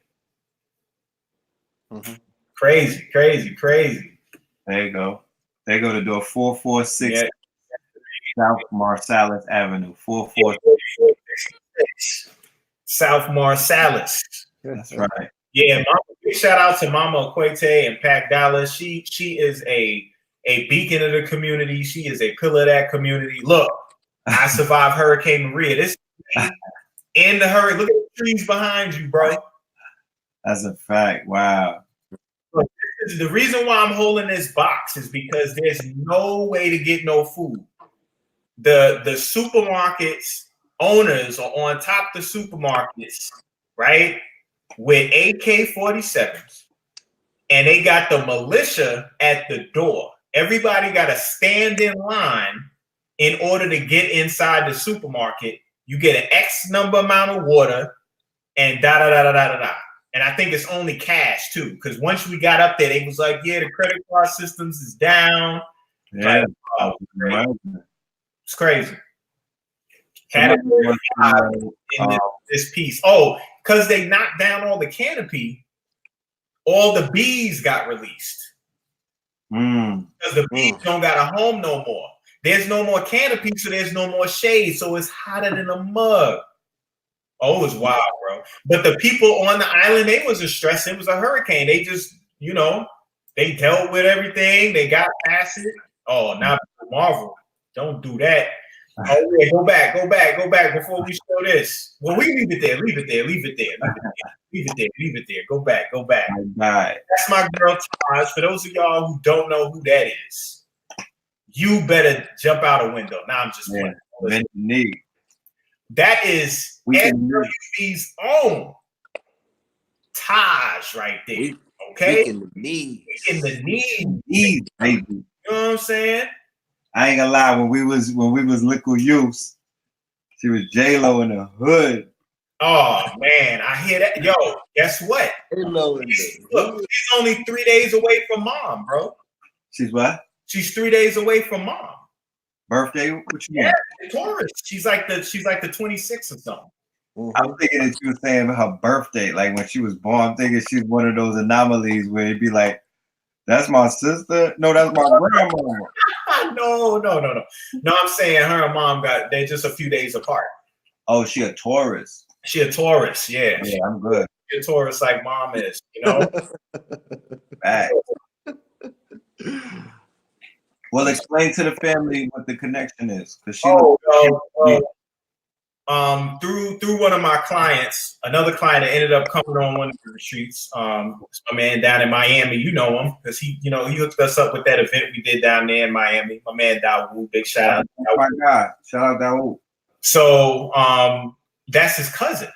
Crazy. There you go. They go to door 446 South Marcellus Avenue. 446 South Marcellus. That's right. Yeah, big shout out to Mama Akwete and Pac Dallas. She is a beacon of the community. She is a pillar of that community. Look, I survived Hurricane Maria. This in the hurricane. Look at the trees behind you, bro. That's a fact. Wow. Look, the reason why I'm holding this box is because there's no way to get no food. The supermarkets owners are on top of the supermarkets, right, with AK-47s, and they got the militia at the door. Everybody got to stand in line in order to get inside the supermarket. You get an X number amount of water and da-da-da-da-da-da-da. And I think it's only cash too, because once we got up there, they was like, yeah, the credit card systems is down. Yeah. It's crazy. Category 5 in this piece. Oh, because they knocked down all the canopy, all the bees got released. Because the bees don't got a home no more. There's no more canopy, so there's no more shade. So it's hotter than a mug. Oh, it was wild, bro. But the people on the island, they wasn't stressed. It was a hurricane. They just, you know, they dealt with everything. They got past it. Oh, now Marvel, don't do that. Oh, yeah, go back before we show this. Well, we leave it there. Go back. That's my girl Taj. For those of y'all who don't know who that is, you better jump out a window. Now I'm just playing. That is SWV's own Taj right there. Okay? In the knees. In the knees, baby. You know what I'm saying? I ain't gonna lie, when we was little youths, she was J-Lo in the hood. Oh man, I hear that. Yo, guess what? Look, she's only 3 days away from mom, bro. She's what? She's 3 days away from mom. Birthday? What you mean? Yeah, Taurus. She's like the 26th or something. I'm thinking that you were saying her birthday, like when she was born. I'm thinking she's one of those anomalies where it'd be like, that's my sister. No, that's my grandma. No. No, I'm saying her and mom they're just a few days apart. Oh, she a Taurus. She a Taurus, yeah. Yeah, I'm good. She a Taurus like mom is, you know? Right. Well, explain to the family what the connection is. Because through one of my clients, another client that ended up coming on one of the retreats, my man down in Miami, you know him, because he hooked us up with that event we did down there in Miami. My man Dawood, big shout out. Oh my God, shout out Dawood. So that's his cousin.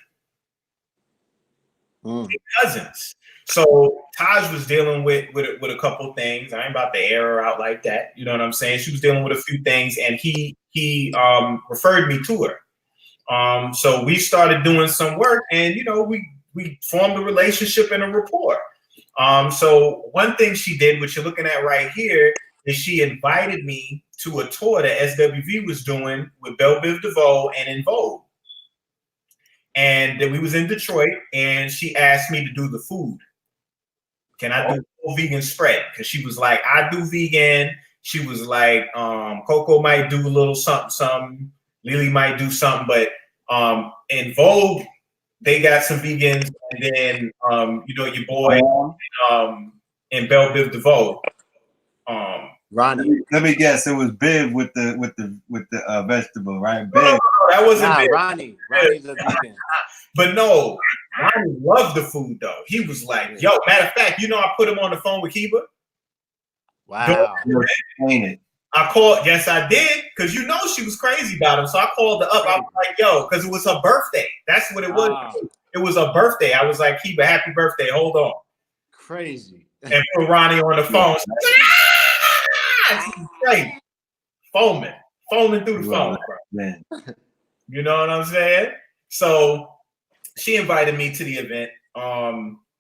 Cousins. So Taj was dealing with a couple things. I ain't about to air her out like that. You know what I'm saying? She was dealing with a few things, and he referred me to her. So we started doing some work, and you know, we formed a relationship and a rapport. So one thing she did, which you're looking at right here, is she invited me to a tour that SWV was doing with Belle Biv DeVoe and In Vogue. And then we was in Detroit, and she asked me to do the food. Can I do a full vegan spread? Because she was like, I do vegan. She was like, Coco might do a little something. Lily might do something, but In Vogue, they got some vegans, and then you know, your boy and Belle Biv DeVoe. Ronnie. Let me guess, it was Biv with the vegetable, right? Biv. No, that wasn't Biv. Ronnie's a vegan. But no, Ronnie loved the food though. He was like, yo, matter of fact, you know, I put him on the phone with Kiba. Wow. I called, yes, I did, because you know she was crazy about him. So I called her up. I was like, yo, because it was her birthday. That's what it was. Wow. It was her birthday. I was like, Kiba, happy birthday. Hold on. Crazy. And put Ronnie on the phone. She's crazy. Foaming through the phone. Man. You know what I'm saying? So she invited me to the event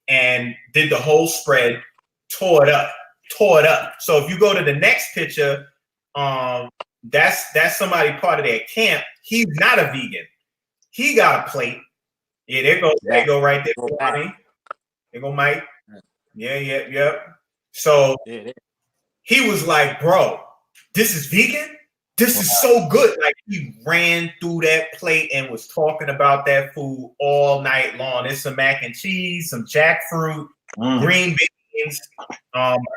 and did the whole spread, tore it up. So if you go to the next picture, that's somebody part of their camp. He's not a vegan. He got a plate. Yeah, there you go right there. Ronnie. There go Mike. Yeah. So he was like, bro, this is vegan? This is so good. Like, he ran through that plate and was talking about that food all night long. It's some mac and cheese, some jackfruit, green beans,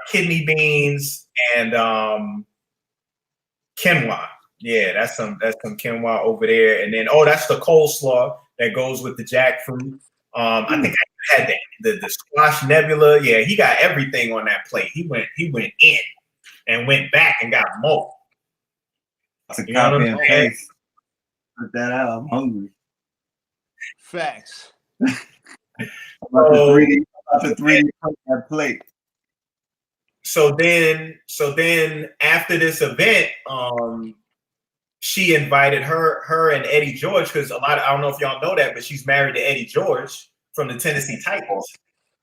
kidney beans, and quinoa. Yeah, that's some quinoa over there. And then, that's the coleslaw that goes with the jackfruit. I think I had the squash nebula. Yeah, he got everything on that plate. He went in and went back and got more. That's a copy and paste. Put that out. I'm hungry. Facts. About the 3D that plate. So then after this event, she invited her and Eddie George, because I don't know if y'all know that, but she's married to Eddie George from the Tennessee Titans.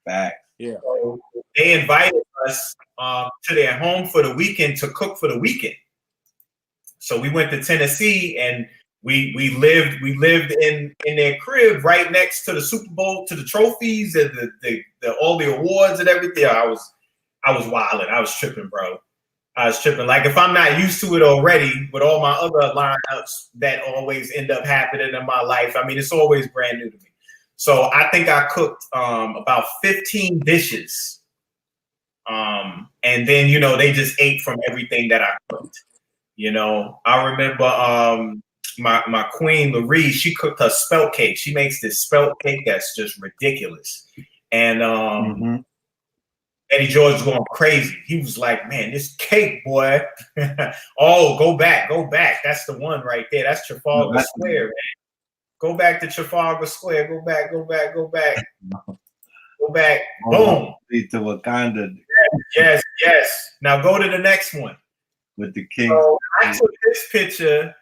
Back. Yeah. So they invited us to their home for the weekend to cook for the weekend. So we went to Tennessee, and we lived in their crib right next to the Super Bowl, to the trophies and the all the awards and everything. I was wilding. I was tripping, bro. I was tripping. Like, if I'm not used to it already with all my other lineups that always end up happening in my life, I mean, it's always brand new to me. So I think I cooked about 15 dishes. And then, you know, they just ate from everything that I cooked. You know, I remember my queen, Marie, she cooked her spelt cake. She makes this spelt cake that's just ridiculous. And Eddie George was going crazy. He was like, man, this cake, boy. Oh, go back. That's the one right there. That's Trafalgar Square, man. Go back to Trafalgar Square. Go back. Go back. Boom. To Wakanda. Yes. Now go to the next one. With the king. So I took this picture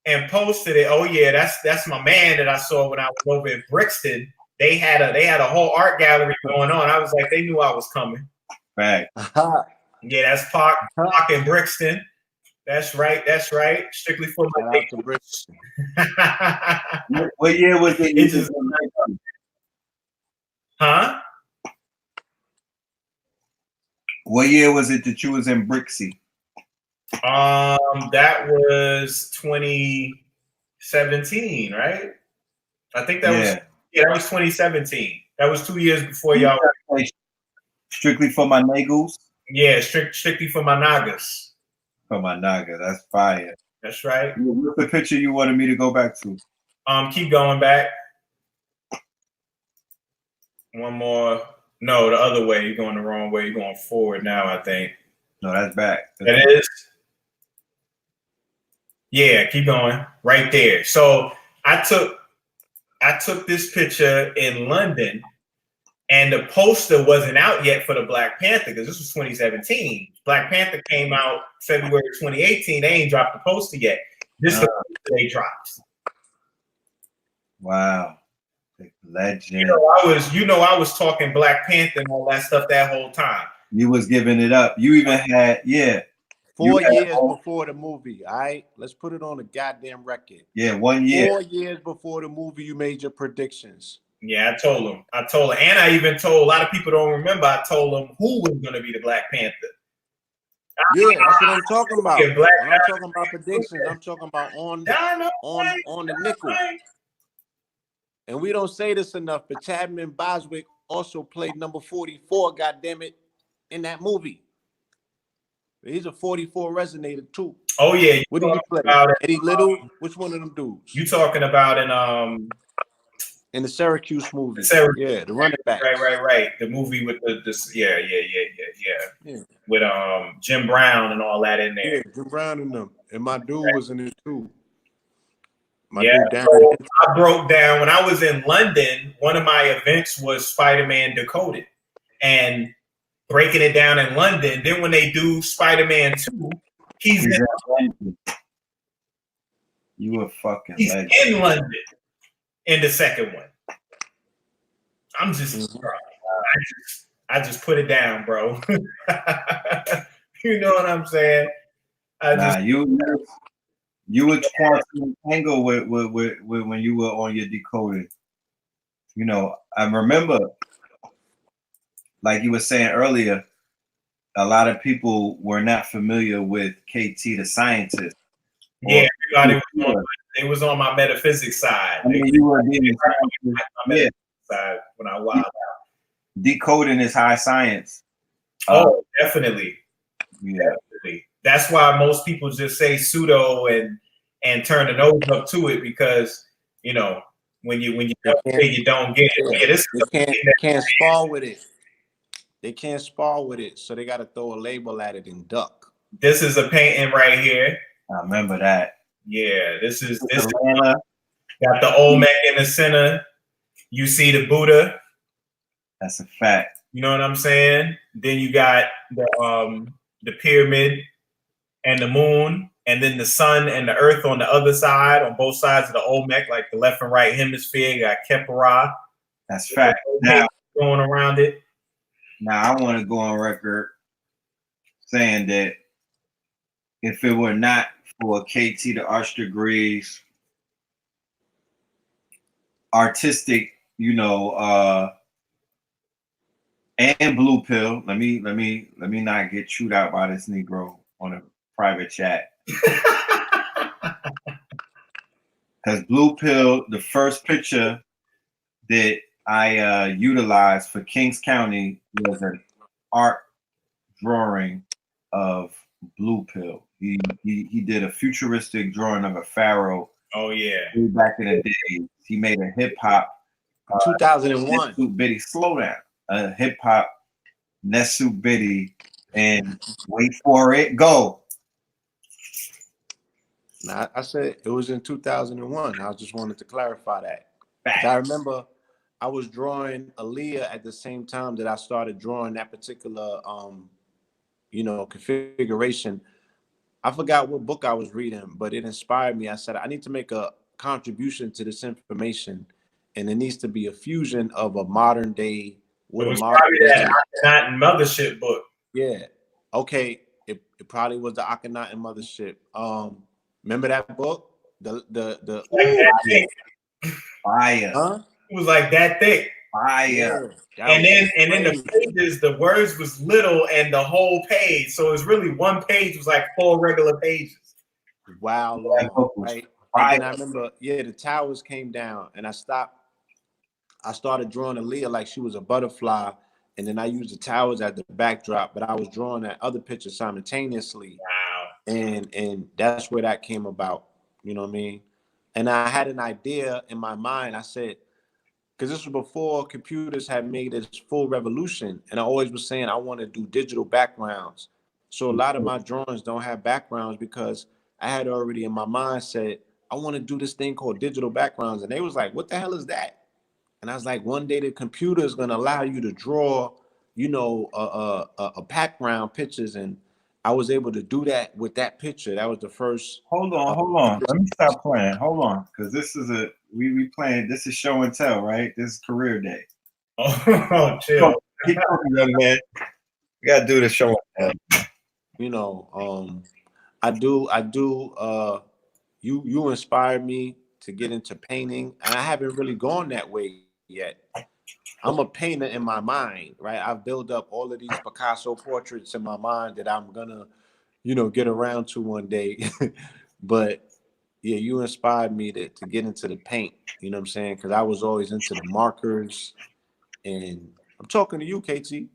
and posted it. Oh yeah, that's my man that I saw when I was over in Brixton. They had a whole art gallery going on. I was like, they knew I was coming. Right. Yeah, that's Park in Brixton. That's right. Strictly for my Shout out to Brixton. What year was it? It just, huh? What year was it that you was in Brixie? That was 2017, right? I think that was that was 2017. That was 2 years before y'all. Strictly for my nagels? Yeah, strictly for my nagas. For my naga, that's fire. That's right. What's the picture you wanted me to go back to? Keep going back. One more. No, the other way. You're going the wrong way. You're going forward now, I think. No, that's back. That is. Yeah, keep going. Right there. So I took this picture in London, and the poster wasn't out yet for the Black Panther because this was 2017. Black Panther came out February 2018. They ain't dropped the poster yet. This is the poster they dropped. Wow. Legend. I was talking Black Panther and all that stuff that whole time. You was giving it up. You even had, 4 years before the movie. All right, let's put it on the goddamn record. Yeah, 1 year. 4 years before the movie, you made your predictions. Yeah, I told him, and I even told, a lot of people don't remember, I told them who was going to be the Black Panther. Yeah, that's what I'm talking about. Yeah, when I'm talking about predictions, I'm talking about on the nickel. And we don't say this enough, but Chadman Boswick also played number 44, goddammit, in that movie. He's a 44 resonator too. Oh yeah. What did he play? Eddie Little? Which one of them dudes? You talking about in the Syracuse movie? Yeah, the running back. Right. The movie with yeah. With Jim Brown and all that in there. Yeah, Jim Brown and them. And my dude was in it too. I broke down when I was in London. One of my events was Spider-Man Decoded, and breaking it down in London. Then when they do Spider-Man 2, he's in London. You a fucking he's legend. In London in the second one. I'm just, bro, I just put it down, bro. You know what I'm saying? You were quantum tangle with when you were on your decoding. You know, I remember, like you were saying earlier, a lot of people were not familiar with KT the scientist. Yeah, everybody was on my metaphysics side. I mean, you were being side when I wild out. Decoding is high science. Oh, definitely. Yeah. Definitely. That's why most people just say pseudo and turn the nose up to it, because you know when you don't get it. Yeah, they can't spar with it. They can't spar with it, so they got to throw a label at it and duck. This is a painting right here. I remember that. Yeah, this is got the Olmec in the center. You see the Buddha. That's a fact. You know what I'm saying? Then you got the pyramid and the moon, and then the sun and the earth on the other side, on both sides of the Olmec, like the left and right hemisphere. You got Khepera. That's fact. Now going around it. Now I want to go on record saying that if it were not for KT the arch degrees artistic, you know, and Blue Pill. Let me not get chewed out by this Negro on a private chat. Because Blue Pill, the first picture that I utilized for Kings County was an art drawing of Blue Pill. He did a futuristic drawing of a pharaoh. Oh yeah. Back in the day, he made a hip hop. 2001. Nesu Bitty, slow down. A hip hop Nesu Bitty, and wait for it, go. Now, I said it was in 2001. I just wanted to clarify that. I remember I was drawing Aaliyah at the same time that I started drawing that particular, you know, configuration. I forgot what book I was reading, but it inspired me. I said, I need to make a contribution to this information, and it needs to be a fusion of a modern day with It was a modern probably day. that Mothership book. Yeah. Okay. It probably was the Akhenaten Mothership. Remember that book? The Like that thick. Fire. Huh? It was like that thick. Fire. Yeah, And then the pages, the words was little and the whole page. So it was really one page was like 4 regular pages. wow, long, right? And then I remember, yeah, the towers came down and I stopped. I started drawing Aaliyah like she was a butterfly, and then I used the towers as the backdrop, but I was drawing that other picture simultaneously. Wow. And that's where that came about. You know what I mean? And I had an idea in my mind. I said, because this was before computers had made this full revolution, and I always was saying I want to do digital backgrounds. So a lot of my drawings don't have backgrounds because I had already in my mind said I want to do this thing called digital backgrounds, and they was like, "What the hell is that?" And I was like, "One day the computer is going to allow you to draw, you know, a background pictures," and I was able to do that with that picture. That was the first. Hold on. Let me stop playing. Hold on, because this is we playing. This is show and tell, right? This is career day. Oh, chill. Keep talking, young man. We gotta do the show and tell. You know, I do. You inspired me to get into painting, and I haven't really gone that way yet. I'm a painter in my mind, right? I've built up all of these Picasso portraits in my mind that I'm gonna, you know, get around to one day. But yeah, you inspired me to get into the paint. You know what I'm saying? Because I was always into the markers, and I'm talking to you, KT.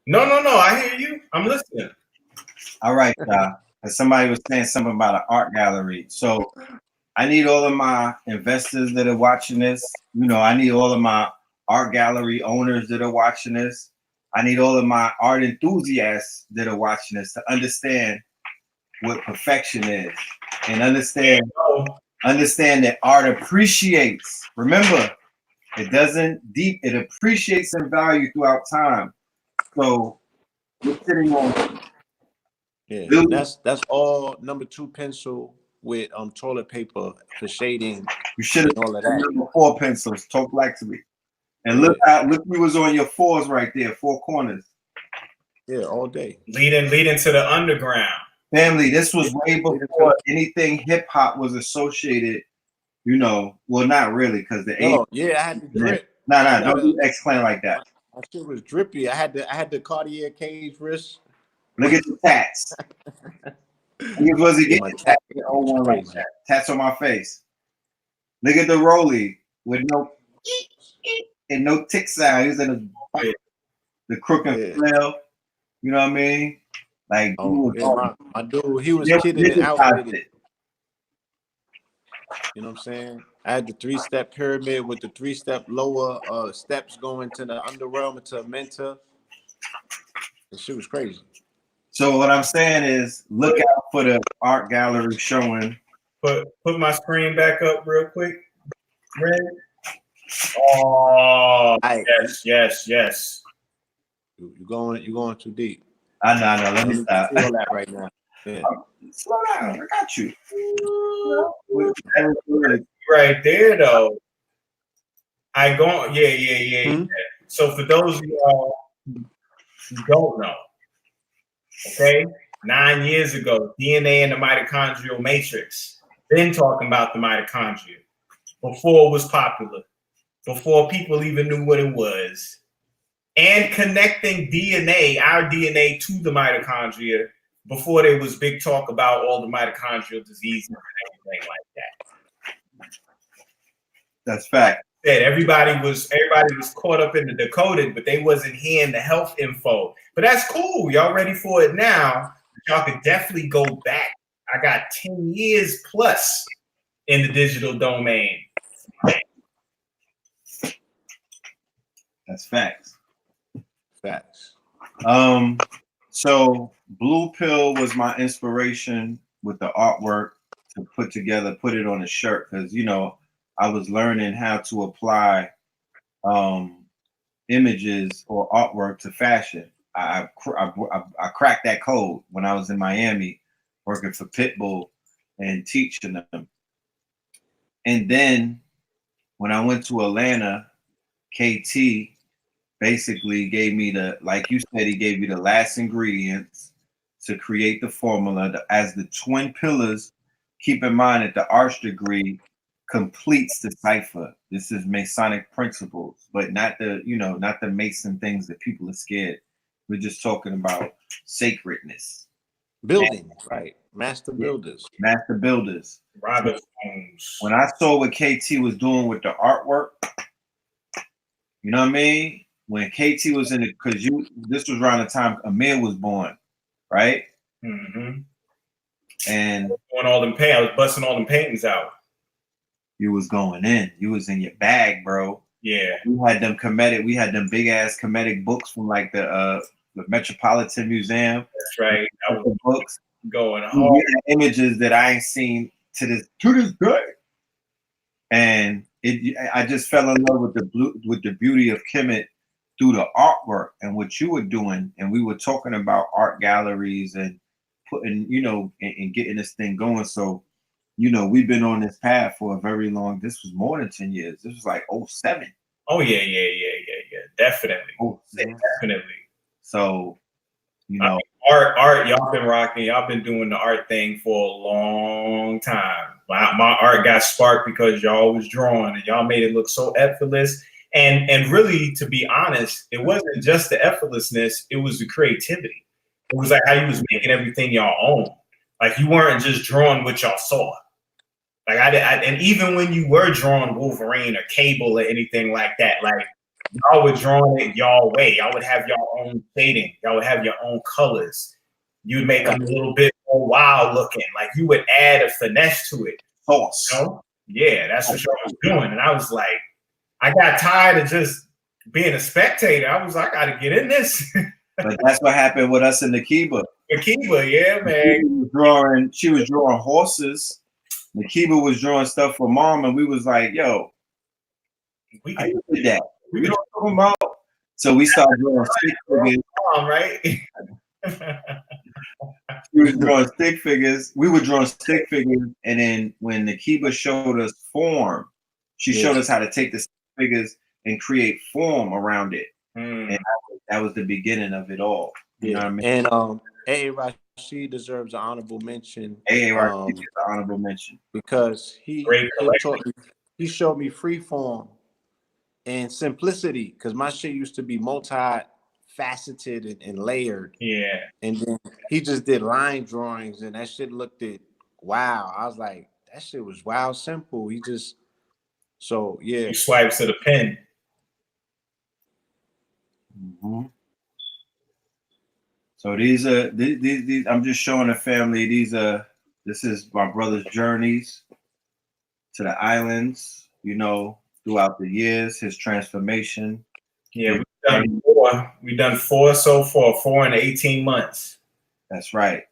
No. I hear you. I'm listening. All right, somebody was saying something about an art gallery. So I need all of my investors that are watching this. You know, I need all of my art gallery owners that are watching this. I need all of my art enthusiasts that are watching this to understand what perfection is and understand that art appreciates. Remember, it appreciates in value throughout time. So we're sitting on. Yeah, that's all number 2 pencil with toilet paper for shading. You should have all of that. number 4 pencils. Talk back to me. And look, you was on your 4s right there, 4 corners. Yeah, all day. Leading to the underground. Family, this was way before anything hip hop was associated. You know, well, not really, because the I had the drip. Nah, don't do X-Clan like that. My shit was drippy. I had the Cartier cage wrist. Look at the tats. Was he getting tats? Like that. Tats on my face. Look at the Rolly with no and no tick sound. He was in the crook and flail. You know what I mean? Like, my dude, he was kidding and outfitted. You know what I'm saying? I had the 3-step pyramid with the 3-step lower steps going to the underrealm and to Menta. The shit was crazy. So what I'm saying is, look out for the art gallery showing. Put my screen back up real quick. Red. Oh, yes. You're going too deep. I know. Let me stop. Feel that right now. Yeah. Slow down. I got you. Right there, though. Yeah. So for those of y'all who don't know, okay, 9 years ago, DNA in the mitochondrial matrix. Been talking about the mitochondria before it was popular. before people even knew what it was, and connecting DNA, our DNA, to the mitochondria before there was big talk about all the mitochondrial diseases and everything like that. That's fact. That everybody was caught up in the decoded, but they wasn't hearing the health info. But that's cool. Y'all ready for it now? Y'all could definitely go back. I got 10 years plus in the digital domain. That's facts. Facts. So Blue Pill was my inspiration with the artwork to put it on a shirt, because you know I was learning how to apply images or artwork to fashion. I cracked that code when I was in Miami working for Pitbull and teaching them. And then when I went to Atlanta, KT basically gave me like you said, he gave me the last ingredients to create the formula as the twin pillars. Keep in mind that the arch degree completes the cipher. This is Masonic principles, but not the Mason things that people are scared. We're just talking about sacredness. Building, right? Master builders. Master builders. Robert When I saw what KT was doing with the artwork, you know what I mean? When KT was in it, because this was around the time Amir was born, right? Mm-hmm. And doing all them I was busting all them paintings out. You was going in. You was in your bag, bro. Yeah. We had them big ass Kemetic books from like the Metropolitan Museum. That's right. The books going hard. Images that I ain't seen to this day. And I just fell in love with the beauty of Kemet through the artwork and what you were doing. And we were talking about art galleries and putting, and getting this thing going. So, we've been on this path for a very long. This was more than 10 years. This was like 07. Oh yeah. Definitely. Definitely. So, art, y'all been rocking. Y'all been doing the art thing for a long time. My art got sparked because y'all was drawing and y'all made it look so effortless. And really, to be honest, it wasn't just the effortlessness, it was the creativity. It was like how you was making everything y'all own. Like you weren't just drawing what y'all saw. Like and even when you were drawing Wolverine or Cable or anything like that, like y'all were drawing it y'all way. Y'all would have your own shading. Y'all would have your own colors. You would make them a little bit more wild looking. Like you would add a finesse to it. Yeah, that's what y'all was doing. And I was like, I got tired of just being a spectator. I was like, I got to get in this. But that's what happened with us in Nakiba. Nakiba, yeah, man. She was drawing horses. Nakiba was drawing stuff for mom, and we was like, yo, we can do that. We don't talk about. So we started drawing stick figures. Right? We were drawing stick figures. We were drawing stick figures, and then when Nakiba showed us form, she showed us how to take the stick figures and create form around it. And that was the beginning of it all. You know what I mean? And A.A. Rashid deserves an honorable mention. A.A. Rashid is an honorable mention because he showed me free form and simplicity. Because my shit used to be multi-faceted and layered. Yeah. And then he just did line drawings, and that shit looked wow. I was like, that shit was wow simple. He swipes to the pen. Mm-hmm. So these I'm just showing the family. This is my brother's journeys to the islands, throughout the years, his transformation. Yeah, we've done four so far, 4 in 18 months. That's right.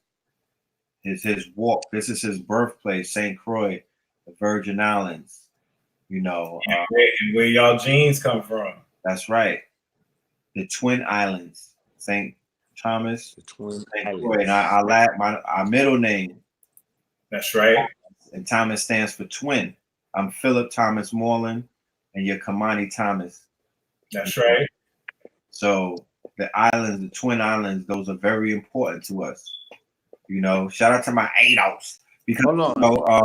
His walk. This is his birthplace, St. Croix, the Virgin Islands. Where y'all genes come from. That's right. The Twin Islands, St. Thomas, the Twin St. Croix. And our middle name. That's right. And Thomas stands for twin. I'm Philip Thomas Moreland, and you're Kamani Thomas. That's right. So the islands, the Twin Islands, those are very important to us. Shout out to my ADOS. Because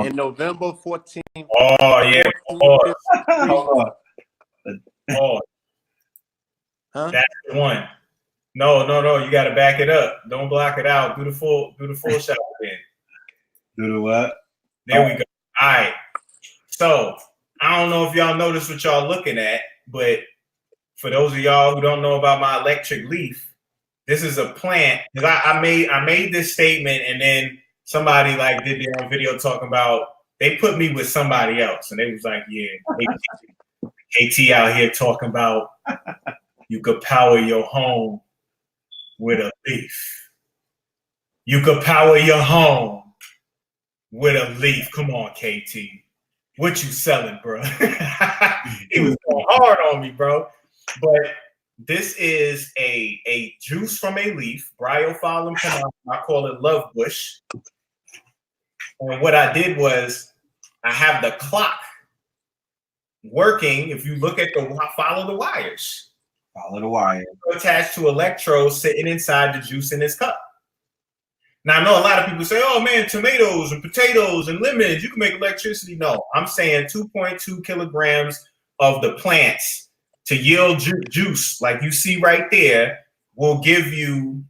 in November 14th. Oh yeah. Oh, Huh? that's the one. No. You got to back it up. Don't block it out. Do the full shot again. Do the what? There we go. All right. So I don't know if y'all notice what y'all looking at, but for those of y'all who don't know about my electric leaf, this is a plant. Because I made this statement, and then somebody like did their own video talking about they put me with somebody else, and they was like, "Yeah, KT out here talking about you could power your home with a leaf. You could power your home with a leaf. Come on, KT. What you selling, bro?" He was going hard on me, bro. But this is a juice from a leaf, Bryophyllum pinnatum. I call it love bush. And what I did was I have the clock working. If you look at follow the wires. Follow the wire. Attached to electrodes sitting inside the juice in this cup. Now, I know a lot of people say, oh, man, tomatoes and potatoes and lemons, you can make electricity. No, I'm saying 2.2 kilograms of the plants to yield juice, like you see right there, will give you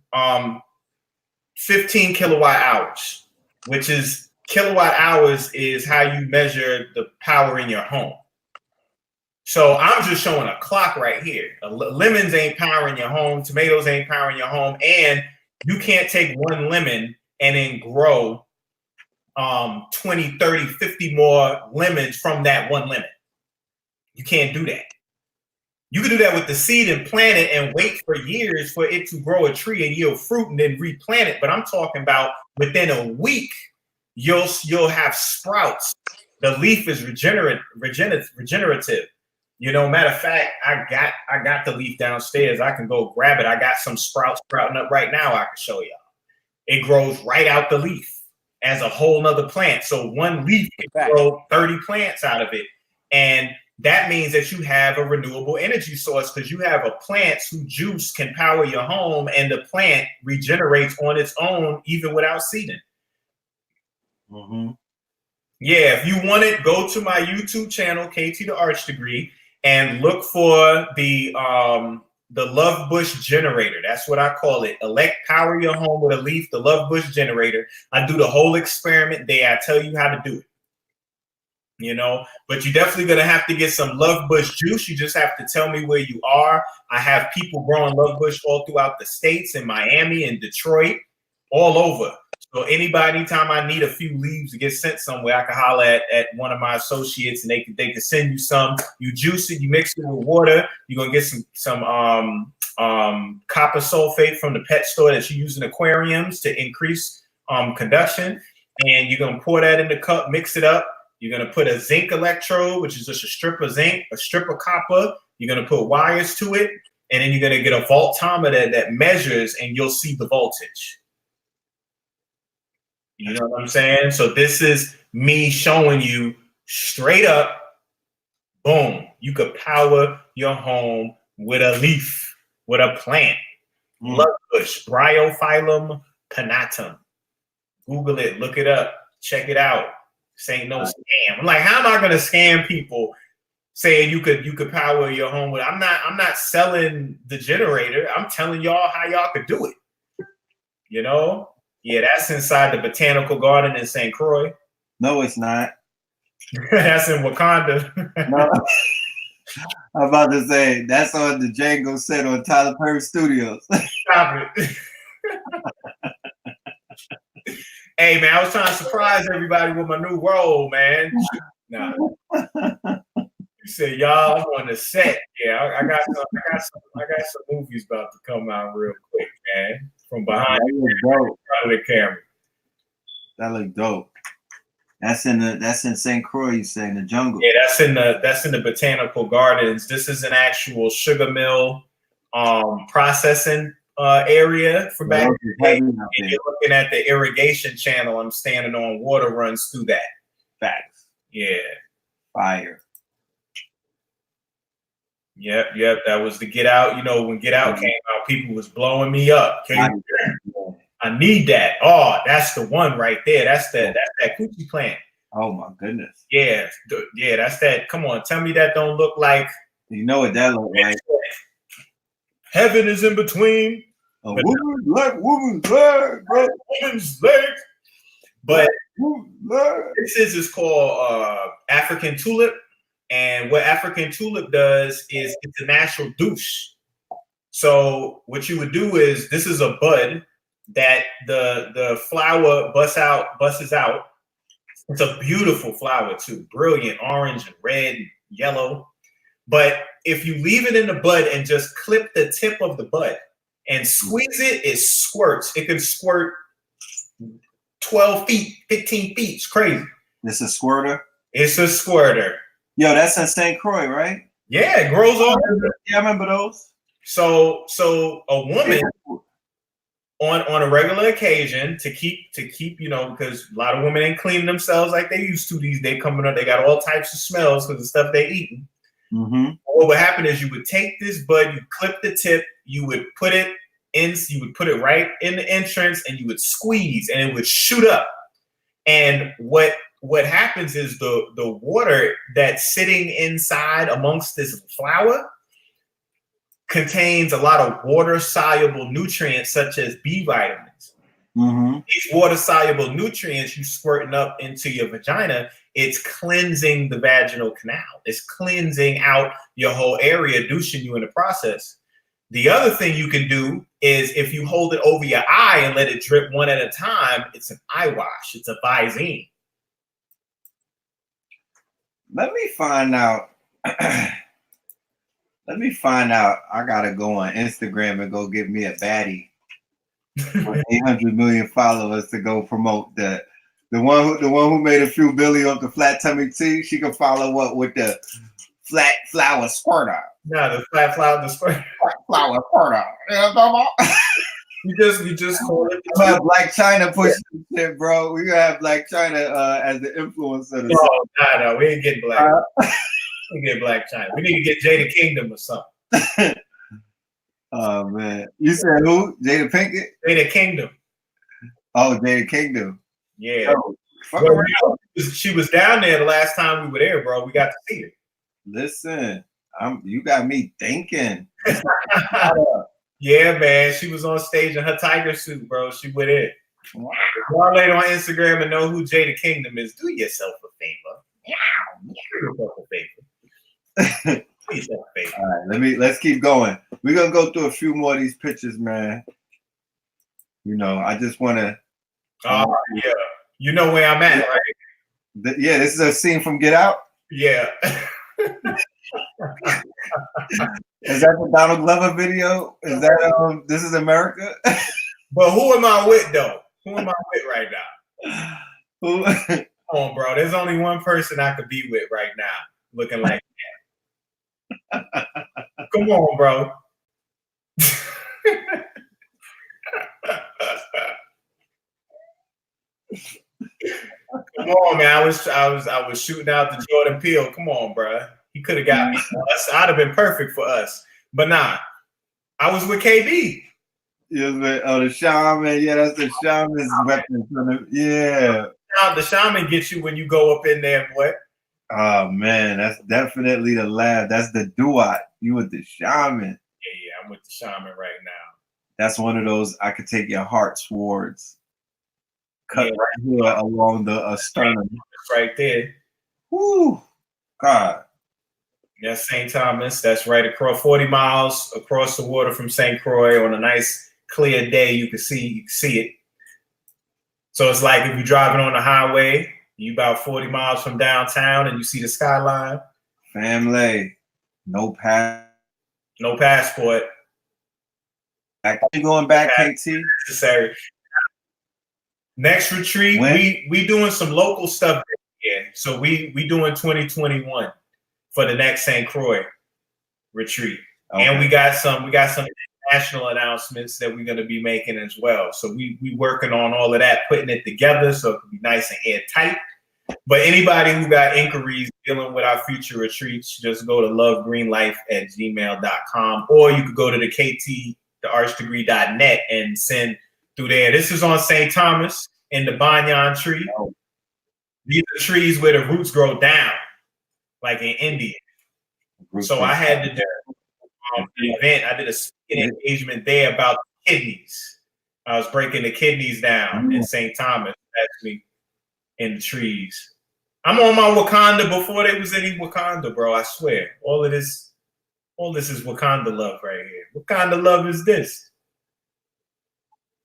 15 kilowatt hours, which is kilowatt hours is how you measure the power in your home. So I'm just showing a clock right here. Lemons ain't powering your home. Tomatoes ain't powering your home. And you can't take one lemon and then grow 20, 30, 50 more lemons from that one lemon. You can't do that. You can do that with the seed and plant it and wait for years for it to grow a tree and yield fruit and then replant it. But I'm talking about within a week, you'll have sprouts. The leaf is regenerative. You know, matter of fact, I got the leaf downstairs. I can go grab it. I got some sprouts sprouting up right now. I can show y'all. It grows right out the leaf as a whole nother plant. So one leaf can grow 30 plants out of it. And that means that you have a renewable energy source because you have a plant whose juice can power your home and the plant regenerates on its own even without seeding. Mm-hmm. Yeah, if you want it, go to my YouTube channel, KT the Arch Degree, and look for the Love Bush generator. That's what I call it. Power your home with a leaf, the Love Bush generator. I do the whole experiment there. I tell you how to do it. You know, but you're definitely going to have to get some Love Bush juice. You just have to tell me where you are. I have people growing Love Bush all throughout the states, in Miami and Detroit, all over. So anytime I need a few leaves to get sent somewhere, I can holler at one of my associates and they can send you some. You juice it, you mix it with water. You're going to get some copper sulfate from the pet store that you use in aquariums to increase conduction. And you're going to pour that in the cup, mix it up. You're going to put a zinc electrode, which is just a strip of zinc, a strip of copper. You're going to put wires to it, and then you're going to get a voltmeter that measures, and you'll see the voltage. You know what I'm saying? So this is me showing you straight up, boom, you could power your home with a leaf, with a plant. Love bush, Bryophyllum pinnatum. Google it, look it up, check it out. This ain't no scam. I'm like, how am I gonna scam people saying you could power your home with? I'm not selling the generator. I'm telling y'all how y'all could do it. You know? Yeah, that's inside the botanical garden in St. Croix. No, it's not. That's in Wakanda. No. I'm about to say that's on the Django set on Tyler Perry Studios. Stop it. Hey man, I was trying to surprise everybody with my new role, man. Nah. You said y'all on the set. Yeah, I got some movies about to come out real quick, man. From behind the camera. That look dope. That's in St. Croix, you say, in the jungle. Yeah, that's in the botanical gardens. This is an actual sugar mill processing area for back in the day. And you're looking at the irrigation channel. I'm standing on, water runs through that. Facts. Yeah. Fire. Yep. That was the Get Out. You know, when Get Out came out, people was blowing me up. I need that. Oh, that's the one right there. That's that coochie plant. Oh my goodness. Yeah, that's that. Come on, tell me that don't look like You know what that look like? Heaven is in between. A woman's leg, bro. Woman's leg. But Leg. this is called African tulip. And what African tulip does is it's a natural douche. So what you would do is, this is a bud that the flower busts out. It's a beautiful flower too, brilliant, orange and red and yellow. But if you leave it in the bud and just clip the tip of the bud and squeeze it, it squirts. It can squirt 12 feet, 15 feet. It's crazy. It's a squirter? It's a squirter. Yo, that's in St. Croix, right? Yeah, it grows all over. Yeah, I remember those. So a woman on a regular occasion to keep, you know, because a lot of women ain't cleaning themselves like they used to these days coming up. They got all types of smells because the stuff they eating. Mm-hmm. What would happen is you would take this bud, you clip the tip, you would put it right in the entrance, and you would squeeze, and it would shoot up. And what happens is the water that's sitting inside amongst this flower contains a lot of water-soluble nutrients such as B vitamins. Mm-hmm. These water-soluble nutrients you squirting up into your vagina, it's cleansing the vaginal canal. It's cleansing out your whole area, douching you in the process. The other thing you can do is if you hold it over your eye and let it drip one at a time, it's an eye wash. It's a Visine. Let me find out. Let me find out. I gotta go on Instagram and go get me a baddie with 800 million followers to go promote the one who made a few billion off the flat tummy tea. She can follow up with the flat flower squirter. No, the flat flower, the squirter. Flat flower squirter. You know what I'm talking about? You just call it. I'm gonna have Black China push this shit, bro. We gonna have Black China as the influencer. No, we ain't getting Black. We get Black China. We need to get Jada Kingdom or something. Oh man, you said who? Jada Pinkett? Jada Kingdom. Oh, Jada Kingdom. Yeah. Oh, she was down there the last time we were there, bro. We got to see her. Listen, you got me thinking. Yeah, man. She was on stage in her tiger suit, bro. She with it. Wow. Y'all later on Instagram and know who Jada Kingdom is. Do yourself a favor. Do yourself a favor. All right, let's keep going. We're gonna go through a few more of these pictures, man. You know, I just want to. Yeah, you know where I'm at, right? Yeah, this is a scene from Get Out. Yeah. Is that the Donald Glover video? Is that This Is America? But who am I with though? Who am I with right now? Who? Come on, bro. There's only one person I could be with right now, looking like that. Come on, bro. Come on, man. I was shooting out the Jordan Peele. Come on, bro. He could have got me. I'd have been perfect for us. But nah, I was with KB. The shaman. Yeah, that's the shaman's weapon. Yeah. The shaman gets you when you go up in there, boy. Oh man, that's definitely the lab. That's the duat. You with the shaman. Yeah, I'm with the shaman right now. That's one of those I could take your heart towards. Cut right here along the sternum. Right there. Woo, God. That's St. Thomas. That's right across 40 miles across the water from St. Croix. On a nice clear day, you can see it. So it's like if you're driving on the highway, you about 40 miles from downtown, and you see the skyline. Family, no passport. You going back, KT? Necessary. Next retreat, we doing some local stuff here. So we doing 2021 for the next St. Croix retreat. Okay. And we got some international announcements that we're gonna be making as well. So we working on all of that, putting it together so it can be nice and airtight. But anybody who got inquiries dealing with our future retreats, just go to lovegreenlife@gmail.com, or you could go to thearchdegree.net and send through there. This is on St. Thomas in the banyan tree. These are trees where the roots grow down, like in India. So I had to do an event. I did a speaking engagement there about kidneys. I was breaking the kidneys down in St. Thomas, actually, in the trees. I'm on my Wakanda before there was any Wakanda, bro. I swear. All this is Wakanda love right here. What kind of love is this?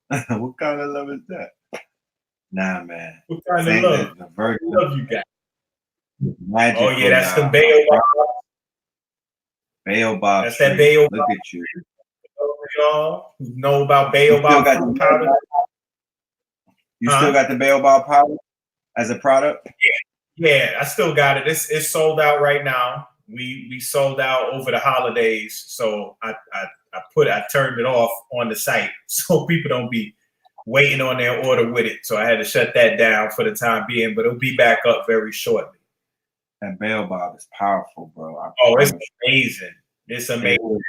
What kind of love is that? Nah, man. What kind of love? What love you got? Magical, oh yeah, that's the Baobab. Baobab. That's that Baobab. Look at you. Y'all who know about Baobab fruit powder. You still got the Baobab powder as a product? Yeah, I still got it. It's sold out right now. We sold out over the holidays, so I turned it off on the site so people don't be waiting on their order with it. So I had to shut that down for the time being, but it'll be back up very shortly. That Baobab is powerful, bro. It's amazing. It's amazing.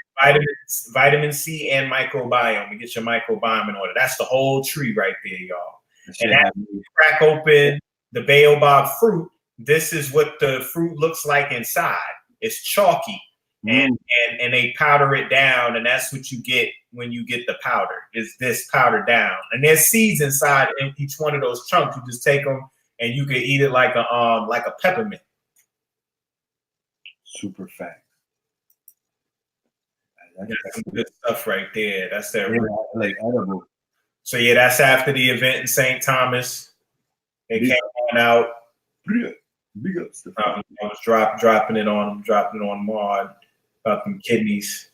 Vitamin C and microbiome. You get your microbiome in order. That's the whole tree right there, y'all. And after you crack open the Baobab fruit, this is what the fruit looks like inside. It's chalky, and they powder it down, and that's what you get when you get the powder. Is this powder down? And there's seeds inside in each one of those chunks. You just take them, and you can eat it like a peppermint. Super fat. That's some good stuff right there. That's that like edible. So yeah, that's after the event in St. Thomas. They came on out. Big up stuff. I was dropping it on them hard about them kidneys.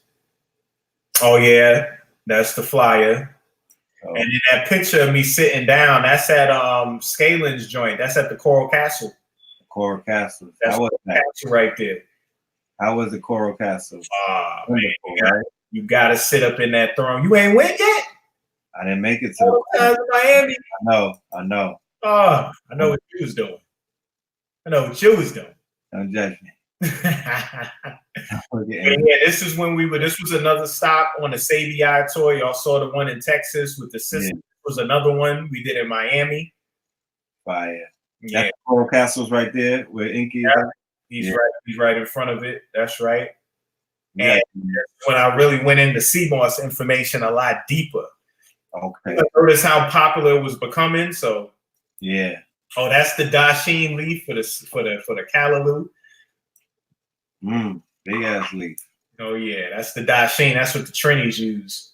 Oh yeah, that's the flyer. And then that picture of me sitting down, that's at Scalen's joint. That's at the Coral Castle. Coral Castle. That's the castle right there. How was the Coral Castle? Man, you gotta sit up in that throne. You ain't went yet? I didn't make it to Miami. I know. Oh, I know what you was doing. Don't judge me. Yeah, this is when this was another stop on the Sabi tour. Y'all saw the one in Texas with the sister. Yeah. Was another one we did in Miami. Fire. Yeah. That's Coral Castle's right there where Inky is. He's right in front of it. That's right. And when I really went into CMOS information a lot deeper. Okay. Notice how popular it was becoming. So yeah. Oh, that's the Dasheen leaf for the Callaloo. Big ass leaf. Oh yeah, that's the Dasheen. That's what the Trinis use.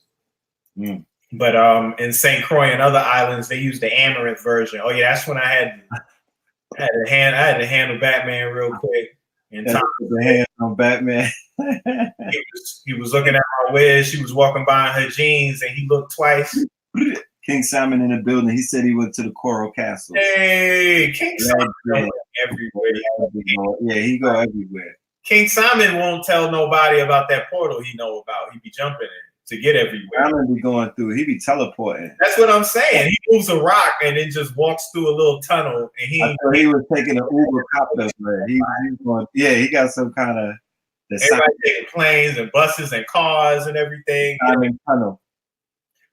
But in St. Croix and other islands, they use the amaranth version. Oh yeah, that's when I had to handle Batman real quick. And the hand on Batman. he was looking at my Wiz. She was walking by in her jeans, and he looked twice. King Simon in the building. He said he went to the Coral Castle. Hey, King Simon everywhere. Yeah, he go everywhere. King Simon won't tell nobody about that portal he know about. He be jumping in to get everywhere. Simon be going through. He be teleporting. That's what I'm saying. He moves a rock and then just walks through a little tunnel. And he was taking an Uber copter. He going. Yeah, he got some kind of. Everybody taking planes and buses and cars and everything. Tunnel.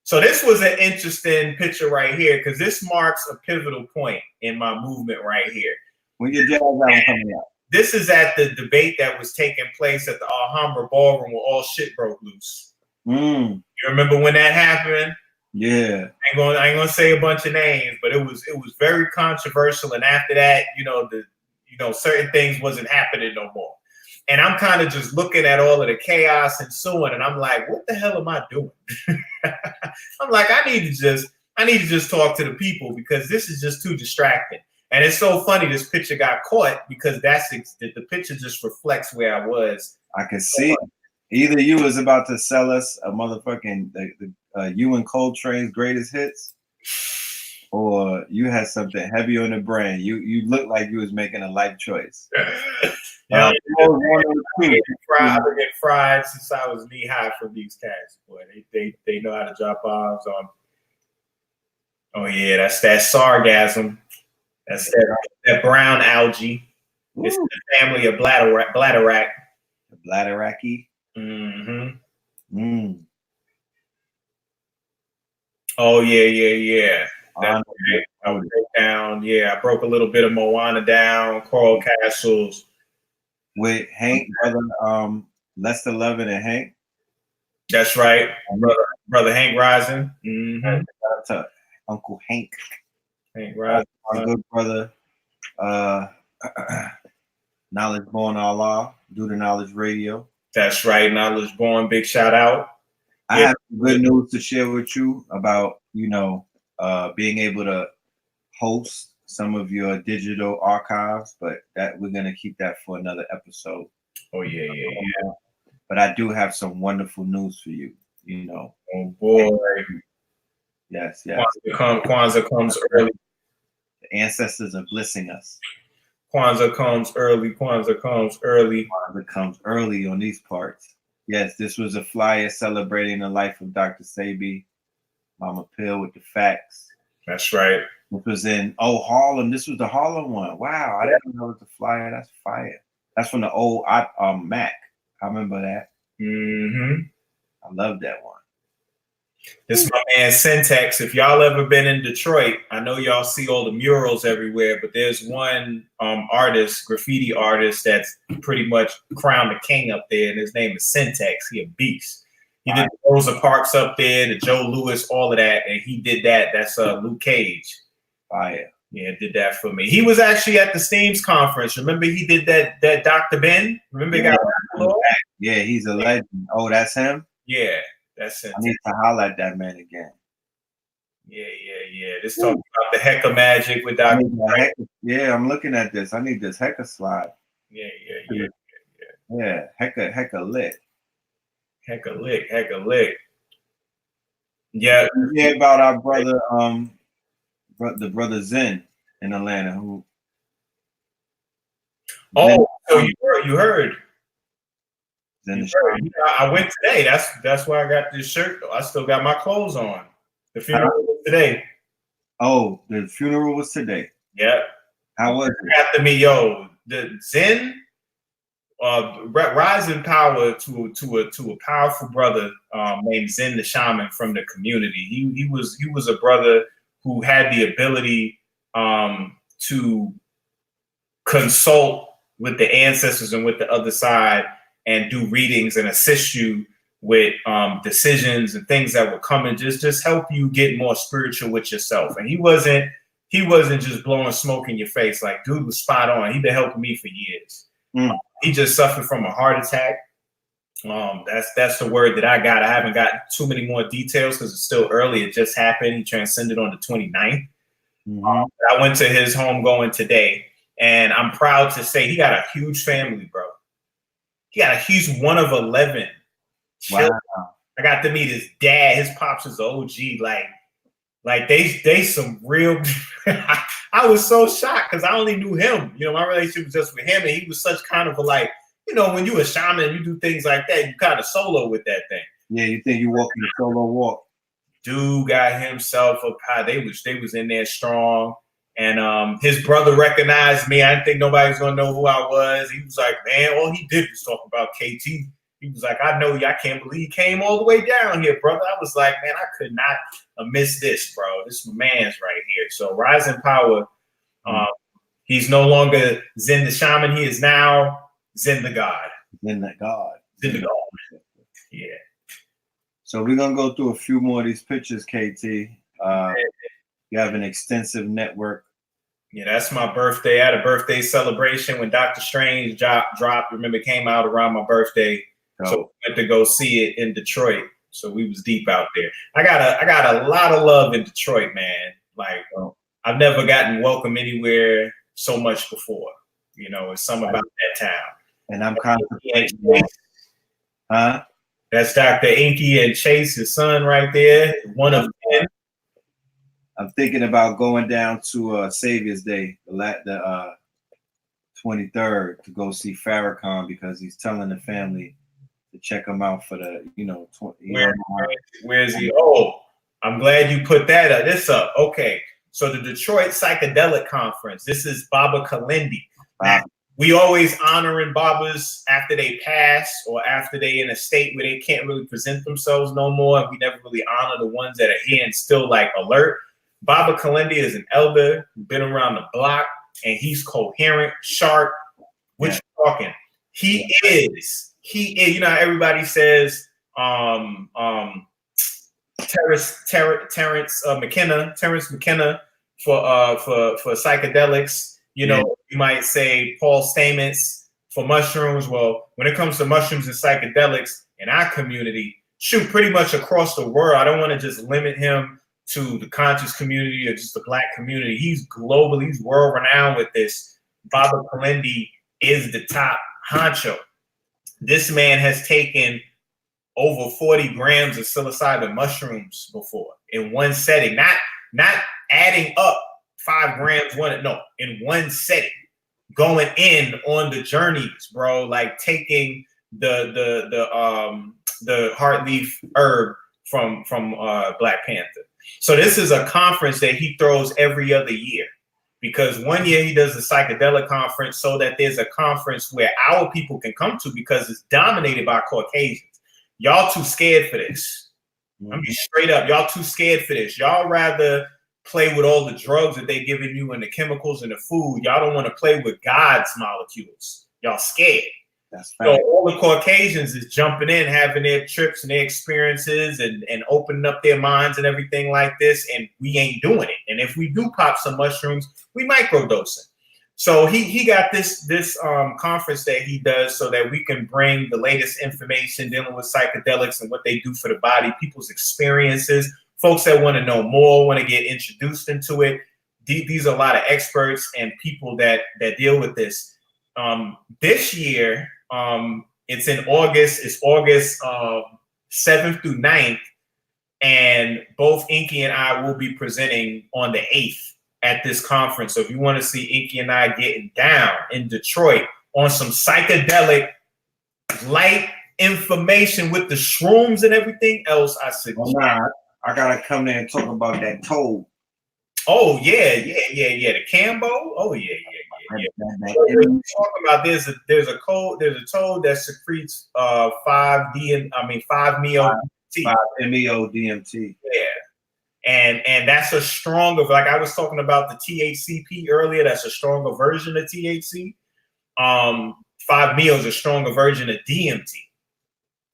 So this was an interesting picture right here because this marks a pivotal point in my movement right here. When your jazz album coming out? This is at the debate that was taking place at the Alhambra Ballroom where all shit broke loose. You remember when that happened? Yeah. I ain't gonna say a bunch of names, but it was very controversial. And after that, certain things wasn't happening no more. And I'm kind of just looking at all of the chaos ensuing, and I'm like, what the hell am I doing? I'm like, I need to just talk to the people because this is just too distracting. And it's so funny this picture got caught because the picture just reflects where I was. I can see it. Either you was about to sell us a motherfucking you and Coltrane's greatest hits, or you had something heavy on the brain. You looked like you was making a life choice. I've been getting fried since I was knee high from these cats. Boy, they know how to drop bombs on. Oh yeah, that's that sargassum. That's that brown algae. Ooh. It's the family of bladderwrack. Bladderwracky. Oh yeah. I broke down. Yeah, I broke a little bit of Moana down. Coral Castles. with Hank, brother, Lester Lovin and Hank. That's right, brother Hank Rising. Mm-hmm. Shout out to Uncle Hank. Hank Rising. My good brother, Knowledge Born Allah, Do the Knowledge Radio. That's right, Knowledge Born. Big shout out. I have good news to share with you about, being able to host some of your digital archives, but that we're gonna keep that for another episode. Oh yeah. But I do have some wonderful news for you. Oh boy. Yes. Kwanzaa comes early. The ancestors are blessing us. Kwanzaa comes early. Kwanzaa comes early on these parts. Yes, this was a flyer celebrating the life of Dr. Sebi, Mama Pill with the facts. That's right. This was in Harlem. This was the Harlem one. Wow, I didn't know it was the flyer. That's fire. That's from the old Mac. I remember that. Mm-hmm. I love that one. This is my man Syntax. If y'all ever been in Detroit, I know y'all see all the murals everywhere, but there's one graffiti artist that's pretty much crowned the king up there, and his name is Syntax. He a beast. He did the Rosa Parks up there, the Joe Louis, all of that, and he did that. That's Luke Cage. Fire. Yeah, did that for me. He was actually at the Steams conference. Remember he did that Dr. Ben? Remember he got Yeah, he's a legend. Oh, that's him? Yeah, that's it. I need to holler at that man again. Yeah. This talking about the Hecka magic with Dr. Yeah, I'm looking at this. I need this Hecka slide. Yeah. Yeah, Hecka lit. Hecka lick. Yeah. Yeah, about our brother, the brother Zen in Atlanta who. Oh, so you heard. Zen I went today. That's why I got this shirt. I still got my clothes on. The funeral was today. Oh, the funeral was today. Yeah. How was it? After me, the Zen, rising power to a powerful brother named Zen the Shaman from the community. He was a brother who had the ability to consult with the ancestors and with the other side and do readings and assist you with decisions and things that would come and just help you get more spiritual with yourself. And he wasn't just blowing smoke in your face. Like, dude was spot on. He'd been helping me for years. He just suffered from a heart attack. That's the word that I got. I haven't got too many more details because it's still early. It just happened. He transcended on the 29th. I went to his home going today, and I'm proud to say he got a huge family, bro. He's one of 11. Wow. I got to meet his dad. His pops is OG. Like they some real. I was so shocked because I only knew him. My relationship was just with him, and he was such kind of a when you a shaman, you do things like that. You kind of solo with that thing. Yeah, you think you walking a solo walk. Dude got himself up high. They was in there strong. And his brother recognized me. I didn't think nobody was gonna know who I was. He was like, man, all he did was talk about KT. He was like, I know you. I can't believe he came all the way down here, brother. I was like, man, I could not miss this, bro. This is my man's right here. So Rising Power, he's no longer Zen the Shaman. He is now Zen the God. Zen the God. Yeah. So we're gonna go through a few more of these pictures, KT. You have an extensive network. Yeah, that's my birthday. I had a birthday celebration when Doctor Strange dropped. Remember, it came out around my birthday. So we went to go see it in Detroit. So we was deep out there. I got a lot of love in Detroit, man. Like I've never gotten welcome anywhere so much before. It's something about that town. And I'm contemplating. Huh? That's Dr. Inky and Chase, his son, right there. One of 10. I'm thinking about going down to Savior's Day, the 23rd, to go see Farrakhan because he's telling the family to check him out for the, Where's he? Oh, I'm glad you put this up. Okay, so the Detroit Psychedelic Conference. This is Baba Kalindi. Now, we always honoring Babas after they pass or after they in a state where they can't really present themselves no more. We never really honor the ones that are here and still alert. Baba Kalindi is an elder, been around the block, and he's coherent, sharp. What you talking? He is. You know, how everybody says Terrence McKenna for psychedelics. You know, you might say Paul Stamets for mushrooms. Well, when it comes to mushrooms and psychedelics in our community, shoot, pretty much across the world, I don't want to just limit him to the conscious community or just the Black community. He's global. He's world renowned with this. Baba Kalendi is the top honcho. This man has taken over 40 grams of psilocybin mushrooms before in one setting, not adding up 5 grams in one setting, going in on the journeys, bro, like taking the heartleaf herb from Black Panther. So this is a conference that he throws every other year, because one year he does a psychedelic conference so that there's a conference where our people can come to, because it's dominated by Caucasians. Y'all too scared for this. I'm be straight up. Y'all too scared for this. Y'all rather play with all the drugs that they giving you and the chemicals and the food. Y'all don't want to play with God's molecules. Y'all scared. That's so all the Caucasians is jumping in, having their trips and their experiences and opening up their minds and everything like this. And we ain't doing it. And if we do pop some mushrooms, we microdose it. So he got this conference that he does so that we can bring the latest information dealing with psychedelics and what they do for the body, people's experiences, folks that want to know more, want to get introduced into it. These are a lot of experts and people that deal with this. This year, it's in August. It's August 7th through 9th. And both Inky and I will be presenting on the 8th at this conference. So if you want to see Inky and I getting down in Detroit on some psychedelic light information with the shrooms and everything else, I suggest. I gotta come there and talk about that toad. Oh yeah. The Cambo. Oh yeah. So when you talk about there's a toad that secretes 5-MeO-DMT. Yeah. And that's a stronger, like I was talking about the THCP earlier, that's a stronger version of THC. 5-MeO is a stronger version of DMT.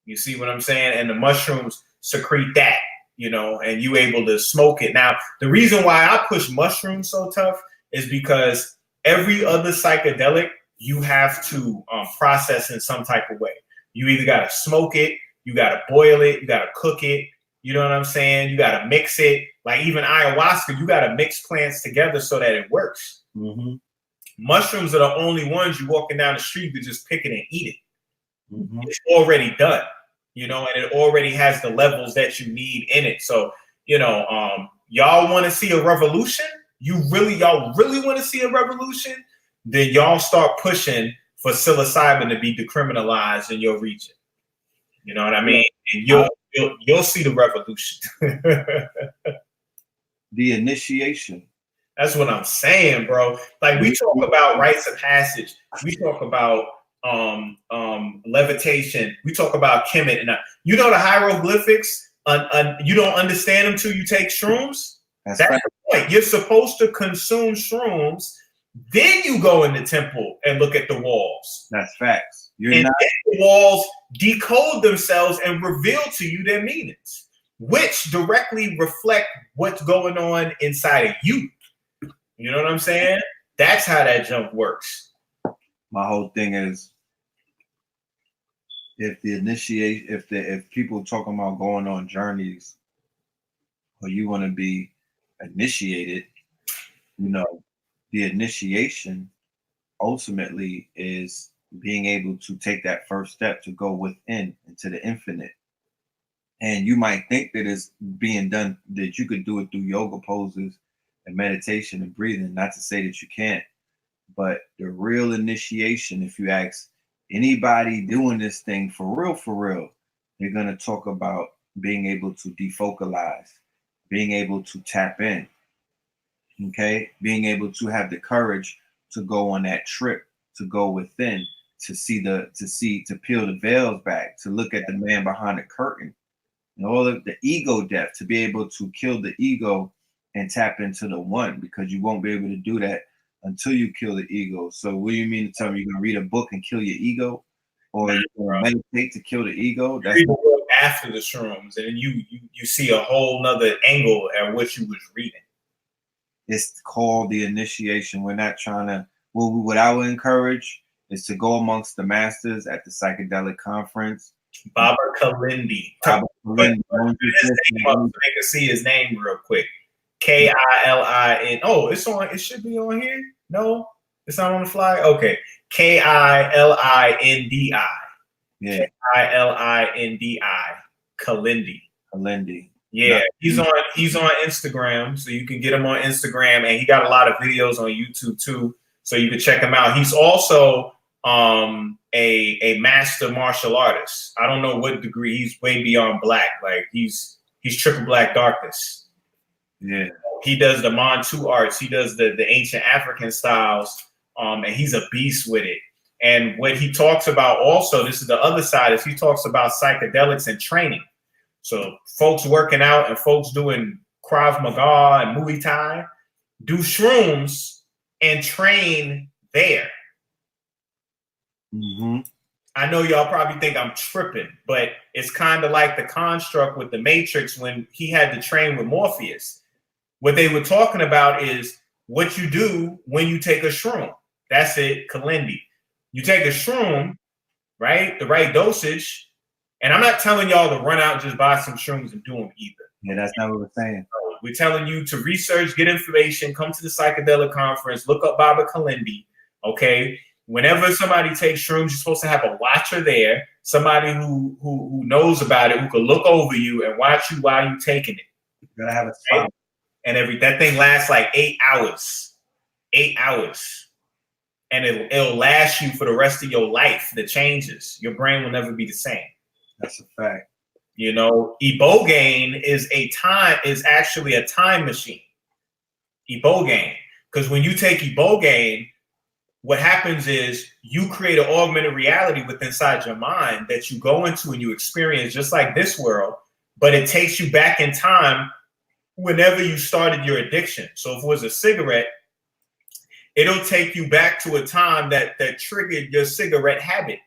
You see what I'm saying? And the mushrooms secrete that, you know, and you able to smoke it. Now, the reason why I push mushrooms so tough is because every other psychedelic you have to process in some type of way. You either got to smoke it, you got to boil it, you got to cook it. You know what I'm saying? You got to mix it. Like even ayahuasca, you got to mix plants together so that it works. Mm-hmm. Mushrooms are the only ones you walking down the street, you just pick it and eat it. Mm-hmm. It's already done, you know, and it already has the levels that you need in it. So, you know, y'all want to see a revolution? Y'all really want to see a revolution? Then y'all start pushing for psilocybin to be decriminalized in your region. You know what I mean? And you'll see the revolution. The initiation. That's what I'm saying, bro. Like we talk about rites of passage. We talk about levitation. We talk about Kemet. And you know the hieroglyphics, you don't understand them till you take shrooms. That's the point. You're supposed to consume shrooms, then you go in the temple and look at the walls. That's facts. The walls decode themselves and reveal to you their meanings, which directly reflect what's going on inside of you. You know what I'm saying? That's how that jump works. My whole thing is, if people talking about going on journeys, or you want to be initiated, you know, the initiation ultimately is being able to take that first step to go within into the infinite. And you might think that it's being done, that you could do it through yoga poses and meditation and breathing, not to say that you can't, but the real initiation, if you ask anybody doing this thing for real, they're going to talk about being able to defocalize, being able to tap in, okay? Being able to have the courage to go on that trip, to go within, to peel the veils back, to look at the man behind the curtain, and all of the ego death, to be able to kill the ego and tap into the one, because you won't be able to do that until you kill the ego. So what do you mean to tell me you're gonna read a book and kill your ego? Or you meditate to kill the ego. That's read the book after the shrooms, and then you see a whole nother angle at what you was reading. It's called the initiation. We're not trying to. What I would encourage is to go amongst the masters at the psychedelic conference. Baba Kalindi. Baba Kalindi. Put his name up so they can see his name real quick. K-I-L-I-N. Oh, it's on. It should be on here. No, it's not on the flyer. Okay. K-I-L-I-N-D-I. Yeah. K-I-L-I-N-D-I. Kalindi. Kalindi. Yeah, he's on Instagram, so you can get him on Instagram, and he got a lot of videos on YouTube too, so you can check him out. He's also a master martial artist. I don't know what degree. He's way beyond black. Like he's triple black darkness. Yeah. He does the Manchu arts. He does the ancient African styles, and he's a beast with it. And what he talks about also, this is the other side, is he talks about psychedelics and training. So folks working out and folks doing Krav Maga and Muay Thai do shrooms and train there. Mm-hmm. I know y'all probably think I'm tripping, but it's kind of like the construct with the Matrix when he had to train with Morpheus. What they were talking about is what you do when you take a shroom. That's it, Kalindi. You take a shroom, right? The right dosage. And I'm not telling y'all to run out and just buy some shrooms and do them either. Yeah, that's not what we're saying. We're telling you to research, get information, come to the psychedelic conference, look up Baba Kalindi, okay? Whenever somebody takes shrooms, you're supposed to have a watcher there, somebody who knows about it, who can look over you and watch you while you're taking it. You're gonna have a spot. And that thing lasts like 8 hours. 8 hours. And it'll last you for the rest of your life. The changes. Your brain will never be the same. That's a fact. You know, Ibogaine is actually a time machine. Ibogaine. Because when you take Ibogaine, what happens is you create an augmented reality within inside your mind that you go into and you experience just like this world, but it takes you back in time whenever you started your addiction. So if it was a cigarette, it'll take you back to a time that triggered your cigarette habit.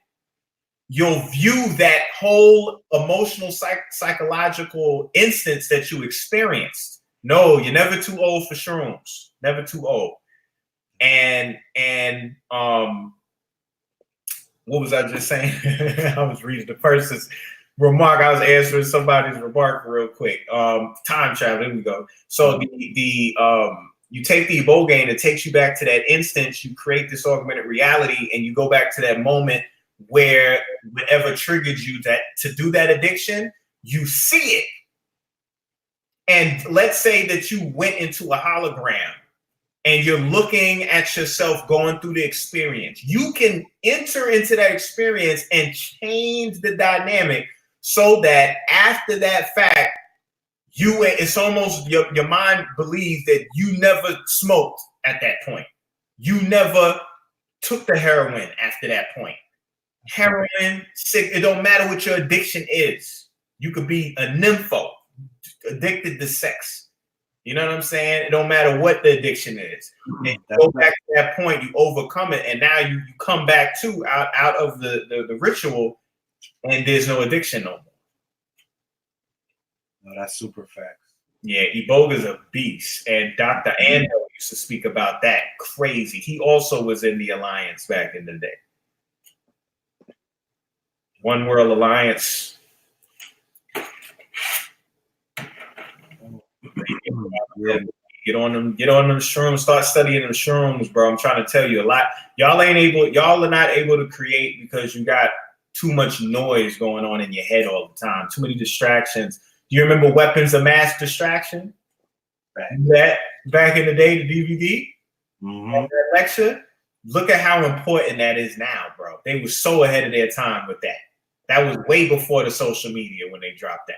You'll view that whole emotional, psychological instance that you experienced. No, you're never too old for shrooms. Never too old. And what was I just saying? I was reading the person's remark. I was answering somebody's remark real quick. Time travel. There we go. So you take the Ibogaine, it takes you back to that instance. You create this augmented reality, and you go back to that moment where whatever triggered you to do that addiction, you see it. And let's say that you went into a hologram and you're looking at yourself going through the experience. You can enter into that experience and change the dynamic so that after that fact, it's almost your mind believes that you never smoked at that point. You never took the heroin after that point. Heroin, sick, it don't matter what your addiction is. You could be a nympho, addicted to sex. You know what I'm saying? It don't matter what the addiction is. And you go back to that point, you overcome it, and now you come back out of the ritual, and there's no addiction no more. No, that's super facts. Yeah, Iboga's a beast, and Dr. Ando used to speak about that. Crazy. He also was in the Alliance back in the day. One World Alliance. Get on them shrooms, start studying them shrooms, bro. I'm trying to tell you a lot. Y'all are not able to create because you got too much noise going on in your head all the time, too many distractions. Do you remember Weapons of Mass Distraction? That back in the day, the DVD? Mm-hmm. That lecture? Look at how important that is now, bro. They were so ahead of their time with that. That was way before the social media when they dropped that.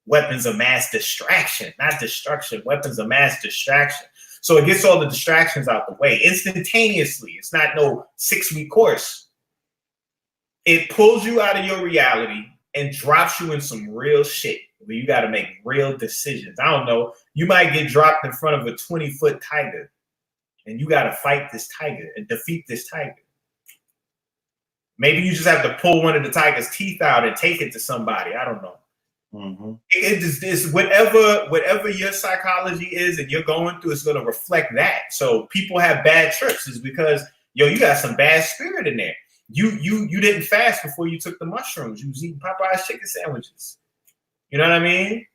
Weapons of mass distraction, not destruction, weapons of mass distraction. So it gets all the distractions out the way instantaneously. It's not no 6-week course. It pulls you out of your reality and drops you in some real shit where you got to make real decisions. I don't know. You might get dropped in front of a 20-foot tiger and you got to fight this tiger and defeat this tiger. Maybe you just have to pull one of the tiger's teeth out and take it to somebody. I don't know. It is whatever your psychology is and you're going through is going to reflect that. So people have bad trips is because you got some bad spirit in there. You didn't fast before you took the mushrooms. You was eating Popeye's chicken sandwiches. You know what I mean?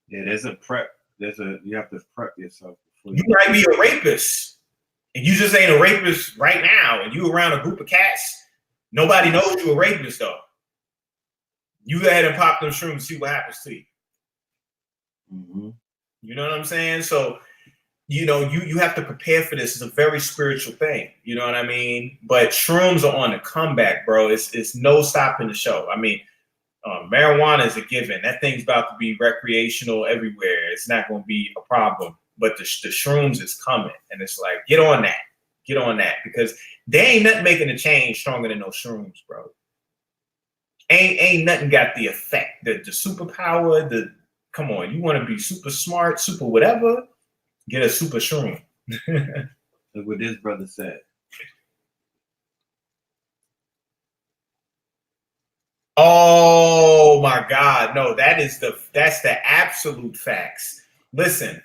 Yeah, there's a prep. You have to prep yourself. You might be a rapist, and you just ain't a rapist right now. And you around a group of cats. Nobody knows you a rapist though. You go ahead and pop them shrooms and see what happens to you. You know what I'm saying? So, you have to prepare for this. It's a very spiritual thing. You know what I mean? But shrooms are on the comeback, bro. It's no stopping the show. I mean, marijuana is a given. That thing's about to be recreational everywhere. It's not going to be a problem. But the shrooms is coming. And it's like, get on that. Get on that. Because there ain't nothing making a change stronger than those shrooms, bro. Ain't nothing got the effect. The superpower, come on, you want to be super smart, super whatever, get a super shroom. Look what this brother said. Oh my God. No, that's the absolute facts. Listen,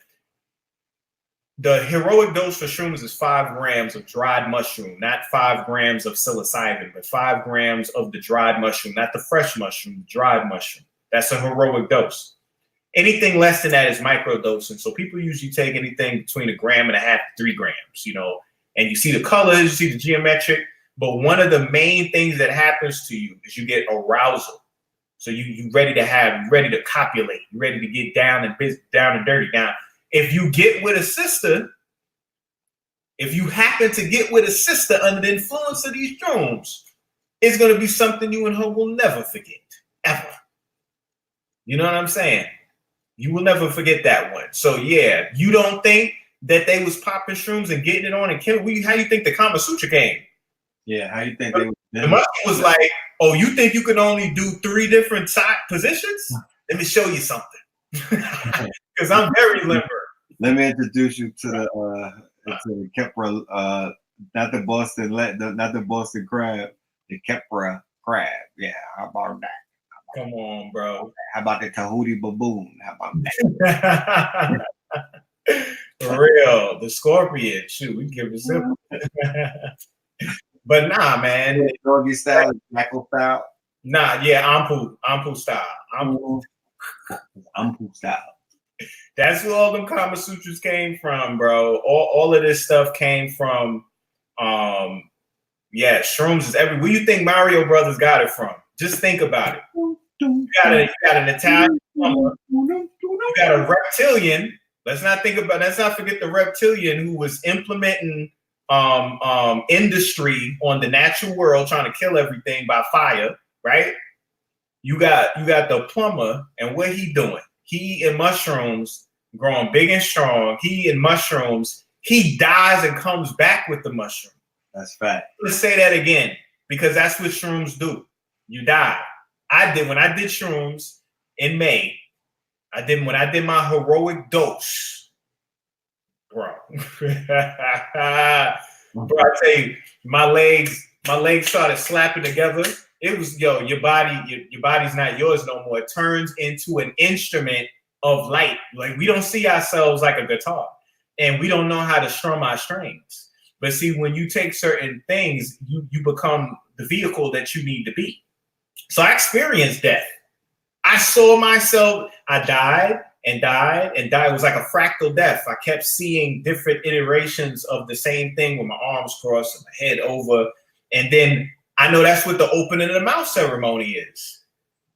the heroic dose for shrooms is 5 grams of dried mushroom, not 5 grams of psilocybin, but 5 grams of the dried mushroom, not the fresh mushroom, dried mushroom. That's a heroic dose. Anything less than that is microdosing. So people usually take anything between 1.5 grams to 3 grams, and you see the colors, you see the geometric. But one of the main things that happens to you is you get arousal. So you ready to copulate, you ready to get down and dirty. Now, if you happen to get with a sister under the influence of these shrooms, it's going to be something you and her will never forget, ever. You know what I'm saying? You will never forget that one. So yeah, you don't think that they was popping shrooms and getting it on and killing? How you think the Kama Sutra came? Yeah, how you think they the muscle was like, oh, you think you can only do 3 different positions? Let me show you something. Because I'm very limber. Let me introduce you to the Kepra, not the Boston crab, the Kepra crab. Yeah, how about that? Come on, bro. How about the Tahuti baboon? How about that? For real, the scorpion. Shoot, we give it simple. But nah, man. Doggy style, jackal style. Nah, yeah, Ampu style. Ampu style. That's where all them Kama Sutras came from, bro. All of this stuff came from, shrooms is everywhere. Where you think Mario Brothers got it from? Just think about it. You got an Italian plumber. You got a reptilian. Let's not forget the reptilian who was implementing industry on the natural world, trying to kill everything by fire, right? You got the plumber, and what he doing? He eating mushrooms, growing big and strong. He eating mushrooms. He dies and comes back with the mushroom. That's fact. Let's say that again, because that's what shrooms do. You die. When I did shrooms in May, when I did my heroic dose, bro. I tell you, my legs started slapping together. It was, your body's not yours no more. It turns into an instrument of light. Like, we don't see ourselves like a guitar, and we don't know how to strum our strings. But see, when you take certain things, you become the vehicle that you need to be. So I experienced death. I saw myself, I died and died and died. It was like a fractal death. I kept seeing different iterations of the same thing with my arms crossed and my head over. And then I know that's what the opening of the mouth ceremony is,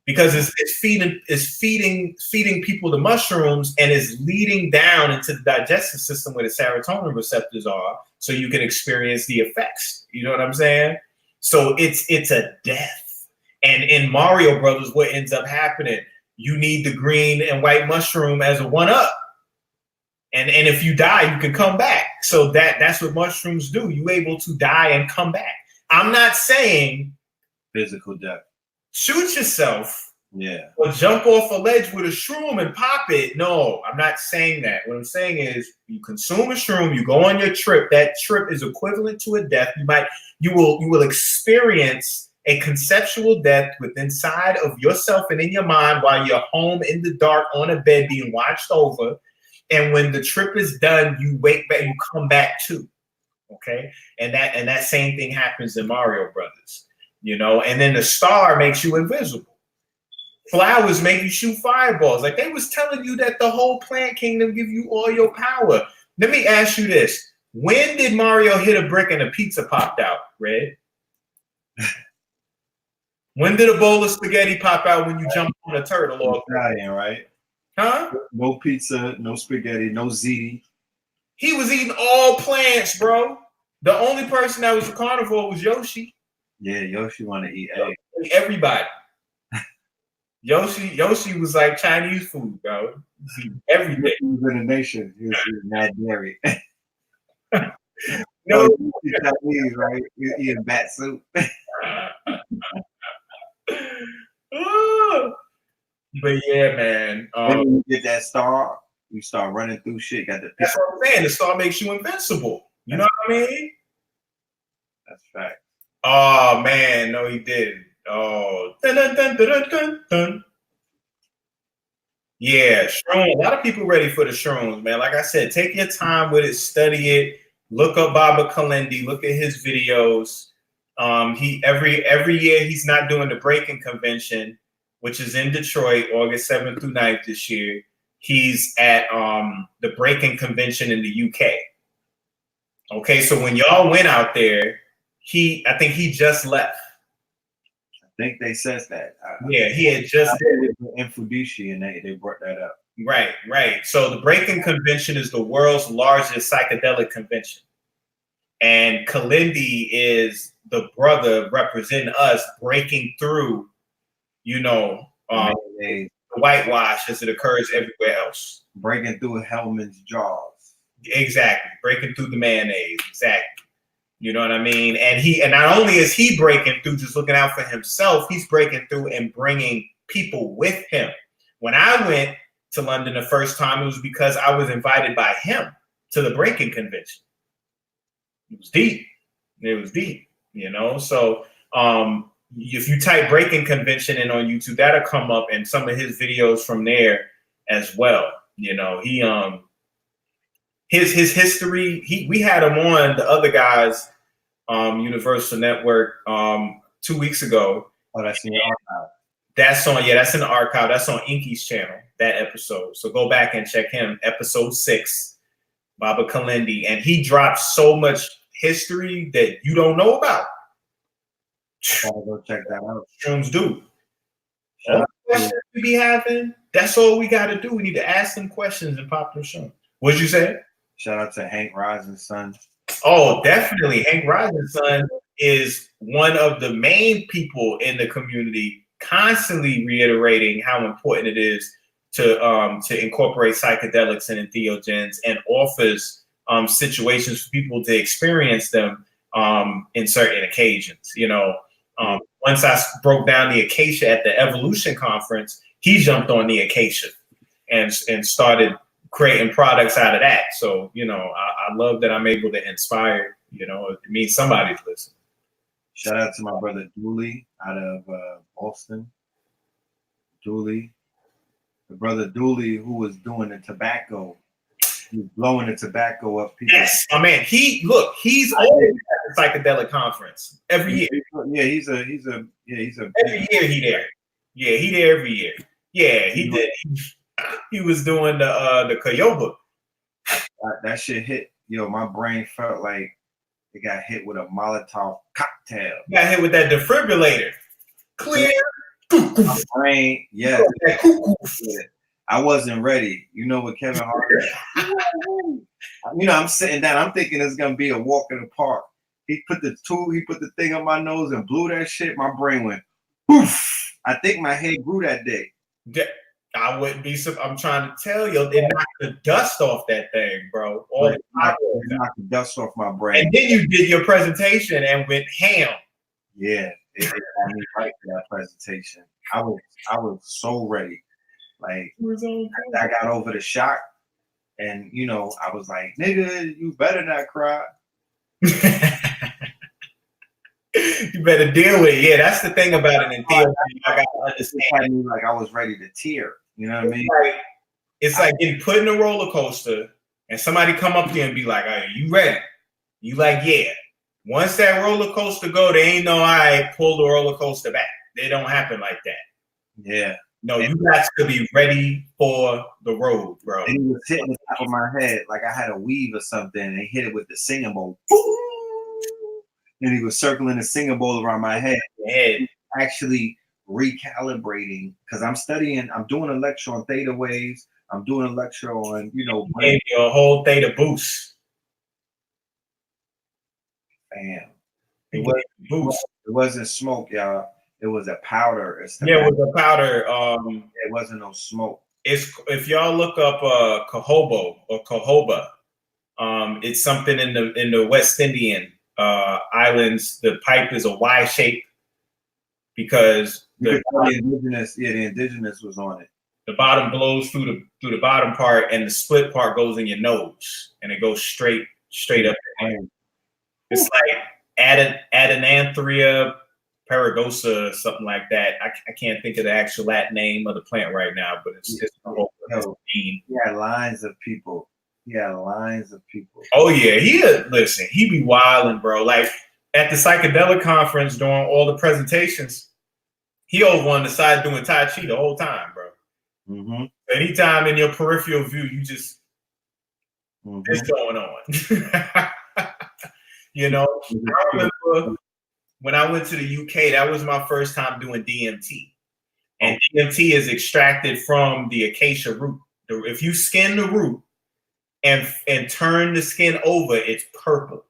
because it's feeding people the mushrooms and is leading down into the digestive system where the serotonin receptors are, so you can experience the effects. You know what I'm saying? So it's a death. And in Mario Brothers, what ends up happening, you need the green and white mushroom as a 1-up. And if you die, you can come back. So that's what mushrooms do. You're able to die and come back. I'm not saying physical death. Shoot yourself. Yeah. Or jump off a ledge with a shroom and pop it. No, I'm not saying that. What I'm saying is, you consume a shroom, you go on your trip. That trip is equivalent to a death. You will experience a conceptual death within inside of yourself and in your mind while you're home in the dark on a bed being watched over. And when the trip is done, you wake back, you come back too. Okay. And that same thing happens in Mario Brothers, you know, and then the star makes you invisible. Flowers make you shoot fireballs. Like they was telling you that the whole plant kingdom give you all your power. Let me ask you this. When did Mario hit a brick and a pizza popped out, Red? When did a bowl of spaghetti pop out when you jumped on a turtle? Or Italian, right? huh? No pizza, no spaghetti, no ziti. He was eating all plants, bro. The only person that was a carnivore was Yoshi. Yeah, Yoshi want to eat eggs. Everybody. Yoshi was like Chinese food, bro. Every day. He was in the nation. He was eating mad dairy. No, Chinese, right? He was eating bat soup. But yeah, man. Then when you get that star, you start running through shit. Got the That's what I'm saying. The star makes you invincible. You know what I mean? That's fact. Oh man, no, he didn't. Oh, dun, dun, dun, dun, dun, dun, dun. Yeah, shrooms. A lot of people ready for the shrooms, man. Like I said, take your time with it, study it. Look up Baba Kalendi. Look at his videos. He every year he's not doing the Breaking Convention, which is in Detroit, August 7th through 9th this year. He's at the Breaking Convention in the UK. Okay, so when y'all went out there, I think he just left. I think they says that. Yeah, he had just in Fudishi, and they brought that up. Right. So the Breaking Convention is the world's largest psychedelic convention. And Kalendi is the brother representing us breaking through, you know, the whitewash as it occurs everywhere else. Breaking through Hellman's jaws. Exactly. Breaking through the mayonnaise. Exactly. You know what I mean? And not only is he breaking through, just looking out for himself, he's breaking through and bringing people with him. When I went to London the first time, it was because I was invited by him to the Breaking Convention. It was deep. You know? So if you type Breaking Convention in on YouTube, that'll come up, and some of his videos from there as well. You know, he his history, we had him on the other guys, Universal Network 2 weeks ago. Oh, that's in the archive. That's in the archive. That's on Inky's channel, that episode. So go back and check him, episode 6, Baba Kalendi. And he dropped so much history that you don't know about. I gotta go check that out. Shrooms do. All the questions we be having, that's all we gotta do. We need to ask them questions and pop them shrooms. What'd you say? Shout out to Hank Risen's son. Oh, definitely. Hank Risen's son is one of the main people in the community, constantly reiterating how important it is to incorporate psychedelics and entheogens, and offers situations for people to experience them in certain occasions. You know, once I broke down the acacia at the Evolution Conference, he jumped on the acacia and started creating products out of that. So, you know, I love that I'm able to inspire, you know, it means somebody's listening. Shout out to my brother Dooley out of Boston. Dooley. The brother Dooley who was doing the tobacco. He was blowing the tobacco up people. Yes, my man. He's always at the psychedelic conference every year. Yeah, he's a every year he there. Yeah, he there every year. Yeah, he did. He was doing the Kyoba. That shit hit. Yo, my brain felt like it got hit with a Molotov cocktail. Got hit with that defibrillator. Clear. My brain, yeah. I wasn't ready. You know what Kevin Hart? You know, I'm sitting down. I'm thinking it's gonna be a walk in the park. He put the thing on my nose and blew that shit. My brain went poof. I think my head grew that day. I wouldn't be. I'm trying to tell you, it knocked the dust off that thing, bro. It knocked the dust off my brain. And then you did your presentation and went ham. Yeah, it got me right for that presentation. I was so ready. Like I got over the shock, and you know, I was like, "Nigga, you better not cry." You better deal with it. Yeah, that's the thing about it in theater. I gotta It understand. had me like I was ready to tear. You know what I mean? It's like getting put in a roller coaster and somebody come up to you and be like, "Are you ready?" You like, yeah. Once that roller coaster go, they ain't no I pull the roller coaster back. They don't happen like that. Yeah. No, you got to be ready for the road, bro. And he was hitting the top of my head like I had a weave or something, and he hit it with the singing bowl. And he was circling the singing bowl around my head. Actually recalibrating, because I'm doing a lecture on theta waves. I'm doing a lecture on, Gave you a whole theta boost. Bam. It wasn't smoke, y'all. It was a powder. It was a powder. It wasn't no smoke. It's if y'all look up Cohobo or Cohoba, it's something in the West Indian islands. The pipe is a Y shape because the indigenous was on it. The bottom blows through the bottom part, and the split part goes in your nose, and it goes straight up. It's like Adenanthera paragosa, something like that. I can't think of the actual Latin name of the plant right now, but it's he had lines of people. Oh yeah, he be wilding, bro. Like at the psychedelic conference during all the presentations, he over on the side doing Tai Chi the whole time, bro. Mm-hmm. Anytime in your peripheral view, you just it's going on. I remember when I went to the UK, that was my first time doing DMT. And DMT is extracted from the acacia root. If you skin the root and turn the skin over, it's purple.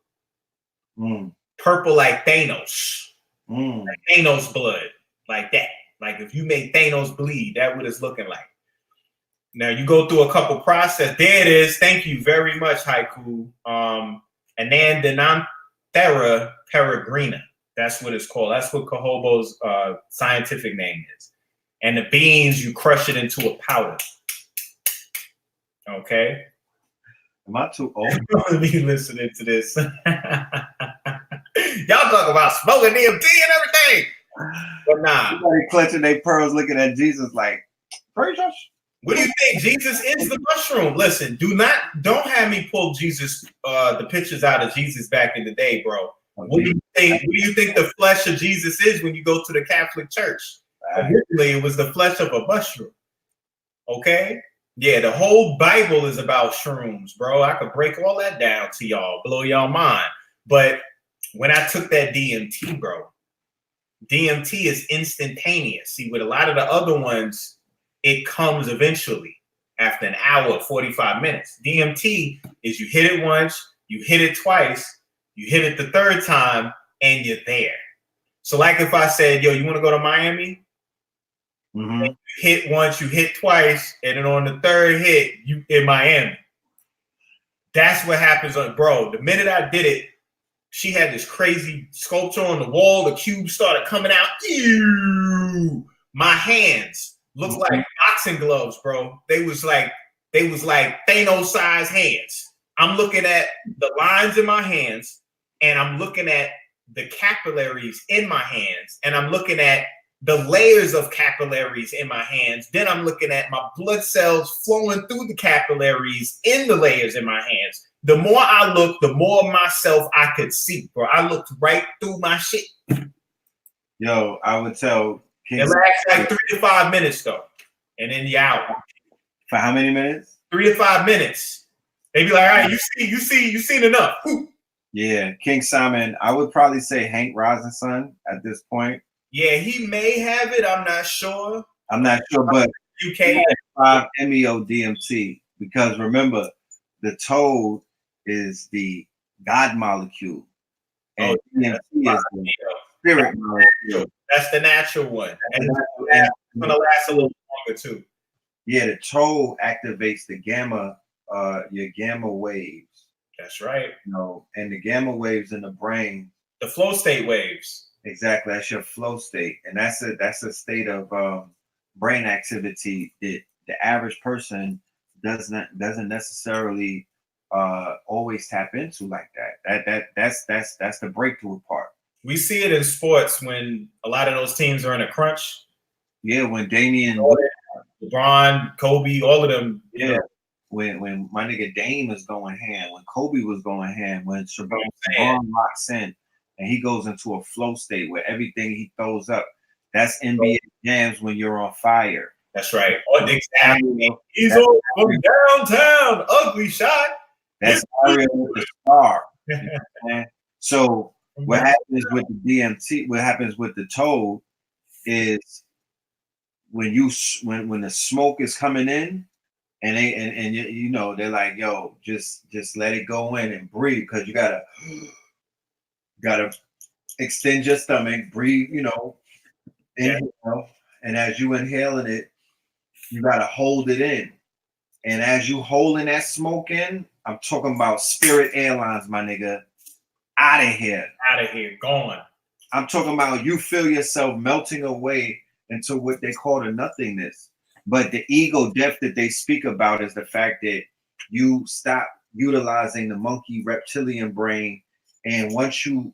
Purple like Thanos. Like Thanos blood. Like that. Like if you make Thanos bleed, that's what it's looking like. Now you go through a couple process. There it is. Thank you very much, Haiku. Anandinanthera peregrina. That's what it's called. That's what Cohobo's scientific name is. And the beans, you crush it into a powder. Okay. Am I too old? Let me listening to this. Y'all talk about smoking DMT and everything. But nah. Everybody clutching their pearls, looking at Jesus like, Jesus. What do you think? Jesus is the mushroom. Listen, don't have me pull Jesus, the pictures out of Jesus back in the day, bro. What do you think? What do you think the flesh of Jesus is when you go to the Catholic Church? Originally, it was the flesh of a mushroom. Okay? Yeah, the whole Bible is about shrooms, bro. I could break all that down to y'all, blow y'all mind. But when I took that DMT, bro, DMT is instantaneous. See, with a lot of the other ones, it comes eventually after an hour, 45 minutes. DMT is you hit it once, you hit it twice, you hit it the third time, and you're there. So like if I said, yo, you want to go to Miami? You hit once, you hit twice, and then on the third hit, you in Miami. That's what happens bro. The minute I did it, she had this crazy sculpture on the wall. The cube started coming out. Ew! My hands looked like boxing gloves, bro. They was like Thanos-sized hands. I'm looking at the lines in my hands, and I'm looking at the capillaries in my hands, and I'm looking at the layers of capillaries in my hands. Then I'm looking at my blood cells flowing through the capillaries in the layers in my hands. The more I looked, the more myself I could see, bro. I looked right through my shit. Yo, I would tell It lasts like 3 to 5 minutes, though. And then you're out. For how many minutes? 3 to 5 minutes. They be like, all right, you seen enough. Whew. Yeah, King Simon, I would probably say Hank Rosenson at this point. Yeah, he may have it. I'm not sure. But UK 5-MeO DMT, because remember, the toad is the God molecule, and DMT is the spirit molecule. That's the natural one. And it's gonna last a little longer too. Yeah, the toad activates the your gamma waves. That's right. And the gamma waves in the brain. The flow state waves. Exactly, that's your flow state, and that's a state of brain activity that the average person doesn't necessarily always tap into like that. That's the breakthrough part. We see it in sports when a lot of those teams are in a crunch. Yeah, when Damian, LeBron, Kobe, all of them. You know, when my nigga Dame is going ham, when Kobe was going ham, when saying. LeBron locks in and he goes into a flow state where everything he throws up, that's NBA jams when you're on fire. That's right. Oh, exactly. He's on from downtown. Ugly shot. That's Ariel with the star. You know what I'm saying? So what happens with the DMT? What happens with the Toad is when the smoke is coming in, and they and you know they're like, yo, just let it go in and breathe, because you gotta extend your stomach, breathe, you know, inhale, and as you inhaling it, you gotta hold it in, and as you holding that smoke in, I'm talking about Spirit Airlines, my nigga, out of here, gone. I'm talking about you feel yourself melting away into what they call the nothingness. But the ego death that they speak about is the fact that you stop utilizing the monkey reptilian brain, and once you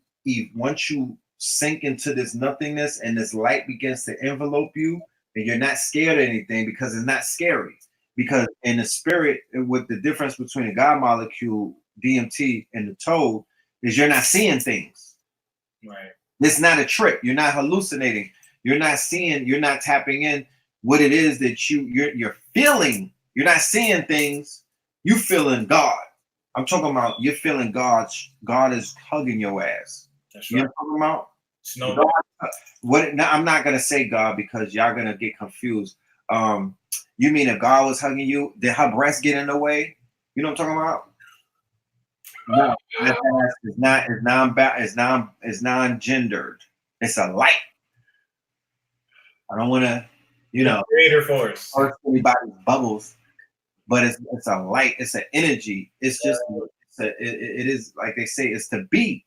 sink into this nothingness and this light begins to envelope you, and you're not scared of anything because it's not scary. Because in the spirit, with the difference between the God molecule, DMT, and the Toad, is you're not seeing things. Right. It's not a trip. You're not hallucinating. You're not seeing. You're not tapping in what it is that you're feeling. You're not seeing things. You feeling God. I'm talking about you're feeling God. God is hugging your ass. That's You right. know what I'm talking about? God, what? Now, I'm not gonna say God because y'all gonna get confused. You mean if God was hugging you, did her breast get in the way? You know what I'm talking about? No, it's non-gendered. It's a light. I don't want to, creator force. burst anybody's bubbles, but it's a light. It's an energy. It's just it is like they say. It's to be,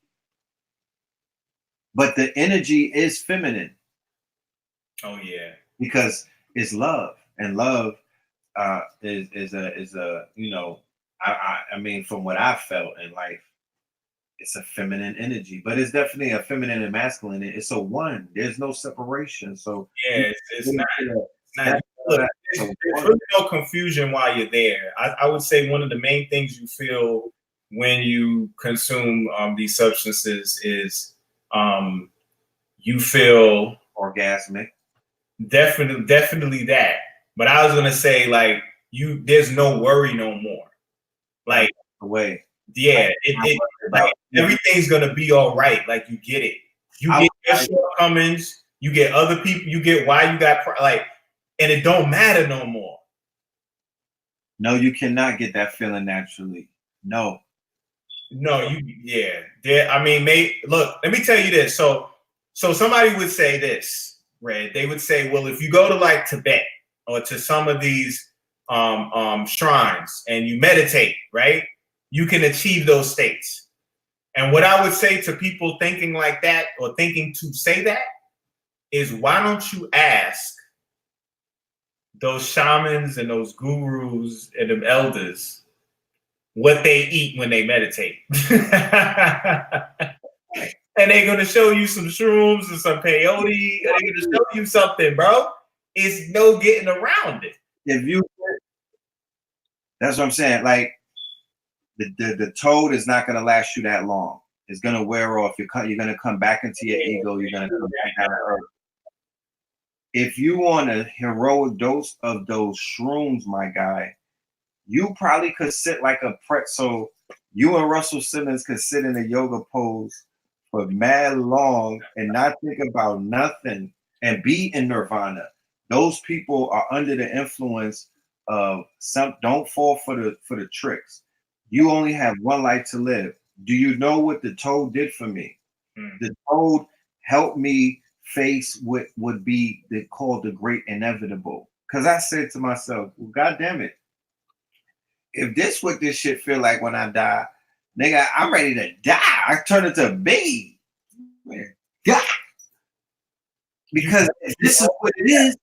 but the energy is feminine. Oh yeah, because it's love, and love is a I mean, from what I've felt in life, it's a feminine energy, but it's definitely a feminine and masculine. It's a one. There's no separation. So yeah, it's not. Look, there's really no confusion while you're there. I would say one of the main things you feel when you consume these substances is you feel orgasmic. Definitely that. But I was gonna say, like, there's no worry no more. Like, away. Yeah, like everything's gonna be all right. Like, you get it. You get your shortcomings. You get other people. You get why you got and it don't matter no more. No, you cannot get that feeling naturally. No. I mean, look. Let me tell you this. So somebody would say this, Red. They would say, well, if you go to like Tibet or to some of these shrines and you meditate, right, you can achieve those states. And what I would say to people thinking like that or thinking to say that is, why don't you ask those shamans and those gurus and them elders what they eat when they meditate? And they're going to show you some shrooms and some peyote. And they're going to show you something, bro. It's no getting around it. That's what I'm saying. Like, the Toad is not going to last you that long. It's going to wear off. You're going to come back into your ego. You're going to come back down to earth. If you want a heroic dose of those shrooms, my guy, you probably could sit like a pretzel. You and Russell Simmons could sit in a yoga pose for mad long and not think about nothing and be in nirvana. Those people are under the influence of some. Don't fall for the tricks. You only have one life to live. Do you know what the Toad did for me? The Toad helped me face what would be called the great inevitable. Because I said to myself, well, God damn it, if this what this shit feel like when I die, nigga, I'm ready to die. I turn into a baby. God. Because if this is what it is,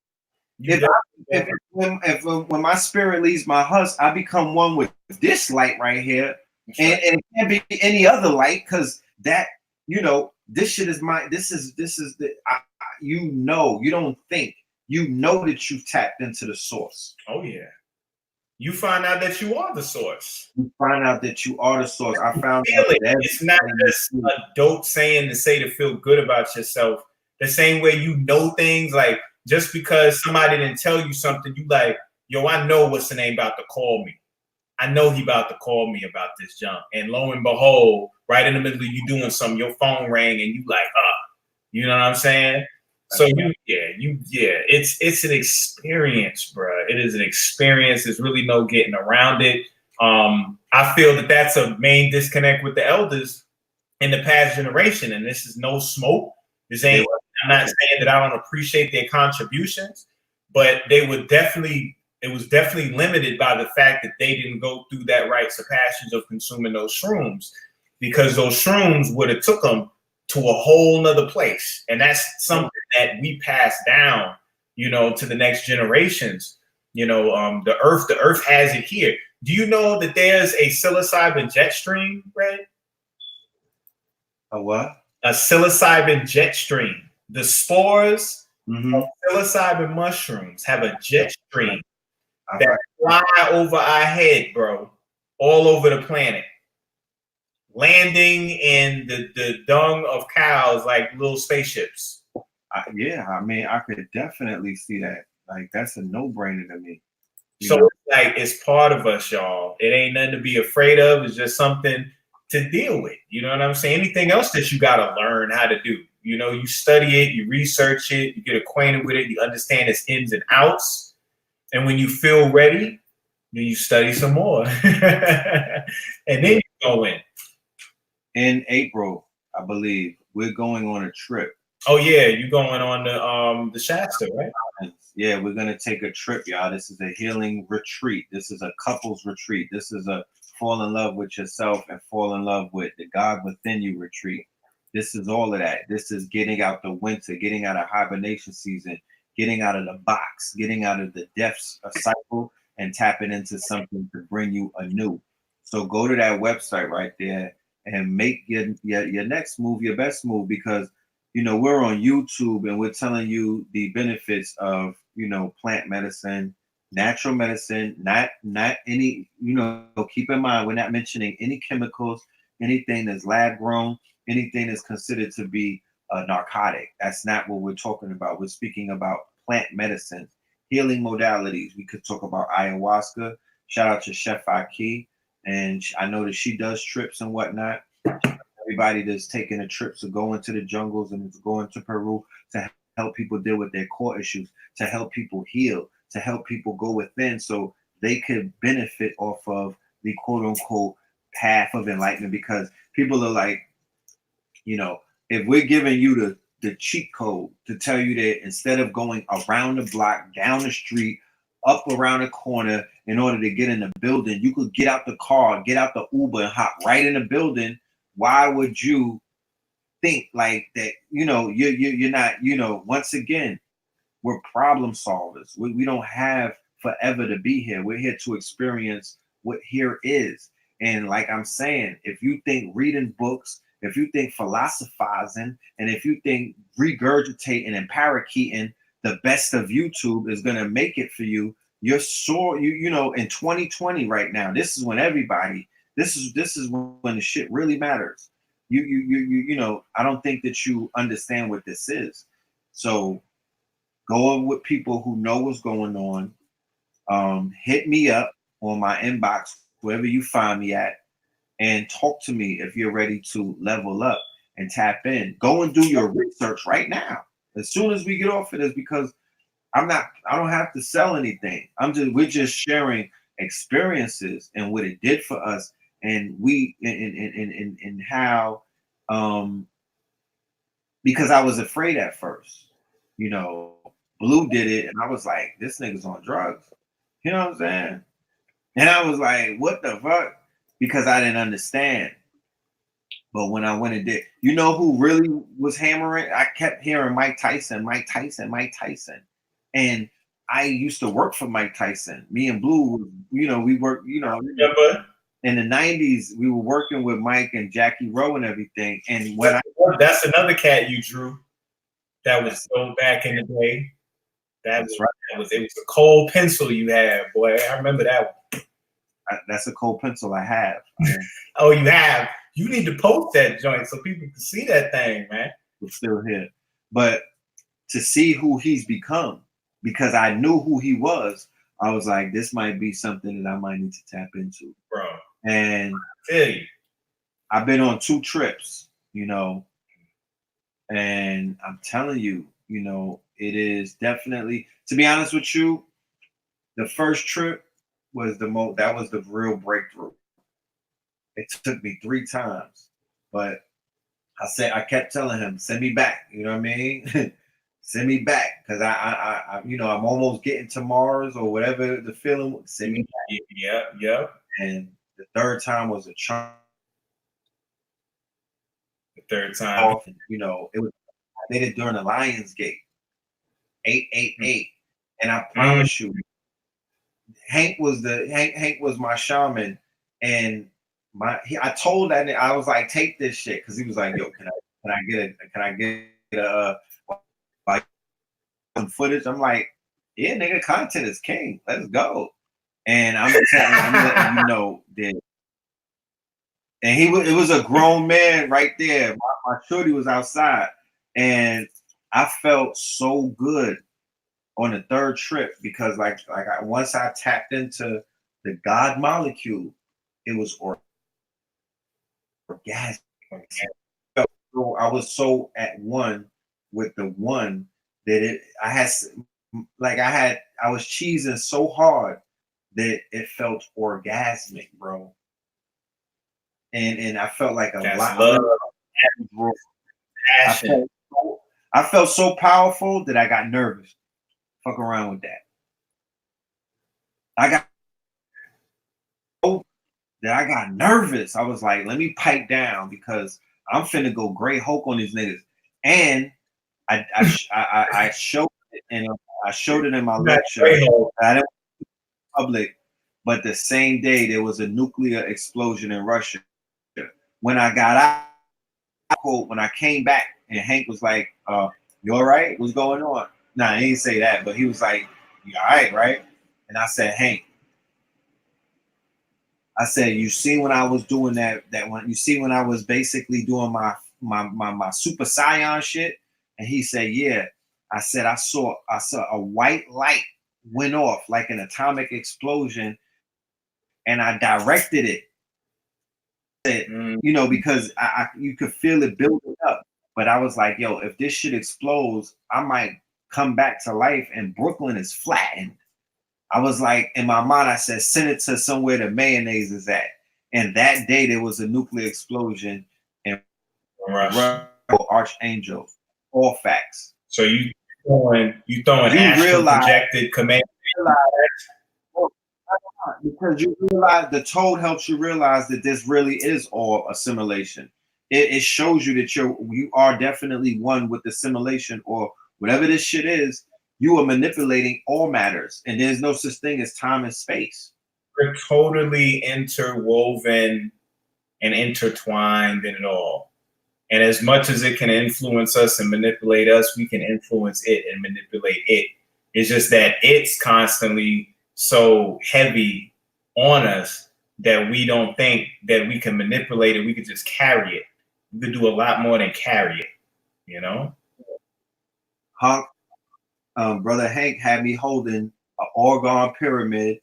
when my spirit leaves my husk, I become one with this light right here. And it can't be any other light, because that you know, this shit is my, this is the, you know, you don't think, you know that you've tapped into the source. Oh yeah. You find out that you are the source. You find out that you are the source. I found Feel out it. that It's not just a dope saying to say to feel good about yourself. The same way you know things, like just because somebody didn't tell you something, you like, yo, I know what's the name about to call me. I know he about to call me about this junk. And lo and behold, right in the middle of you doing something, your phone rang and you like, you know what I'm saying? So it's an experience, bro. It is an experience. There's really no getting around it. I feel that that's a main disconnect with the elders in the past generation. And this is no smoke. I'm not saying that I don't appreciate their contributions, but it was definitely limited by the fact that they didn't go through that rites of passions of consuming those shrooms, because those shrooms would have took them to a whole nother place. And that's something that we pass down, you know, to the next generations. You know, the earth has it here. Do you know that there's a psilocybin jet stream, Red? A what? A psilocybin jet stream. The spores of psilocybin mushrooms have a jet stream that fly over our head, bro, all over the planet, landing in the dung of cows like little spaceships. Yeah, I mean, I could definitely see that. Like, that's a no-brainer to me. So it's like, it's part of us, y'all. It ain't nothing to be afraid of. It's just something to deal with. You know what I'm saying? Anything else that you got to learn how to do. You know, you study it, you research it, you get acquainted with it, you understand its ins and outs. And when you feel ready, then you study some more. And then you go in. In April, I believe, we're going on a trip. Oh yeah, you going on the Shasta, right? Yeah, we're gonna take a trip, y'all. This is a healing retreat. This is a couples retreat. This is a fall in love with yourself and fall in love with the God within you retreat. This is all of that. This is getting out the winter, getting out of hibernation season, getting out of the box, getting out of the death cycle, and tapping into something to bring you anew. So go to that website right there and make your next move your best move, because you know we're on YouTube and we're telling you the benefits of, you know, plant medicine, natural medicine, not any, you know, keep in mind we're not mentioning any chemicals, anything that's lab grown, anything that's considered to be a narcotic. That's not what we're talking about. We're speaking about plant medicine, healing modalities. We could talk about ayahuasca. Shout out to Chef Aki. And I know that she does trips and whatnot. Everybody that's taking a trip to go into the jungles and going to Peru to help people deal with their core issues, to help people heal, to help people go within so they could benefit off of the quote unquote path of enlightenment. Because people are like, you know, if we're giving you the cheat code to tell you that instead of going around the block, down the street, up around the corner in order to get in the building, you could get out the car, get out the Uber and hop right in the building. Why would you think like that? You know, you're not, you know, once again, we're problem solvers. We don't have forever to be here. We're here to experience what here is. And like I'm saying, if you think reading books, if you think philosophizing, and if you think regurgitating and parakeeting the best of YouTube is going to make it for you, you're sore. You know, in 2020 right now, this is when everybody, this is when the shit really matters. You know, I don't think that you understand what this is. So go with people who know what's going on. Hit me up on my inbox, wherever you find me at, and talk to me if you're ready to level up and tap in. Go and do your research right now, as soon as we get off of this, because I don't have to sell anything. We're just sharing experiences and what it did for us, and we and how because I was afraid at first. You know, Blue did it, and I was like, this nigga's on drugs. You know what I'm saying? And I was like, what the fuck? Because I didn't understand. But when I went and did, you know who really was hammering? I kept hearing Mike Tyson, Mike Tyson, Mike Tyson. And I used to work for Mike Tyson. Me and Blue, you know, we worked, you know. Remember? in the 90s, we were working with Mike and Jackie Rowe and everything. And when that's another cat you drew that was so back in the day. That's right. It was a cold pencil you had, boy. I remember that one. That's a cold pencil I have. Oh, you have? You need to post that joint so people can see that thing, man. It's still here. But to see who he's become, because I knew who he was, I was like, this might be something that I might need to tap into. Bro. And hey, I've been on 2 trips, you know, and I'm telling you, you know, it is definitely, to be honest with you, the first trip was that was the real breakthrough. It took me 3 times, but I kept telling him, send me back. You know what I mean? Send me back, because I, you know, I'm almost getting to Mars or whatever the feeling was. Send me back. Yep. And the 3rd time was a charm. The 3rd time, you know, I did it during the Lionsgate, 888, and I promise you, Hank was my shaman, and I told that I was like, take this shit, because he was like, yo, can I get some footage? I'm like, yeah, nigga, content is king. Let's go. And I'm letting you know that. And it was a grown man right there. My shorty was outside, and I felt so good on the 3rd trip, because once I tapped into the God molecule, it was orgasmic. I was so at one with the one that I was cheesing so hard that it felt orgasmic, bro. And I felt like I felt so powerful that I got nervous. Fuck around with that. I got nervous. I was like, let me pipe down, because I'm finna go Great Hulk on these niggas. And I showed it, and I showed it in my lecture. I didn't public, but the same day there was a nuclear explosion in Russia. When I got out, when I came back, and Hank was like, you all right? What's going on? Nah, he didn't say that, but he was like, you all right? And I said, Hank, I said, you see when I was doing that one, you see when I was basically doing my super scion shit? And he said, yeah. I said, I saw a white light went off like an atomic explosion, and I directed it. You know, because you could feel it building up. But I was like, yo, if this shit explodes, I might come back to life and Brooklyn is flattened. I was like, in my mind, I said, send it to somewhere the mayonnaise is at. And that day there was a nuclear explosion in Russia. Archangel. All facts. So you throwing astral projected command. Because you realize the toad helps you realize that this really is all assimilation. It shows you that you are definitely one with the simulation, or whatever this shit is. You are manipulating all matters, and there's no such thing as time and space. We're totally interwoven and intertwined in it all. And as much as it can influence us and manipulate us, we can influence it and manipulate it. It's just that it's constantly so heavy on us that we don't think that we can manipulate it. We could just carry it. We could do a lot more than carry it, you know? Brother Hank had me holding an orgone pyramid.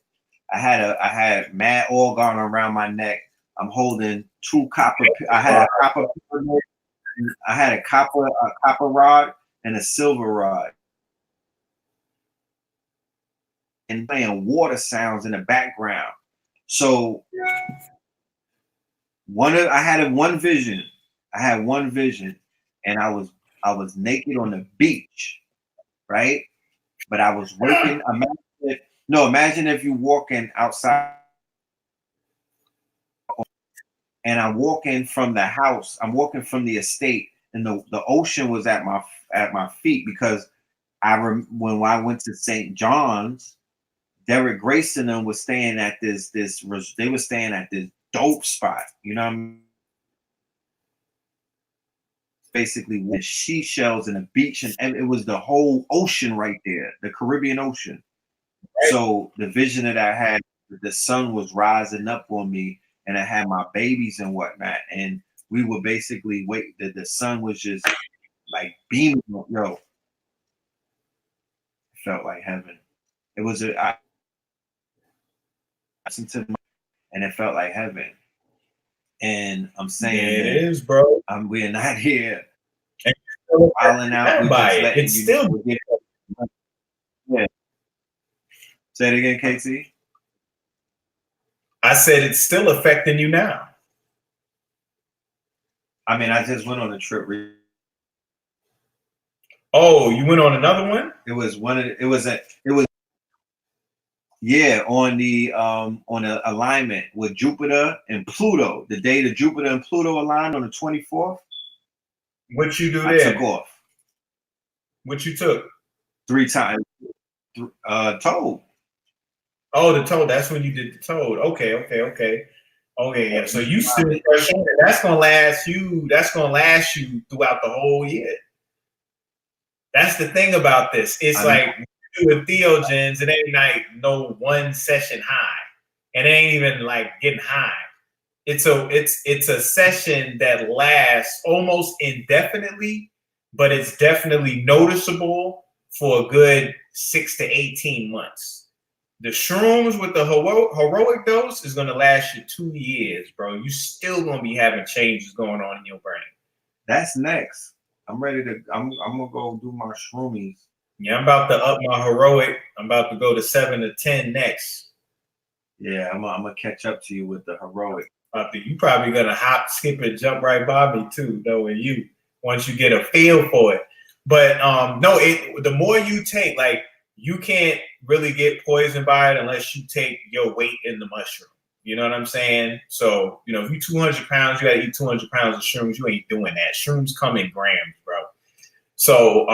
I had mad orgone around my neck. I'm holding 2 copper. I had a copper pyramid. I had a copper rod and a silver rod, and playing water sounds in the background. So I had one vision. And I was naked on the beach, right? But I was waking. Imagine if you walking outside, and I'm walking from the house. I'm walking from the estate, and the ocean was at my feet, because when I went to St. John's, Derek Grayson and was staying at this. They were staying at this dope spot. You know what I mean? Basically with seashells and a beach, and it was the whole ocean right there, the Caribbean Ocean. Right. So the vision that I had, the sun was rising up on me, and I had my babies and whatnot, and we would basically wait. The sun was just like beaming. Yo, it felt like heaven. It was I listened to my, and it felt like heaven. And I'm saying it is, bro. We're not here wilding out. It's still yeah. Say it again, KT. I said it's still affecting you now. I mean, I just went on a trip. Oh, you went on another one? It was yeah, on the alignment with Jupiter and Pluto. The day that Jupiter and Pluto aligned on the 24th. What you do there? I took off. What you took? 3 times. Toad. Oh, the toad. That's when you did the toad. Okay. Yeah. So you still that's gonna last you. That's gonna last you throughout the whole year. That's the thing about this. It's like with theogens, it ain't like no one session high. It ain't even like getting high. It's a session that lasts almost indefinitely, but it's definitely noticeable for a good 6 to 18 months. The shrooms with the heroic dose is gonna last you 2 years, bro. You still gonna be having changes going on in your brain. That's next. I'm ready to. I'm gonna go do my shroomies. Yeah, I'm about to up my heroic. I'm about to go to 7 to 10 next. Yeah, I'm gonna catch up to you with the heroic. You probably gonna hop, skip, and jump right by me too, knowing you once you get a feel for it. But no, the more you take, like you can't really get poisoned by it unless you take your weight in the mushroom. You know what I'm saying? So, you know, if you're 200 pounds, you gotta eat 200 pounds of shrooms. You ain't doing that. Shrooms come in grams, bro. So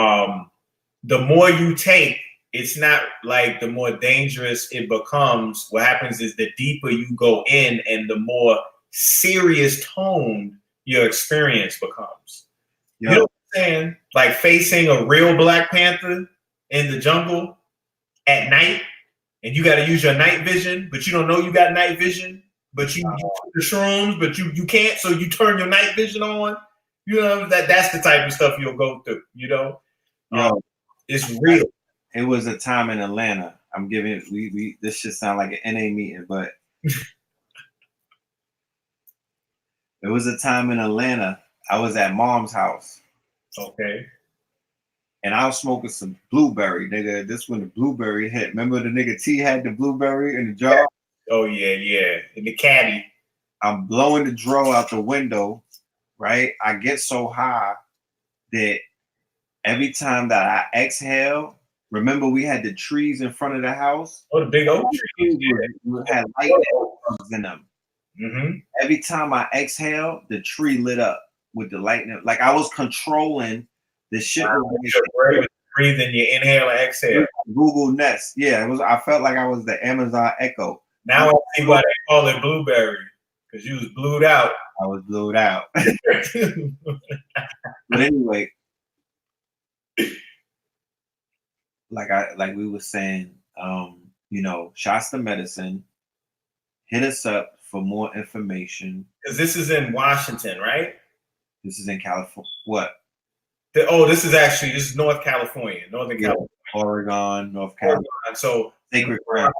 the more you take, it's not like the more dangerous it becomes. What happens is the deeper you go in and the more serious toned your experience becomes. Yep. You know what I'm saying? Like facing a real Black Panther in the jungle at night, and you got to use your night vision, but you don't know you got night vision, but you the shrooms, but you can't, so you turn your night vision on. You know, that's the type of stuff you'll go through, you know? It's real. It was a time in Atlanta. I'm giving it, we this should sound like an NA meeting, but it was a time in Atlanta. I was at mom's house. Okay. And I was smoking some blueberry, nigga. This when the blueberry hit. Remember the nigga T had the blueberry in the jar? Oh, yeah. In the caddy. I'm blowing the draw out the window, right? I get so high that every time that I exhale, remember we had the trees in front of the house? Oh, the big oak trees. We had lightning bugs in them. Mm-hmm. Every time I exhale, the tree lit up with the lightning. Like I was controlling the shit. Breathing, you inhale and exhale. Google Nest. Yeah, it was. I felt like I was the Amazon Echo. Now I see why they call it blueberry, because you was blued out. I was blued out. But anyway, like we were saying, you know, Shasta Medicine, hit us up for more information. Because this is in Washington, right? This is in California. What? This is North California, Northern California. Oregon, North Carolina. So sacred ground.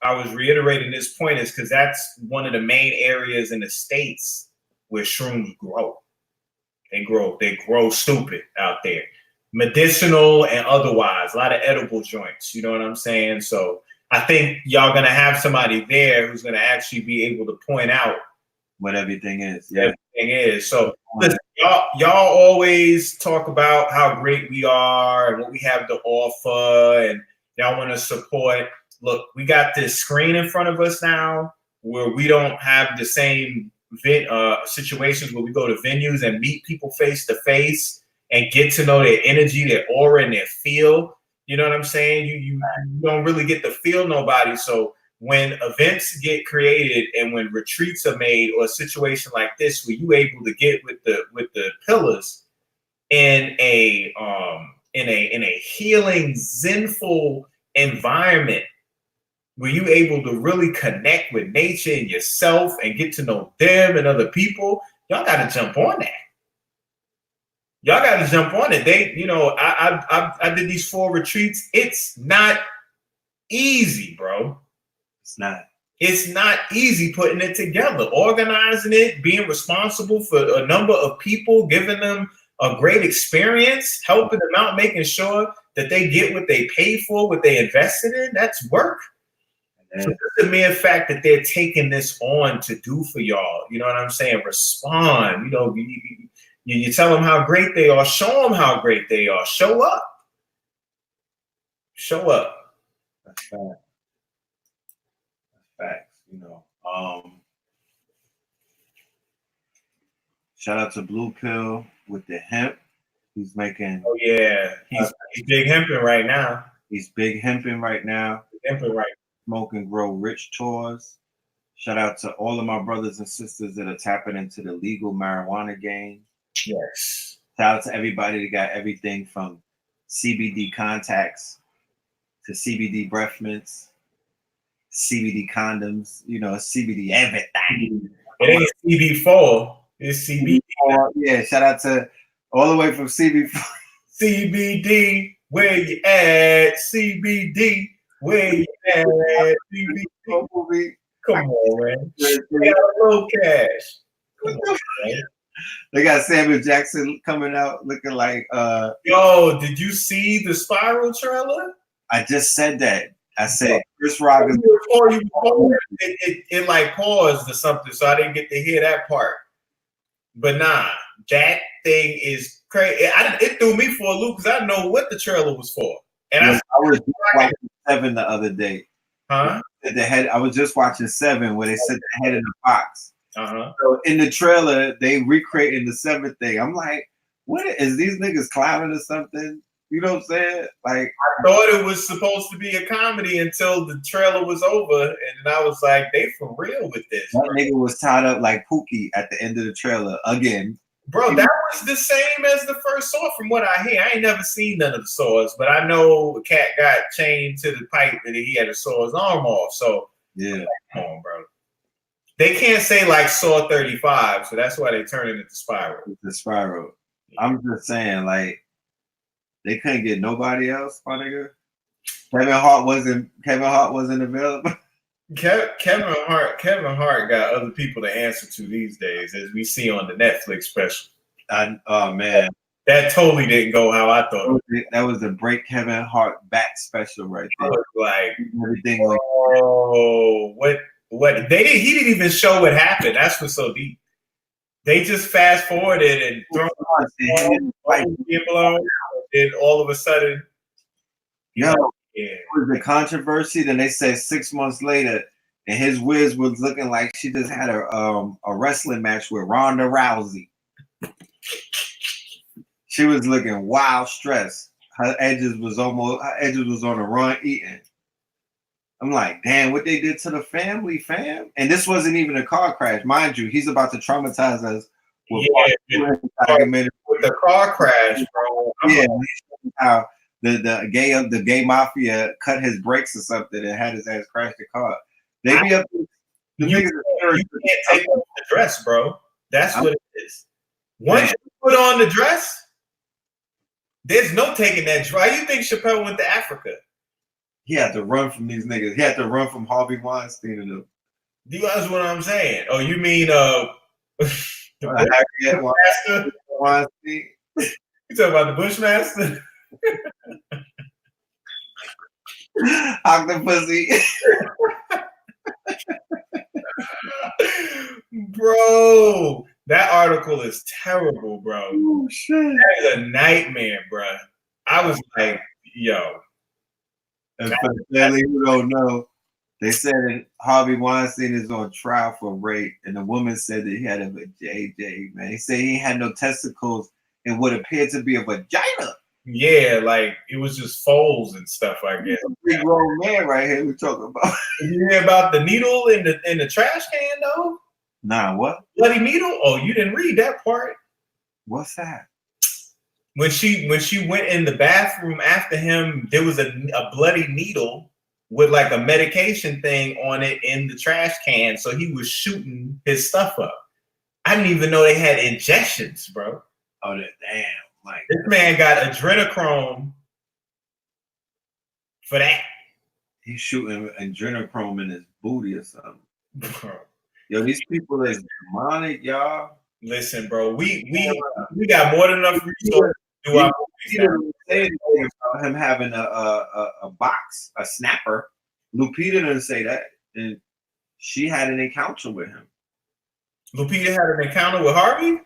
I was reiterating this point is because that's one of the main areas in the States where shrooms grow. They grow stupid out there. Medicinal and otherwise, a lot of edible joints, you know what I'm saying? So I think y'all gonna have somebody there who's gonna actually be able to point out what everything is. Yeah. Everything is. So listen, y'all always talk about how great we are and what we have to offer, and y'all want to support. Look, we got this screen in front of us now where we don't have the same situations where we go to venues and meet people face to face and get to know their energy, their aura, and their feel. You know what I'm saying? You don't really get to feel nobody. So when events get created and when retreats are made, or a situation like this where you able to get with the pillars in a healing, zenful environment, where you able to really connect with nature and yourself and get to know them and other people, y'all got to jump on that. Y'all got to jump on it. They, you know, I did these 4 retreats. It's not easy, bro. It's not. It's not easy putting it together, organizing it, being responsible for a number of people, giving them a great experience, helping them out, making sure that they get what they pay for, what they invested in. That's work. So the mere fact that they're taking this on to do for y'all, you know what I'm saying? Respond, you know, you tell them how great they are, show them how great they are, show up. Show up. That's fact. That's facts, you know. Shout out to Blue Pill with the hemp. He's making. Oh yeah, he's big hemping right now. He's big hemping right now. Hemping right. Smoke and Grow Rich tours. Shout out to all of my brothers and sisters that are tapping into the legal marijuana game. Yes. Shout out to everybody that got everything from CBD contacts to CBD breath mints, CBD condoms, you know, CBD everything. It ain't CB4, it's CBD. Yeah, shout out to all the way from CB4. CBD, where you at? CBD, where you at? CBD. Come on, man. They got a low cash. Come on, man. They got Samuel Jackson coming out looking like Yo, did you see the Spiral trailer? I just said that. I said Chris Rock is it like paused or something, so I didn't get to hear that part. But nah, that thing is crazy. It threw me for a loop because I didn't know what the trailer was for. And I was just watching 7 the other day. Huh? I was just watching 7 where they said the head in the box. Uh-huh. So in the trailer, they recreating the 7th thing. I'm like, what is these niggas clowning or something? You know what I'm saying? Like, I thought it was supposed to be a comedy until the trailer was over, and then I was like, they for real with this. That nigga was tied up like Pookie at the end of the trailer again. Bro, that was the same as the first Saw from what I hear. I ain't never seen none of the Saws, but I know a cat got chained to the pipe and he had to saw his arm off. So, yeah, like, come on, bro. They can't say like Saw 35, so that's why they turn it into Spiral. It's the Spiral. I'm just saying, like, they couldn't get nobody else, my nigga. Kevin Hart wasn't available. Kevin Hart got other people to answer to these days, as we see on the Netflix special. Oh man, that totally didn't go how I thought. That was the Break Kevin Hart back special right there. Like everything. Oh, what? He didn't even show what happened. That's what's so deep. They just fast forwarded and thrown blown, and all of a sudden, it was the controversy. Then they said 6 months later, and his whiz was looking like she just had a wrestling match with Ronda Rousey. She was looking wild stressed. Her edges was on the run eating. I'm like, damn, what they did to the family, fam. And this wasn't even a car crash. Mind you, he's about to traumatize us with the car crash, bro. Yeah, how the gay mafia cut his brakes or something and had his ass crash the car. They be up to the you can't take off the dress, bro. That's what it is. Once you put on the dress, there's no taking that. Why you think Chappelle went to Africa? He had to run from these niggas. He had to run from Harvey Weinstein and them. Do you understand what I'm saying? Oh, you mean Weinstein? You talking about the Bushmaster? Octopussy. Bro, that article is terrible, bro. Oh, shit. That is a nightmare, bro. I was like, yo. And for the family who don't know, they said Harvey Weinstein is on trial for rape, and the woman said that he had JJ, man. He said he had no testicles in what appeared to be a vagina. Yeah, like it was just folds and stuff, I guess. Big grown man right here we talking about. Did you hear about the needle in the trash can though? Nah, what? Bloody needle? Oh, you didn't read that part. What's that? When she went in the bathroom after him, there was a bloody needle with like a medication thing on it in the trash can. So he was shooting his stuff up. I didn't even know they had injections, bro. Oh, damn. Like, This man got adrenochrome for that. he's shooting adrenochrome in his booty or something. Yo, these people is demonic, y'all. Listen, bro, we got more than enough resources to do our movies. About him having a box, a snapper. Lupita didn't say that, and she had an encounter with him. Lupita had an encounter with Harvey?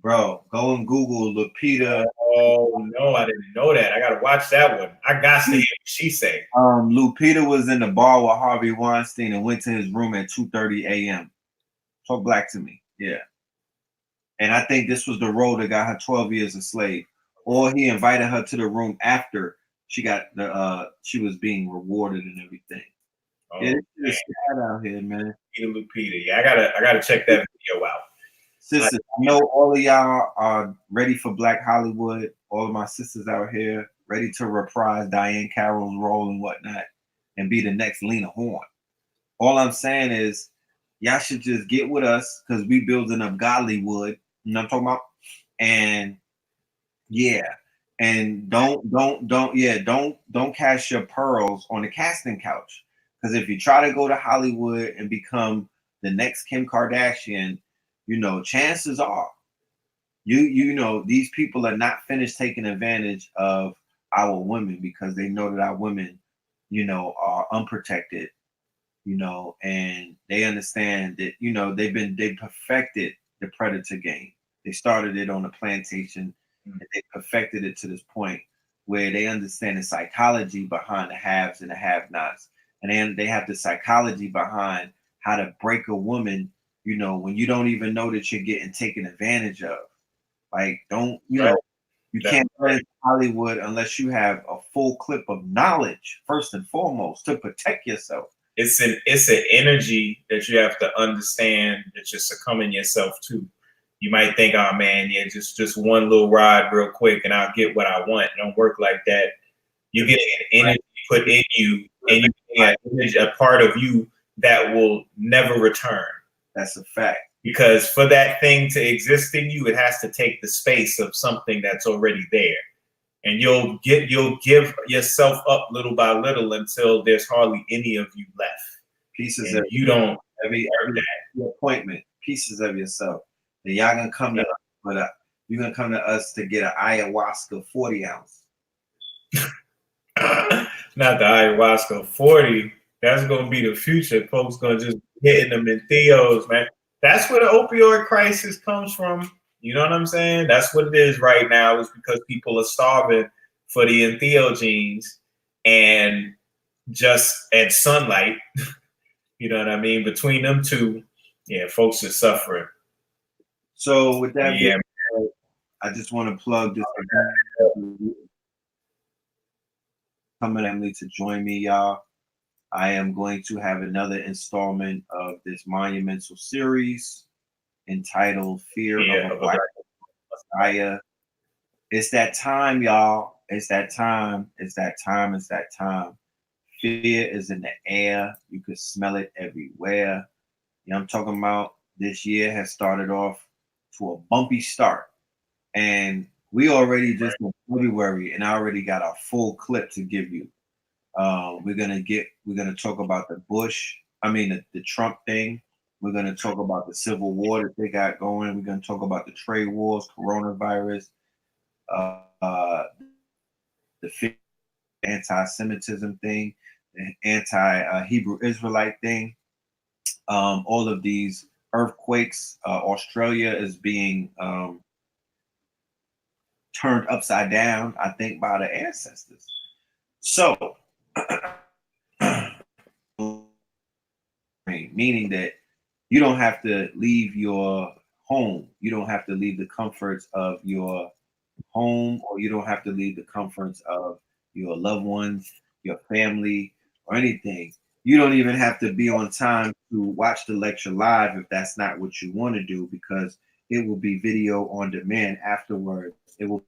Bro, go and Google Lupita. Oh no, I didn't know that. I gotta watch that one. I got to hear what she say. Lupita was in the bar with Harvey Weinstein and went to his room at 2:30 a.m. Talk black to me. Yeah. And I think this was the role that got her 12 years a slave. Or he invited her to the room after she got she was being rewarded and everything. Oh, yeah, it's sad out here, man. Lupita. Yeah, I gotta check that video out. Sisters, I know all of y'all are ready for Black Hollywood. All of my sisters out here ready to reprise Diane Carroll's role and whatnot and be the next Lena Horne. All I'm saying is y'all should just get with us because we building up Godlywood. You know what I'm talking about? And yeah. And don't cast your pearls on the casting couch. Because if you try to go to Hollywood and become the next Kim Kardashian, you know, chances are you know these people are not finished taking advantage of our women because they know that our women, you know, are unprotected, you know, and they understand that, you know, they perfected the predator game. They started it on a plantation and they perfected it to this point where they understand the psychology behind the haves and the have-nots. And then they have the psychology behind how to break a woman, you know, when you don't even know that you're getting taken advantage of. Like, don't, you know, you can't go into Hollywood unless you have a full clip of knowledge, first and foremost, to protect yourself. It's an energy that you have to understand that you're succumbing yourself to. You might think, oh man, yeah, just one little ride real quick and I'll get what I want. It don't work like that. You're getting an energy put in you, and you're getting a part of you that will never return. That's a fact. Because for that thing to exist in you, it has to take the space of something that's already there. And you'll give yourself up little by little until there's hardly any of you left. Pieces and of you don't every appointment, pieces of yourself. And y'all gonna come to us, but you're gonna come to us to get an ayahuasca 40 ounce. Not the ayahuasca 40. That's gonna be the future. Folks gonna just hitting them in Theos, man. That's where the opioid crisis comes from. You know what I'm saying? That's what it is right now, is because people are starving for the entheogenes and sunlight. You know what I mean? Between them two, yeah, folks are suffering. So with that, yeah, I just want to plug this. Coming at me to join me, y'all. I am going to have another installment of this monumental series entitled Fear of a Black Messiah. It's that time, y'all. It's that time. It's that time. It's that time. Fear is in the air. You could smell it everywhere. You know what I'm talking about? This year has started off to a bumpy start. And we already just in February, and I already got a full clip to give you. We're gonna talk about the Trump thing. We're gonna talk about the civil war that they got going. We're gonna talk about the trade wars, coronavirus, the anti-Semitism thing, the anti-Hebrew Israelite thing. All of these earthquakes. Australia is being turned upside down, I think, by the ancestors. So, meaning that you don't have to leave your home. You don't have to leave the comforts of your home, or you don't have to leave the comforts of your loved ones, your family, or anything. You don't even have to be on time to watch the lecture live if that's not what you want to do, because it will be video on demand afterwards. It will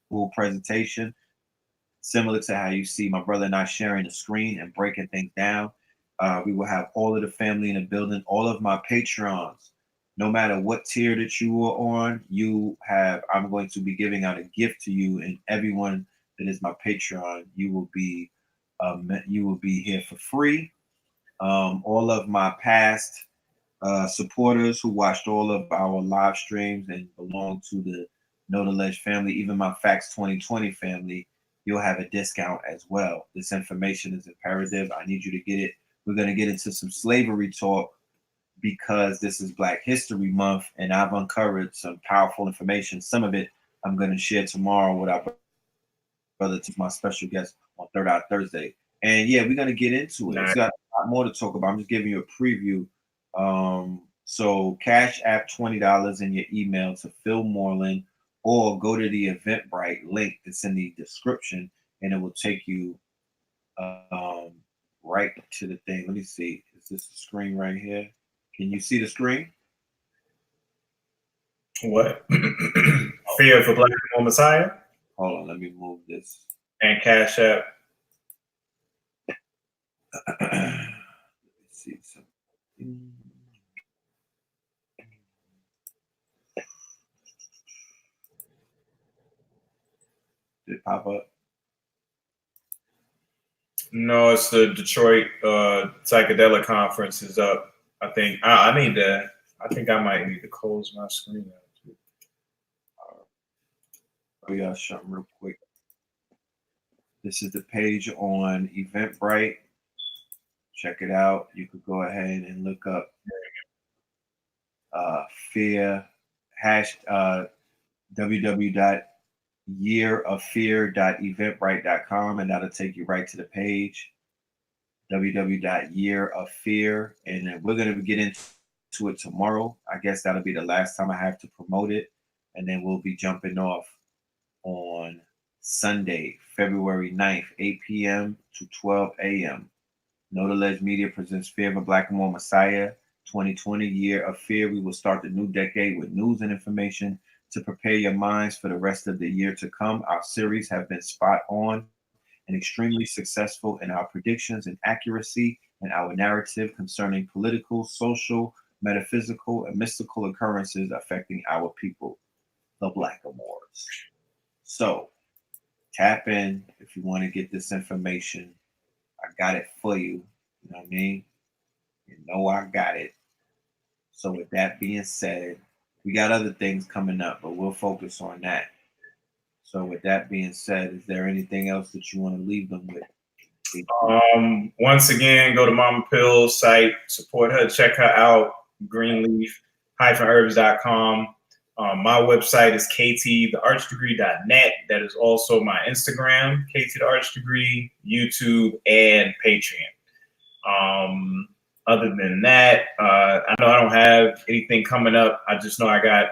full presentation, similar to how you see my brother and I sharing the screen and breaking things down. We will have all of the family in the building, all of my Patreons. No matter what tier that you are on, I'm going to be giving out a gift to you, and everyone that is my Patreon, you will be here for free. All of my past supporters who watched all of our live streams and belong to the Know the Ledge family, even my Facts 2020 family, you'll have a discount as well. This information is imperative. I need you to get it. We're going to get into some slavery talk because this is Black History Month, and I've uncovered some powerful information. Some of it I'm going to share tomorrow with our brother, to my special guest on Third Eye Thursday. And yeah, we're going to get into it. Nice. It's got a lot more to talk about. I'm just giving you a preview. So Cash App $20 in your email to PhilMoreland, or go to the Eventbrite link that's in the description, and it will take you right to the thing. Let me see. Is this the screen right here? Can you see the screen? What? Fear for Black and More Messiah? Hold on, let me move this. And Cash App. Let's see something. Did it pop up? No, it's the Detroit psychedelic conference is up. I think I think I might need to close my screen out too. Oh yeah, something real quick. This is the page on Eventbrite. Check it out. You could go ahead and look up fear www.yearoffear.eventbrite.com, and that'll take you right to the page. www.yearoffear, and then we're going to get into it tomorrow. I guess that'll be the last time I have to promote it, and then we'll be jumping off on Sunday, February 9th, 8 p.m. to 12 a.m. Know the Ledge Media presents Fear of a Black and More Messiah 2020 Year of Fear. We will start the new decade with news and information to prepare your minds for the rest of the year to come. Our series have been spot on and extremely successful in our predictions and accuracy and our narrative concerning political, social, metaphysical, and mystical occurrences affecting our people, the Blackamoors. So tap in if you want to get this information. I got it for you. You know what I mean? You know I got it. So with that being said, we got other things coming up, but we'll focus on that. So with that being said, is there anything else that you want to leave them with? Once again, go to Mama Pill's site, support her, check her out, greenleaf-herbs.com. My website is ktthearchdegree.net. That is also my Instagram, ktthearchdegree, YouTube, and Patreon. Other than that, I know I don't have anything coming up. I just know I got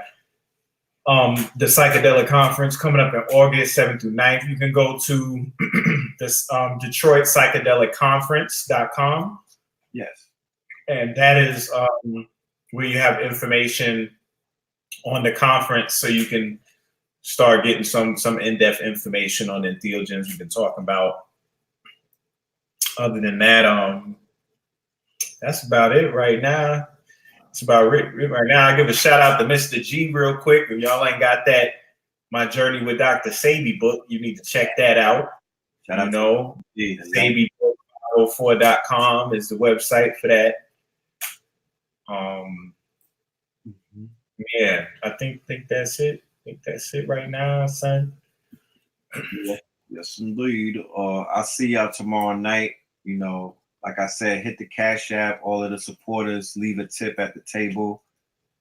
the psychedelic conference coming up in August 7th through 9th. You can go to this Detroit psychedelicconference.com. Yes. And that is where you have information on the conference, so you can start getting some in-depth information on the entheogens we've been talking about. Other than that, that's about it right now. It's about it right now. I give a shout out to Mr. G real quick. If y'all ain't got that My Journey with Dr. Sabi book, you need to check that out. Shout out to SabiBook504.com is the website for that. Yeah, I think that's it. I think that's it right now, son. Yes, indeed. I'll see y'all tomorrow night. You know, like I said, hit the Cash App. All of the supporters, leave a tip at the table.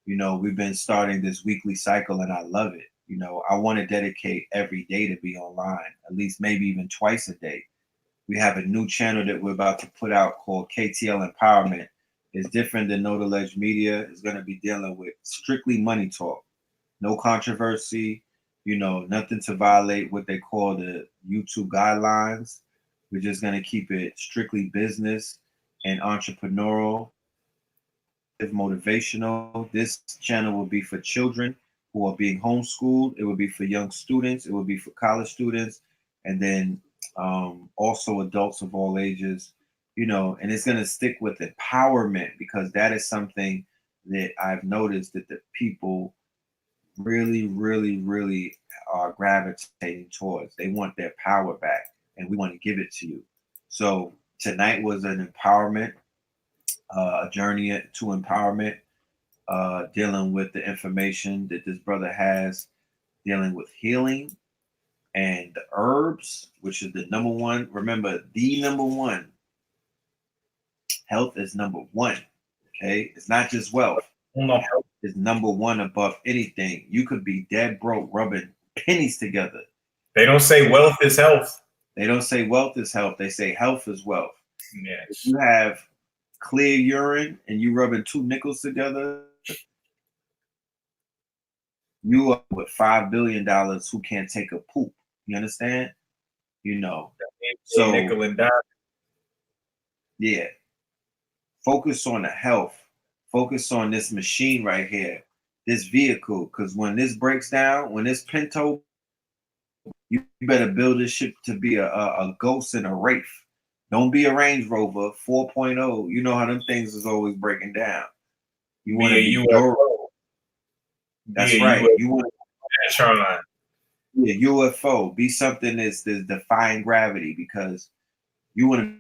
You know, we've been starting this weekly cycle, and I love it. You know, I want to dedicate every day to be online, at least maybe even twice a day. We have a new channel that we're about to put out called KTL Empowerment. It's different than Know the Ledge Media. It's going to be dealing with strictly money talk. No controversy, You know, nothing to violate what they call the YouTube guidelines. We're just going to keep it strictly business and entrepreneurial, motivational. This channel will be for children who are being homeschooled. It will be for young students. It will be for college students, and then also adults of all ages. You know, and it's going to stick with empowerment, because that is something that I've noticed that the people really, really, really are gravitating towards. They want their power back, and we want to give it to you. So tonight was an empowerment, a journey to empowerment, dealing with the information that this brother has, dealing with healing and the herbs, which is the number one. Remember, the number one. Health is number one. Okay, it's not just wealth. Health is number one above anything. You could be dead broke rubbing pennies together. They don't say wealth is health. They don't say wealth is health. They say health is wealth. Yes. If you have clear urine and you rubbing 2 nickels together, you are with $5 billion who can't take a poop. You understand? You know. So nickel and dime. Yeah. Focus on the health. Focus on this machine right here, this vehicle. Because when this breaks down, when this Pinto, you better build this shit to be a ghost and a wraith. Don't be a Range Rover 4.0. You know how them things is always breaking down. You want to be UFO. That's right. You want to UFO. Be something that's defying gravity, because you want to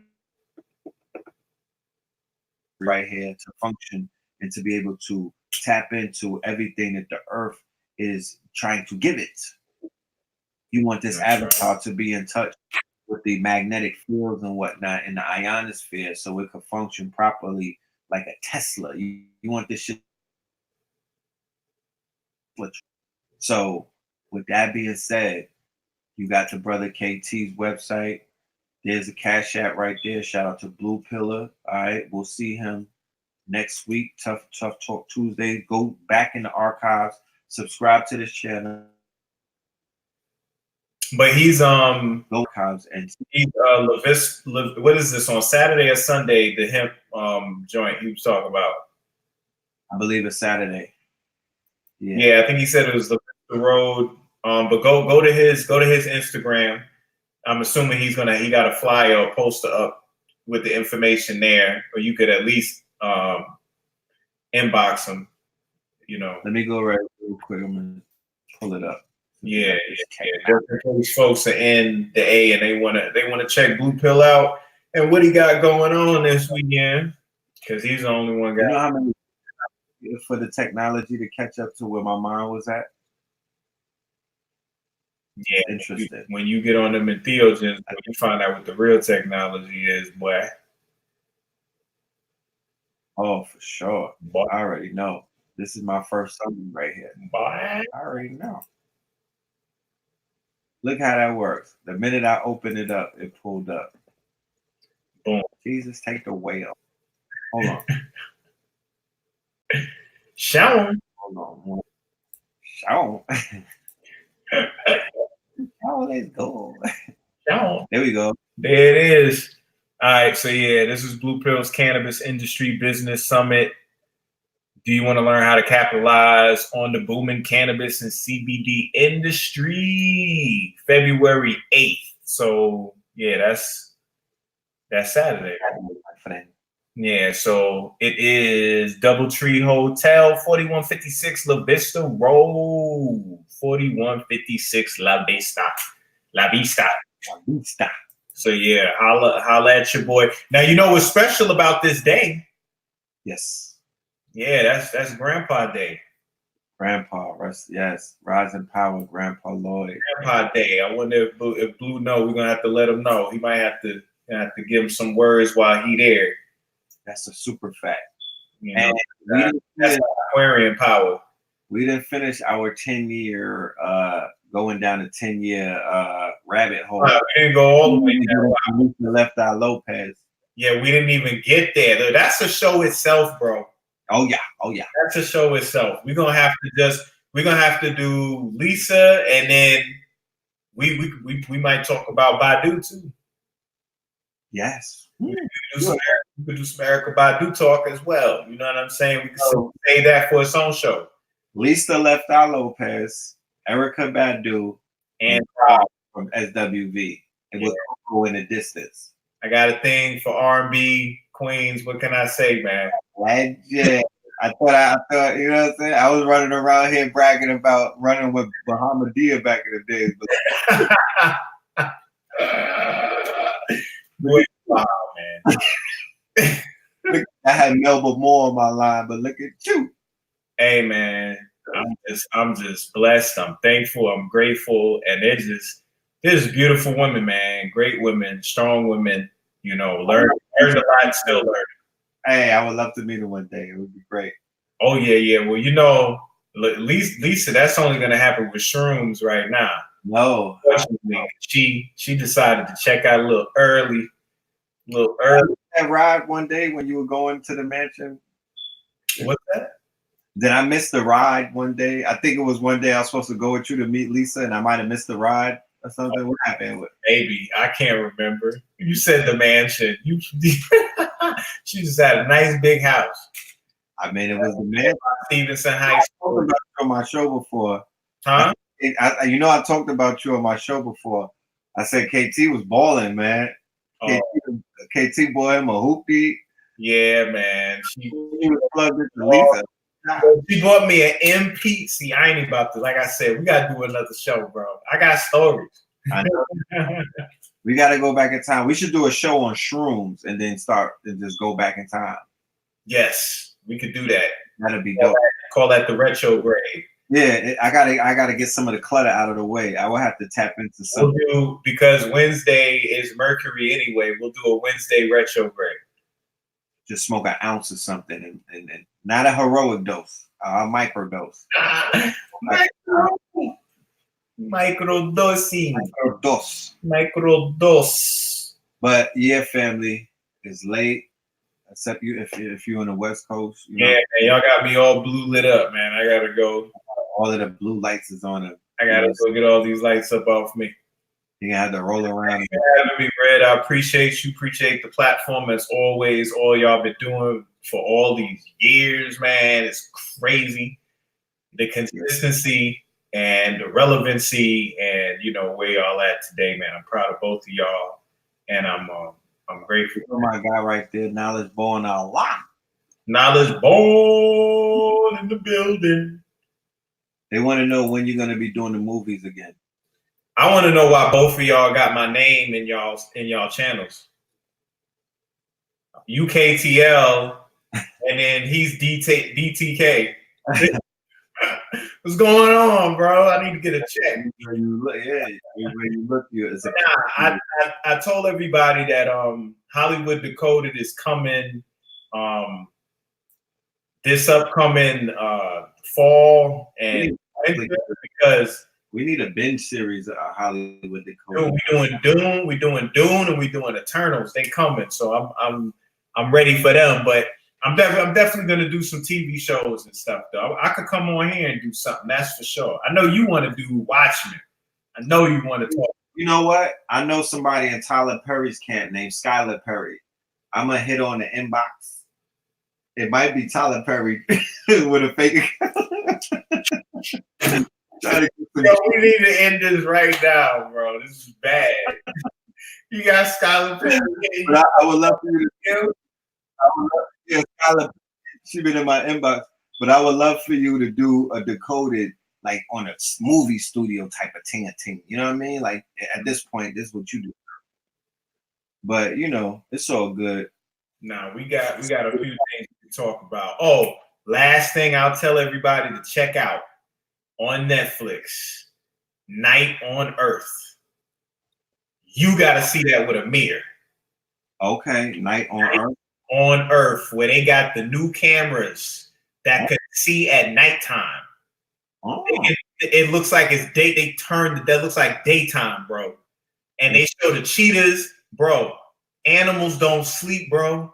right here to function and to be able to tap into everything that the earth is trying to give it. You want this avatar to be in touch with the magnetic fields and whatnot in the ionosphere, so it could function properly like a Tesla. You want this shit. So with that being said, you got the brother KT's website. There's a Cash App right there. Shout out to Blue Pillar. All right, we'll see him next week. Tough Talk Tuesday. Go back in the archives. Subscribe to this channel. But he's archives and he's what is this on Saturday or Sunday? The hemp joint he was talking about. I believe it's Saturday. Yeah, I think he said it was the road. But go to his Instagram. I'm assuming he got a flyer or poster up with the information there, or you could at least inbox him. You know. Let me go right real quick. I'm gonna pull it up. Yeah. These folks are in the A and they wanna check Blue Pill out and what he got going on this weekend, because he's the only one guy. You know how many for the technology to catch up to where my mind was at? Yeah, interesting. When you get on them entheogens, you find out what the real technology is, boy. Oh, for sure. Boy, I already know. This is my first summon right here. Boy. I already know. Look how that works. The minute I opened it up, it pulled up. Boom. Jesus, take the whale. Hold on. Show. Hold on. Show. Oh, let's go. Show. There we go. There it is. All right. So yeah, this is Blue Pill's Cannabis Industry Business Summit. Do you want to learn how to capitalize on the booming cannabis and CBD industry? February 8th. So yeah, that's Saturday. Yeah, so it is Doubletree Hotel, 4156 La Vista Road. 4156 La Vista. La Vista. La Vista. So yeah, holla at your boy. Now you know what's special about this day? Yes. Yeah, that's Grandpa Day. Grandpa, yes. Rise in power, Grandpa Lloyd. Grandpa Day. I wonder if Blue know, we're gonna have to let him know. He might have to give him some words while he there. That's a super fact. You know, that's Aquarian power. We didn't finish our 10-year going down a 10-year rabbit hole. We didn't go all the way down. We left our Lopez. Yeah, we didn't even get there. That's a show itself, bro. Oh yeah. That's a show itself. We're gonna have we're gonna have to do Lisa, and then we might talk about Badu too. Yes. We could do some Erykah Badu talk as well. You know what I'm saying? We could say that for its own show. Lisa Left Eye Lopez, Erykah Badu, and Rob from SWV. It was go in the distance. I got a thing for R&B queens. What can I say, man? Legend. I thought, you know what I'm saying? I was running around here bragging about running with Bahamadia back in the days. But wow, man. I had Melba Moore on my line, but look at you. Hey, man, I'm just blessed. I'm thankful. I'm grateful, and they're just beautiful women, man. Great women, strong women. You know, learn a lot, still learn. Hey, I would love to meet her one day. It would be great. Oh yeah. Well, you know, Lisa, that's only gonna happen with shrooms right now. No, she decided to check out a little early. That ride one day when you were going to the mansion. What's that? Did I miss the ride one day? I think it was one day I was supposed to go with you to meet Lisa, and I might have missed the ride or something. What happened with? Maybe I can't remember. You said the mansion. She just had a nice big house. I mean, it was the man. Stevenson High School. I talked about you on my show before. Huh? I talked about you on my show before. I said KT was balling, man. KT boy him a hoopty. Yeah, man. She was plugged into Lisa. She bought me an MP. See, I ain't about to. Like I said, we gotta do another show, bro. I got stories. I know. We gotta go back in time. We should do a show on shrooms and then just go back in time. Yes, we could do that. That'd be dope. Call that the retrograde. Yeah, I gotta get some of the clutter out of the way. I will have to tap into something. Because Wednesday is Mercury anyway. We'll do a Wednesday retrograde. Just smoke an ounce or something, and not a heroic dose, a micro dose. Micro dosing. Micro dose. But yeah, family, it's late. Except you, if you're on the West Coast. You know, man, y'all got me all blue lit up, man. I gotta go. All of the blue lights is on it. I gotta go get all these lights up off me. You gonna have to roll around. Having me, Red. I appreciate you. Appreciate the platform as always. All y'all been doing for all these years, man. It's crazy. The consistency and the relevancy, and you know where y'all at today, man. I'm proud of both of y'all, and I'm grateful. Oh my guy, right there, Knowledge Born a lot. Knowledge Born in the building. They want to know when you're gonna be doing the movies again. I want to know why both of y'all got my name in y'all channels. UKTL, and then he's DTK. What's going on, bro? I need to get a check. When you look, I told everybody that Hollywood Decoded is coming this upcoming fall and winter, because we need a binge series of Hollywood Decoded. We doing Dune, and we doing Eternals. They coming, so I'm ready for them. But I'm definitely gonna do some TV shows and stuff though. I could come on here and do something, that's for sure. I know you want to do Watchmen. I know you want to talk. You know what? I know somebody in Tyler Perry's camp named Skylar Perry. I'm gonna hit on the inbox. It might be Tyler Perry with a fake account. We need to end this right now, bro. This is bad. You got Skylar Perry. But I would love for you to. Skylar, she been in my inbox. But I would love for you to do a Decoded, like on a movie studio type of thing. You know what I mean? Like at this point, this is what you do. But you know, it's all good. Nah, we got a few things to talk about. Oh, last thing I'll tell everybody to check out on Netflix, Night on Earth. You got to see that with Amir. Okay, Night on Earth. On Earth, where they got the new cameras that could see at nighttime. Oh. It looks like it's day. They turned that looks like daytime, bro. And they show the cheetahs, bro. Animals don't sleep, bro.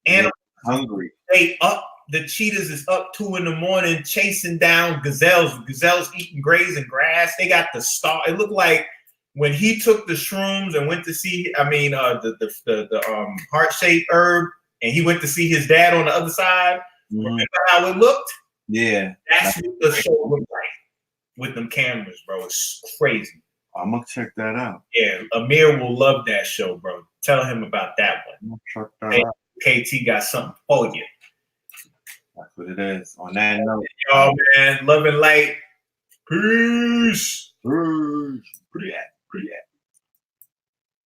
Animals hungry. stay up the cheetahs is up 2 a.m. chasing down gazelles. Gazelles eating grazing grass. They got the star. It looked like when he took the shrooms and went to see, the heart-shaped herb, and he went to see his dad on the other side. Remember how it looked? Yeah. That's what the show looked like with them cameras, bro. It's crazy. I'm gonna check that out. Yeah, Amir will love that show, bro. Tell him about that one. I'm gonna check that out. KT got something for you. That's what it is. On that note, Y'all, man, love and light. Peace. pretty at.